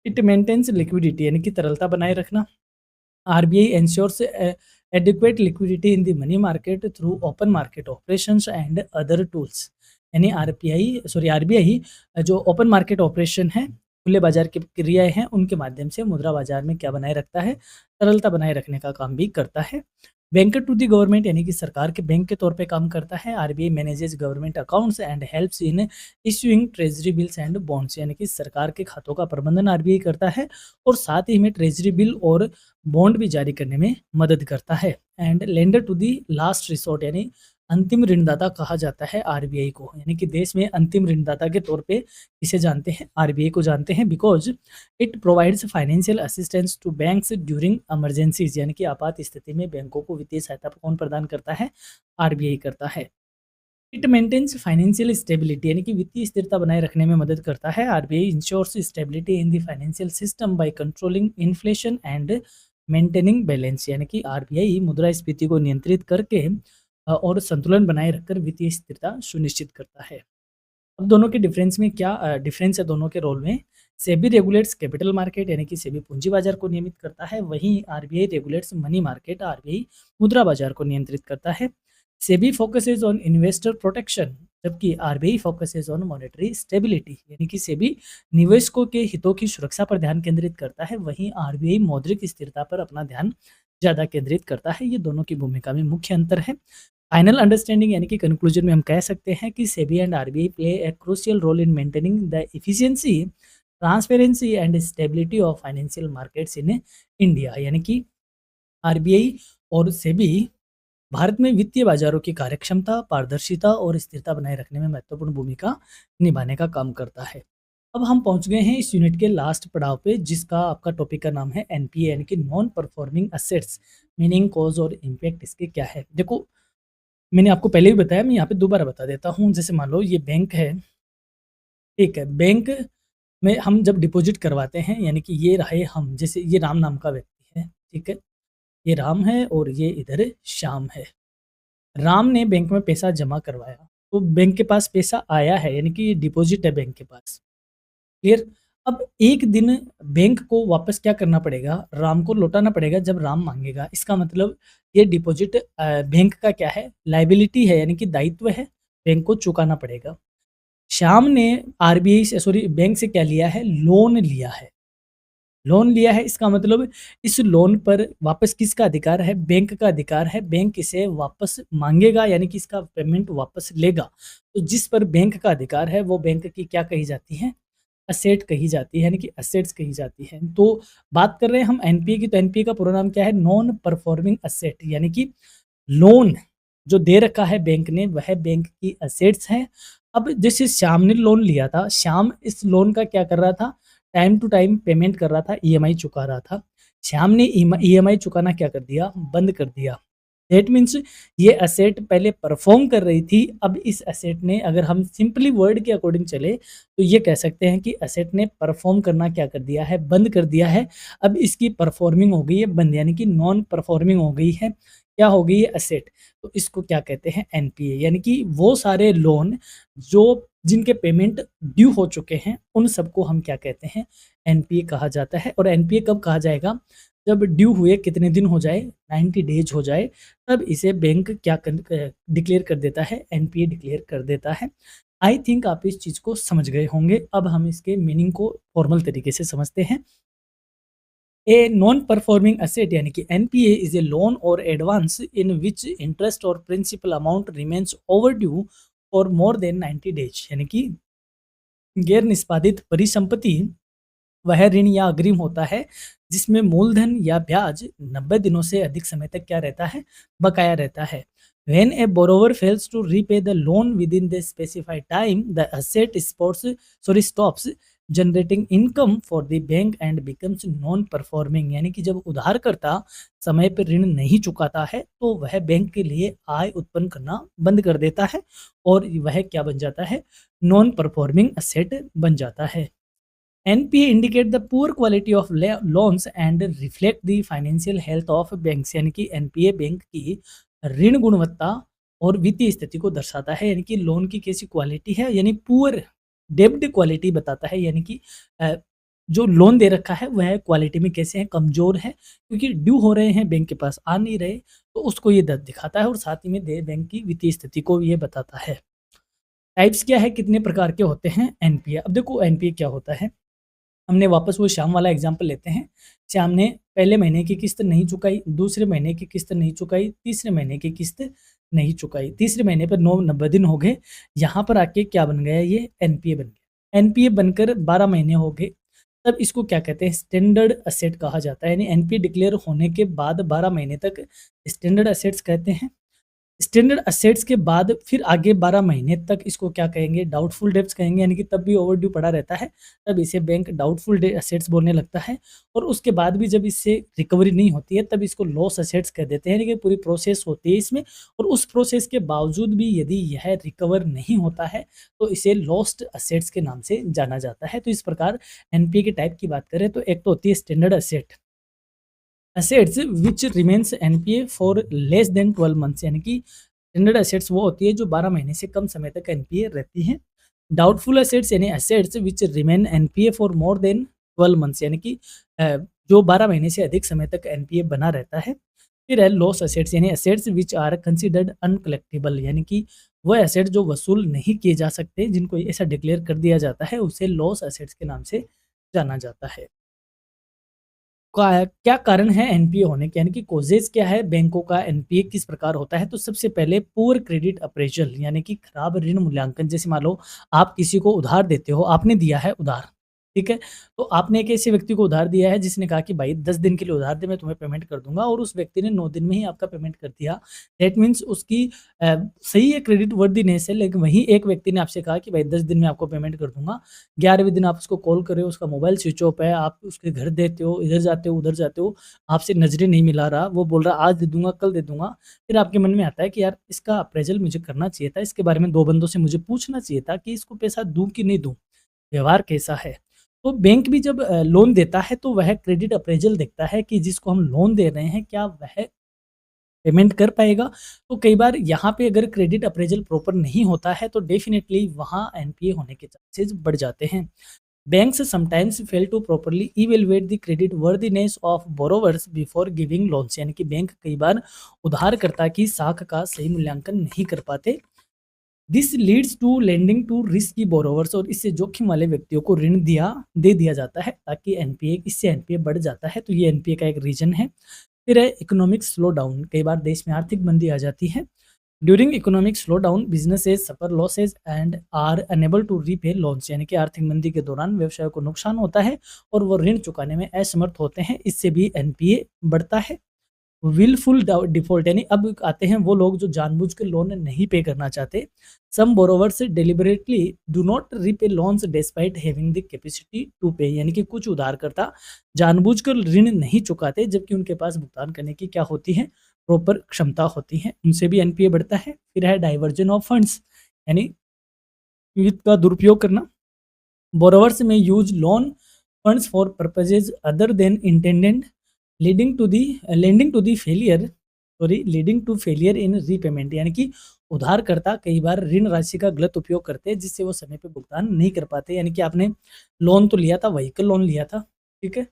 इट मेंटेन्स लिक्विडिटी, यानी कि तरलता बनाए रखना। RBI ensures adequate liquidity in the money market through open market operations and other tools, यानी आरबीआई जो ओपन मार्केट ऑपरेशन है, खुले बाजार की क्रियाएं हैं, उनके माध्यम से मुद्रा बाजार में क्या बनाए रखता है, तरलता बनाए रखने का काम भी करता है। बैंकर टू दी गवर्नमेंट, यानी कि सरकार के बैंक के तौर पे काम करता है। RBI manages government accounts and helps in issuing treasury bills and bonds, यानी कि सरकार के खातों का प्रबंधन आरबीआई करता है और साथ ही में ट्रेजरी बिल और बॉन्ड भी जारी करने में मदद करता है। And lender to the last resort, यानी अंतिम ऋणदाता कहा जाता है आरबीआई को, यानी कि देश में अंतिम ऋणदाता के तौर पे इसे जानते हैं, आरबीआई को जानते हैं, because it provides financial assistance to banks during emergencies, यानी कि आपात स्थिति में बैंकों को वित्तीय सहायता कौन प्रदान करता है, आरबीआई करता है। इट मेंटेन्स फाइनेंशियल स्टेबिलिटी यानी कि वित्तीय स्थिरता बनाए रखने में मदद करता है। RBI ensures stability in the financial system by controlling inflation and maintaining balance यानी कि आरबीआई मुद्रास्फीति को नियंत्रित करके और संतुलन बनाए रखकर वित्तीय स्थिरता सुनिश्चित करता है। अब दोनों के डिफरेंस में क्या डिफरेंस है दोनों के रोल में। सेबी रेगुलेट्स कैपिटल मार्केट यानी कि सेबी पूंजी बाजार को नियमित करता है, वहीं RBI regulates money market, RBI मुद्रा बाजार को नियंत्रित करता है। SEBI focuses on investor protection जबकि RBI focuses on monetary stability यानी कि सेबी निवेशकों के हितों की सुरक्षा पर ध्यान केंद्रित करता है, वहीं आरबीआई मौद्रिक स्थिरता पर अपना ध्यान ज़्यादा केंद्रित करता है। ये दोनों की भूमिका में मुख्य अंतर है। फाइनल अंडरस्टैंडिंग यानी कि कंक्लूजन में हम कह सकते हैं कि SEBI and RBI play a crucial role in maintaining the efficiency, transparency and stability of financial markets in India यानी कि आरबीआई और सेबी भारत में वित्तीय बाजारों की कार्यक्षमता, पारदर्शिता और स्थिरता बनाए रखने में महत्वपूर्ण भूमिका निभाने का काम करता है। अब हम पहुंच गए हैं इस यूनिट के लास्ट पड़ाव पे जिसका आपका टॉपिक का नाम है एनपीए यानी कि non performing assets. Meaning, cause और इम्पैक्ट इसके क्या है। देखो, मैंने आपको पहले भी बताया, मैं यहाँ पे दोबारा बता देता हूँ। जैसे मान लो ये बैंक है, ठीक है। बैंक में हम जब डिपॉजिट करवाते हैं यानी कि ये रहे हम, जैसे ये राम नाम का व्यक्ति है, ठीक है। ये राम है और ये इधर श्याम है। राम ने बैंक में पैसा जमा करवाया तो बैंक के पास पैसा आया है यानी कि ये डिपॉजिट है बैंक के पास। क्लियर। अब एक दिन बैंक को वापस क्या करना पड़ेगा, राम को लौटाना पड़ेगा जब राम मांगेगा। इसका मतलब ये डिपॉजिट बैंक का क्या है, लाइबिलिटी है यानी कि दायित्व है, बैंक को चुकाना पड़ेगा। श्याम ने आरबीआई से, सॉरी, बैंक से क्या लिया है, लोन लिया है। लोन लिया है इसका मतलब इस लोन पर वापस किसका अधिकार है, बैंक का अधिकार है। बैंक इसे वापस मांगेगा यानी कि इसका पेमेंट वापस लेगा। तो जिस पर बैंक का अधिकार है वो बैंक की क्या कही जाती है, असेट कही जाती है यानी कि असेट्स कही जाती है। तो बात कर रहे हैं हम एनपीए की, तो एनपीए का पूरा नाम क्या है, नॉन परफॉर्मिंग असेट यानी कि लोन जो दे रखा है बैंक ने वह बैंक की असेट्स है। अब जैसे श्याम ने लोन लिया था, श्याम इस लोन का क्या कर रहा था, टाइम टू टाइम पेमेंट कर रहा था, ईएमआई चुका रहा था। श्याम ने ईएमआई चुकाना क्या कर दिया, बंद कर दिया। दैट मीन्स ये एसेट पहले परफॉर्म कर रही थी, अब इस एसेट ने, अगर हम सिंपली वर्ड के अकॉर्डिंग चले तो ये कह सकते हैं कि एसेट ने परफॉर्म करना क्या कर दिया है, बंद कर दिया है। अब इसकी परफॉर्मिंग हो गई है बंद यानी कि नॉन परफॉर्मिंग हो गई है। क्या हो गई है, एसेट। तो इसको क्या कहते हैं, एनपीए यानी कि वो सारे लोन जो जिनके पेमेंट ड्यू हो चुके हैं उन सबको हम क्या कहते हैं, एनपीए कहा जाता है। और एनपीए कब कहा जाएगा, जब ड्यू हुए कितने दिन हो जाए, 90 डेज हो जाए, तब इसे बैंक क्या डिक्लेयर कर देता है, एनपीए डिक्लेयर कर देता है। आई थिंक आप इस चीज़ को समझ गए होंगे। अब हम इसके मीनिंग को फॉर्मल तरीके से समझते हैं। ए नॉन परफॉर्मिंग एसेट यानी कि एनपीए इज ए लोन और एडवांस इन विच इंटरेस्ट और principal amount remains overdue for more than 90 days यानी कि गैर निष्पादित परिसंपत्ति वह ऋण या अग्रिम होता है जिसमें मूलधन या ब्याज 90 दिनों से अधिक समय तक क्या रहता है, बकाया रहता है। When a borrower fails to repay the loan within the specified time, the asset stops generating income for the bank and becomes non-performing यानी कि जब उधारकर्ता समय पर ऋण नहीं चुकाता है तो वह बैंक के लिए आय उत्पन्न करना बंद कर देता है और वह क्या बन जाता है, नॉन परफॉर्मिंग एसेट बन जाता है। NPA indicate the poor quality of loans and reflect the financial health of banks यानी कि एनपीए बैंक की ऋण गुणवत्ता और वित्तीय स्थिति को दर्शाता है यानी कि लोन की कैसी क्वालिटी है, यानी पुअर डेब्ट क्वालिटी बताता है यानी कि जो लोन दे रखा है वह क्वालिटी में कैसे है, कमजोर है क्योंकि ड्यू हो रहे हैं, बैंक के पास आ नहीं रहे, तो उसको ये दर्द दिखाता है और साथ ही में दे बैंक की वित्तीय स्थिति को ये बताता है। टाइप्स क्या है, कितने प्रकार के होते हैं एनपीए। अब देखो एनपीए क्या होता है, हमने वापस वो श्याम वाला एग्जाम्पल लेते हैं। श्याम ने पहले महीने की किस्त नहीं चुकाई, दूसरे महीने की किस्त नहीं चुकाई, तीसरे महीने की किस्त नहीं चुकाई, तीसरे महीने पर 90 दिन हो गए, यहाँ पर आके क्या बन गया, ये एनपीए बन गया। एनपीए बनकर 12 महीने हो गए, तब इसको क्या कहते हैं, स्टैंडर्ड असेट कहा जाता है। यानी एनपीए डिक्लेयर होने के बाद 12 महीने तक स्टैंडर्ड असेट्स कहते हैं। स्टैंडर्ड असेट्स के बाद फिर आगे 12 महीने तक इसको क्या कहेंगे, डाउटफुल डेब्ट्स कहेंगे, यानी कि तब भी ओवरड्यू पड़ा रहता है, तब इसे बैंक डाउटफुल असेट्स बोलने लगता है। और उसके बाद भी जब इससे रिकवरी नहीं होती है तब इसको लॉस असेट्स कह देते हैं, यानी कि पूरी प्रोसेस होती है इसमें, और उस प्रोसेस के बावजूद भी यदि यह रिकवर नहीं होता है तो इसे लॉस्ट असेट्स के नाम से जाना जाता है। तो इस प्रकार एनपीए के टाइप की बात करें तो एक तो होती है standard asset, assets which remains NPA for less than 12 months, यानी कि स्टैंडर्ड असेट्स वो होती है जो 12 महीने से कम समय तक एनपीए रहती हैं। डाउटफुल असेट्स यानी assets which remain NPA for more then 12 months, यानी कि जो 12 महीने से अधिक समय तक एनपीए बना रहता है। फिर है लॉस असेट्स यानी असेट्स विच आर कंसिडर्ड अनकलेक्टिबल, यानी कि वह एसेट जो वसूल नहीं किए जा सकते, जिनको ऐसा डिक्लेयर कर दिया जाता है, उसे लॉस असेट्स के नाम से जाना जाता है। क्या कारण है एनपीए होने के, यानी कि कॉजेज क्या है बैंकों का, एनपीए किस प्रकार होता है। तो सबसे पहले पुअर क्रेडिट अप्रेजल, यानी कि खराब ऋण मूल्यांकन। जैसे मान लो आप किसी को उधार देते हो, आपने दिया है उधार, ठीक है, तो आपने एक ऐसे व्यक्ति को उधार दिया है जिसने कहा कि भाई 10 दिन के लिए उधार दे, मैं तुम्हें पेमेंट कर दूंगा, और उस व्यक्ति ने 9 दिन में ही आपका पेमेंट कर दिया। दैट मीन्स उसकी सही है, क्रेडिट वर्दीनेस है, लेकिन वहीं एक व्यक्ति ने आपसे कहा कि भाई 10 दिन में आपको पेमेंट कर दूंगा, 11वें दिन आप उसको कॉल कर रहे हो, उसका मोबाइल स्विच ऑफ है, आप उसके घर देते हो, इधर जाते हो, उधर जाते हो, आपसे नज़रें नहीं मिला रहा, वो बोल रहा आज दे दूँगा, कल दे दूँगा। फिर आपके मन में आता है कि यार इसका अप्रेज़ल मुझे करना चाहिए था, इसके बारे में 2 बंदों से मुझे पूछना चाहिए था कि इसको पैसा दूँ कि नहीं दूँ, व्यवहार कैसा है? तो बैंक भी जब लोन देता है तो वह क्रेडिट अप्रेज़ल देखता है कि जिसको हम लोन दे रहे हैं, क्या वह पेमेंट कर पाएगा? तो कई बार यहाँ पे अगर क्रेडिट अप्रेज़ल प्रॉपर नहीं होता है तो डेफ़िनिटली वहाँ एनपीए होने के चांसेज़ बढ़ जाते हैं। Banks sometimes fail to properly evaluate the credit worthiness of borrowers before giving loans, यानी कि बैंक कई बार उधारकर्ता की साख का सही मूल्यांकन नहीं कर पाते। This leads to lending to risky borrowers, और इससे जोखिम वाले व्यक्तियों को ऋण दे दिया जाता है ताकि एनपीए, इससे एनपीए बढ़ जाता है। तो ये एनपीए का एक रीजन है। फिर है इकोनॉमिक स्लो डाउन, कई बार देश में आर्थिक मंदी आ जाती है। During economic slow down businesses suffer losses and are unable to repay loans, यानी कि आर्थिक मंदी के दौरान व्यवसाय को नुकसान होता है और वो ऋण चुकाने में असमर्थ होते हैं, इससे भी एनपीए बढ़ता है। विलफुल डिफॉल्ट, यानी अब आते हैं वो लोग जो जानबूझ के लोन नहीं पे करना चाहते। Some borrowers deliberately do not repay loans despite having the capacity to pay, यानी कि कुछ उधारकर्ता जानबूझकर ऋण नहीं चुकाते जबकि उनके पास भुगतान करने की क्या होती है, प्रॉपर क्षमता होती है, उनसे भी एनपीए बढ़ता है। फिर है डाइवर्जन ऑफ फंड्स, यानी वित्त का दुरुपयोग करना। Borrowers may use loan funds for purposes other than intended, leading to the lending to the failure leading to failure in repayment, यानी कि उधारकर्ता कई बार ऋण राशि का गलत उपयोग करते हैं जिससे वो समय पे भुगतान नहीं कर पाते। यानी कि आपने लोन तो लिया था, व्हीकल लोन लिया था, ठीक है,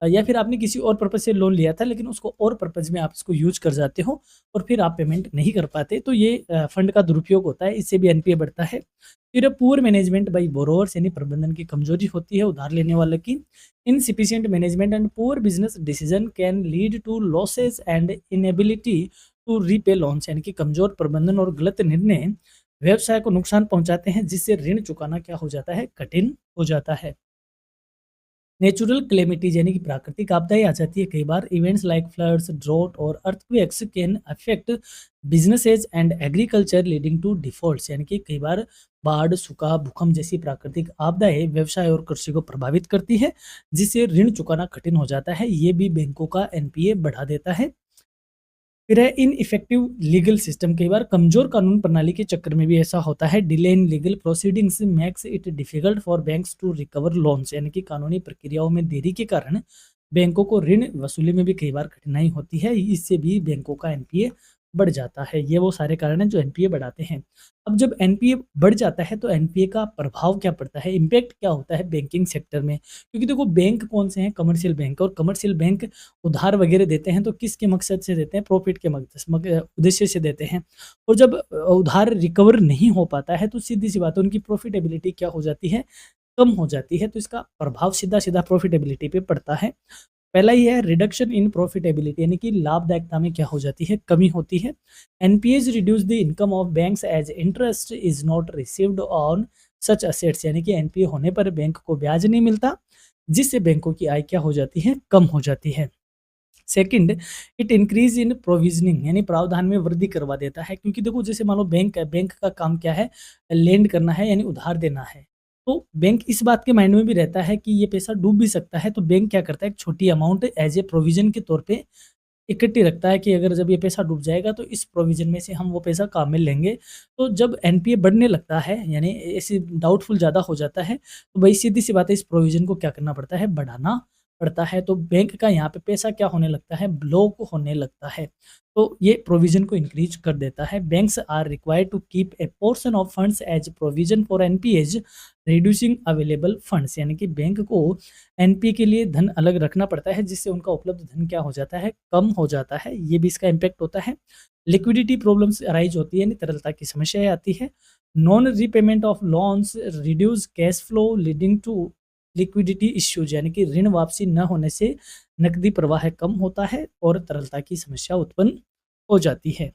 या फिर आपने किसी और पर्पज़ से लोन लिया था लेकिन उसको और पर्पज़ में आप इसको यूज़ कर जाते हो और फिर आप पेमेंट नहीं कर पाते, तो ये फंड का दुरुपयोग होता है, इससे भी एनपीए बढ़ता है। फिर पुअर मैनेजमेंट बाय बोरोवर्स, यानी प्रबंधन की कमजोरी होती है उधार लेने वाले की। Insufficient management and poor business decision can lead to losses and inability to repay loans, यानी कि कमजोर प्रबंधन और गलत निर्णय व्यवसाय को नुकसान पहुंचाते हैं जिससे ऋण चुकाना क्या हो जाता है, कठिन हो जाता है। नेचुरल क्लेमिटीज, यानी कि प्राकृतिक आपदाएं आ जाती है कई बार। इवेंट्स लाइक फ्लड्स, ड्रॉट और earthquakes can affect businesses and agriculture leading to defaults, यानी कि कई बार बाढ़, सूखा, भूकंप जैसी प्राकृतिक आपदाएं व्यवसाय और कृषि को प्रभावित करती है जिससे ऋण चुकाना कठिन हो जाता है। ये भी बैंकों का एनपीए बढ़ा देता है। फिर है इन इफेक्टिव लीगल सिस्टम, कई बार कमजोर कानून प्रणाली के चक्कर में भी ऐसा होता है। Delay in legal proceedings makes it difficult for banks to recover loans, यानी कि कानूनी प्रक्रियाओं में देरी के कारण बैंकों को ऋण वसूली में भी कई बार कठिनाई होती है, इससे भी बैंकों का एनपीए बढ़ जाता है। ये वो सारे कारण हैं जो एनपीए बढ़ाते हैं। अब जब एनपीए बढ़ जाता है तो एनपीए का प्रभाव क्या पड़ता है, इम्पैक्ट क्या होता है बैंकिंग सेक्टर में, क्योंकि देखो बैंक कौन से हैं, कमर्शियल बैंक, और कमर्शियल बैंक उधार वगैरह देते हैं तो किसके मकसद से देते हैं, प्रॉफिट के उद्देश्य से देते हैं। और जब उधार रिकवर नहीं हो पाता है तो सीधी सी बात है उनकी प्रॉफिटेबिलिटी क्या हो जाती है, कम हो जाती है। तो इसका प्रभाव सीधा सीधा प्रॉफिटेबिलिटी पे पड़ता है। पहला ही है रिडक्शन इन प्रॉफिटेबिलिटी, यानी कि लाभदायकता में क्या हो जाती है, कमी होती है। NPAs reduce the income of banks as interest is not received on such assets, यानी कि एनपीए होने पर बैंक को ब्याज नहीं मिलता जिससे बैंकों की आय क्या हो जाती है, कम हो जाती है। Second, it increase in provisioning यानी प्रावधान में वृद्धि करवा देता है, क्योंकि देखो जैसे मान लो बैंक है, बैंक का काम क्या है, लेंड करना है यानी उधार देना है। तो बैंक इस बात के माइंड में भी रहता है कि ये पैसा डूब भी सकता है, तो बैंक क्या करता है, एक छोटी अमाउंट एज ए प्रोविजन के तौर पे इकट्ठी रखता है कि अगर जब ये पैसा डूब जाएगा तो इस प्रोविजन में से हम वो पैसा काम में लेंगे। तो जब एनपीए बढ़ने लगता है यानी ऐसे डाउटफुल ज़्यादा हो जाता है, तो भाई सीधी-सी बात है, इस प्रोविजन को क्या करना पड़ता है, बढ़ाना पड़ता है। तो बैंक का यहाँ पे पैसा क्या होने लगता है, ब्लॉक होने लगता है। तो ये प्रोविजन को इंक्रीज कर देता है। Banks are required to keep a portion of funds as provision for NPAs, reducing available funds, यानी कि बैंक को एनपीए के लिए धन अलग रखना पड़ता है, जिससे उनका उपलब्ध धन क्या हो जाता है, कम हो जाता है। ये भी इसका इम्पैक्ट होता है। लिक्विडिटी प्रॉब्लम्स अराइज होती है, यानी तरलता की समस्याएं आती है। Non repayment of loans reduce cash flow leading to liquidity issues, यानी कि ऋण वापसी न होने से नकदी प्रवाह कम होता है और तरलता की समस्या उत्पन्न हो जाती है।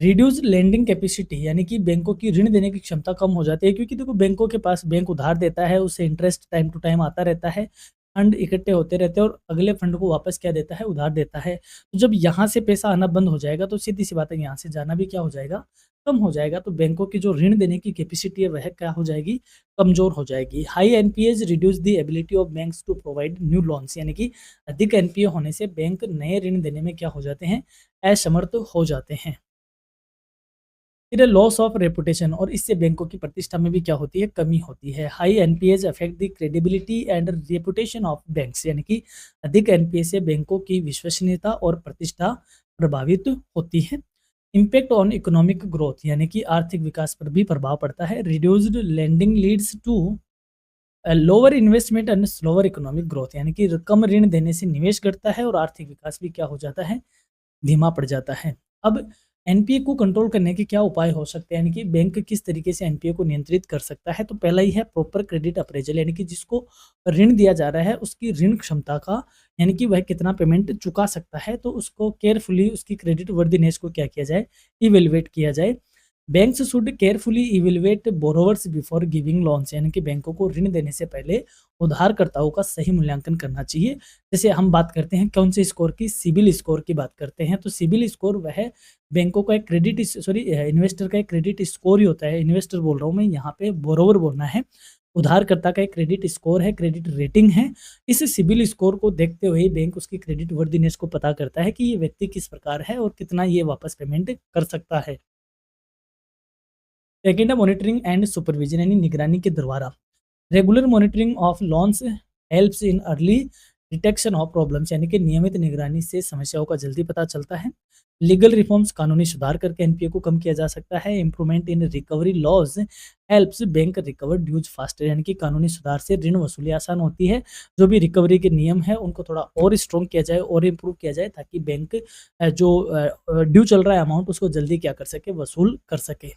रिड्यूस लेंडिंग कैपेसिटी, यानी कि बैंकों की ऋण देने की क्षमता कम हो जाती है, क्योंकि देखो बैंकों के पास बैंक उधार देता है, उससे इंटरेस्ट टाइम टू टाइम आता रहता है, फंड इकट्ठे होते रहते हैं और अगले फंड को वापस क्या देता है, उधार देता है। तो जब यहाँ से पैसा आना बंद हो जाएगा तो सीधी सी बात है, यहाँ से जाना भी क्या हो जाएगा, कम हो जाएगा। तो बैंकों की जो ऋण देने की कैपेसिटी है वह क्या हो जाएगी, कमजोर हो जाएगी। High NPAs reduce the ability of banks to provide new loans, यानी कि अधिक एनपीए होने से बैंक नए ऋण देने में क्या हो जाते हैं, असमर्थ हो जाते हैं। फिर लॉस ऑफ रेपुटेशन, और इससे बैंकों की प्रतिष्ठा में भी क्या होती है, कमी होती है। High NPAs affect the credibility and reputation of banks, यानी कि अधिक एनपीए से बैंकों की विश्वसनीयता और प्रतिष्ठा प्रभावित होती है। इम्पैक्ट ऑन इकोनॉमिक ग्रोथ, यानी कि आर्थिक विकास पर भी प्रभाव पड़ता है। Reduced lending leads to lower investment and slower economic growth, यानी कि कम ऋण देने से निवेश घटता है और आर्थिक विकास भी क्या हो जाता है, धीमा पड़ जाता है। अब एनपीए को कंट्रोल करने के क्या उपाय हो सकते हैं, यानी कि बैंक किस तरीके से एनपीए को नियंत्रित कर सकता है। तो पहला ही है प्रॉपर क्रेडिट अप्रेजल, यानी कि जिसको ऋण दिया जा रहा है उसकी ऋण क्षमता का, यानी कि वह कितना पेमेंट चुका सकता है, तो उसको केयरफुली उसकी क्रेडिट वर्दीनेस को क्या किया जाए, इवेलुएट किया जाए। Banks should carefully evaluate borrowers before giving loans, यानी कि बैंकों को ऋण देने से पहले उधारकर्ताओं का सही मूल्यांकन करना चाहिए। जैसे हम बात करते हैं कौन से स्कोर की, सिबिल स्कोर की बात करते हैं। तो सिबिल स्कोर वह बैंकों का एक क्रेडिट इन्वेस्टर का एक क्रेडिट स्कोर ही होता है। इन्वेस्टर बोल रहा हूँ मैं, यहाँ पे बोरोवर बोलना है। उधारकर्ता का एक क्रेडिट स्कोर है, क्रेडिट रेटिंग है। इस सिबिल स्कोर को देखते हुए बैंक उसकी क्रेडिट वर्दीनेस को पता करता है कि ये व्यक्ति किस प्रकार है और कितना ये वापस पेमेंट कर सकता है। सेकेंड है मॉनिटरिंग एंड सुपरविजन, यानी निगरानी के द्वारा। Regular monitoring of loans helps in early detection of problems, यानी कि नियमित निगरानी से समस्याओं का जल्दी पता चलता है। लीगल रिफॉर्म्स, कानूनी सुधार करके एनपीए को कम किया जा सकता है। Improvement in recovery laws helps bank recover dues faster, यानी कि कानूनी सुधार से ऋण वसूली आसान होती है। जो भी रिकवरी के नियम है उनको थोड़ा और स्ट्रॉन्ग किया जाए और इम्प्रूव किया जाए, ताकि बैंक जो ड्यू चल रहा है अमाउंट उसको जल्दी क्या कर सके, वसूल कर सके।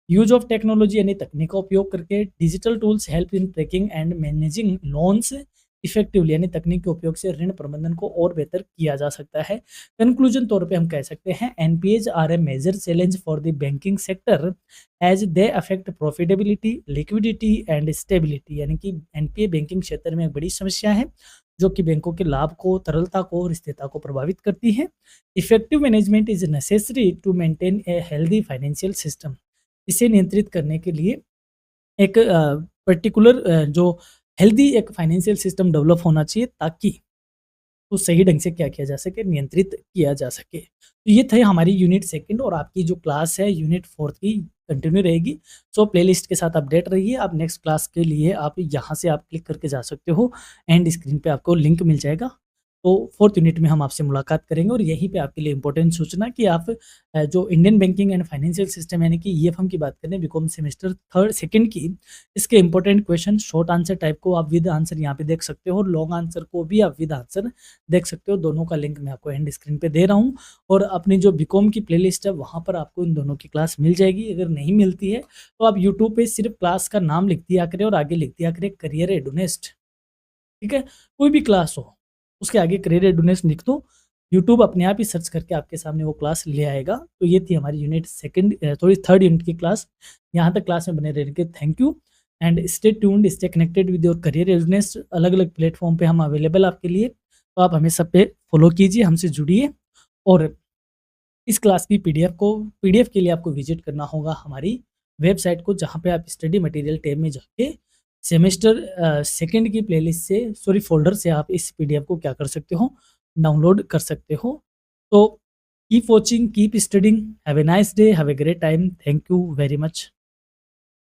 यूज ऑफ टेक्नोलॉजी, यानी तकनीक का उपयोग करके। Digital tools help in tracking and managing loans effectively, यानी तकनीक के उपयोग से ऋण प्रबंधन को और बेहतर किया जा सकता है। कंक्लूजन तौर पे हम कह सकते हैं, NPAs are a major challenge for the banking sector as they affect profitability, liquidity and stability, यानी कि एनपीए बैंकिंग क्षेत्र में एक बड़ी समस्या है जो कि बैंकों के लाभ को, तरलता को और स्थिरता को प्रभावित करती है। Effective management is necessary to maintain a healthy financial system. इसे नियंत्रित करने के लिए एक पर्टिकुलर जो हेल्दी एक फाइनेंशियल सिस्टम डेवलप होना चाहिए, ताकि तो सही ढंग से क्या किया जा सके, नियंत्रित किया जा सके। तो ये थे हमारी यूनिट सेकंड, और आपकी जो क्लास है यूनिट फोर्थ की कंटिन्यू रहेगी। सो प्लेलिस्ट के साथ अपडेट रहिए। आप नेक्स्ट क्लास के लिए आप यहाँ से आप क्लिक करके जा सकते हो, एंड स्क्रीन पे आपको लिंक मिल जाएगा। तो फोर्थ यूनिट में हम आपसे मुलाकात करेंगे, और यहीं पे आपके लिए इंपॉर्टेंट सूचना कि आप जो Indian banking and financial system यानी कि ईएफएम की बात करें, बीकॉम सेमेस्टर थर्ड सेकंड की, इसके important question short answer type को आप विद आंसर यहाँ पे देख सकते हो, और लॉन्ग आंसर को भी आप विद आंसर देख सकते हो। दोनों का लिंक मैं आपको एंड स्क्रीन पे दे रहा हूँ, और अपनी जो बीकॉम की प्लेलिस्ट है वहाँ पर आपको इन दोनों की क्लास मिल जाएगी। अगर नहीं मिलती है तो आप यूट्यूब पे सिर्फ क्लास का नाम लिख दिया करें और आगे लिख दिया करें करियर एडुनेस्ट, ठीक है। कोई भी क्लास हो उसके आगे करियर एडुनेस्ट लिख दो, यूट्यूब अपने आप ही सर्च करके आपके सामने वो क्लास ले आएगा। तो ये थी हमारी यूनिट सेकंड थोड़ी थर्ड यूनिट की क्लास। यहाँ तक क्लास में बने रहने के thank you, and stay tuned, stay connected with your career Edunest. अलग अलग प्लेटफॉर्म पे हम अवेलेबल आपके लिए। तो तो आप हमें सब पे फॉलो कीजिए, हमसे जुड़िए और इस क्लास की पीडीएफ के लिए आपको विजिट करना होगा हमारी वेबसाइट को, जहाँ पे आप स्टडी मटेरियल टैब में जाके सेमेस्टर सेकंड की प्लेलिस्ट से सॉरी फ़ोल्डर से आप इस पीडीएफ को क्या कर सकते हो, डाउनलोड कर सकते हो। तो keep watching, keep studying, have a nice day, have a great time. Thank you very much.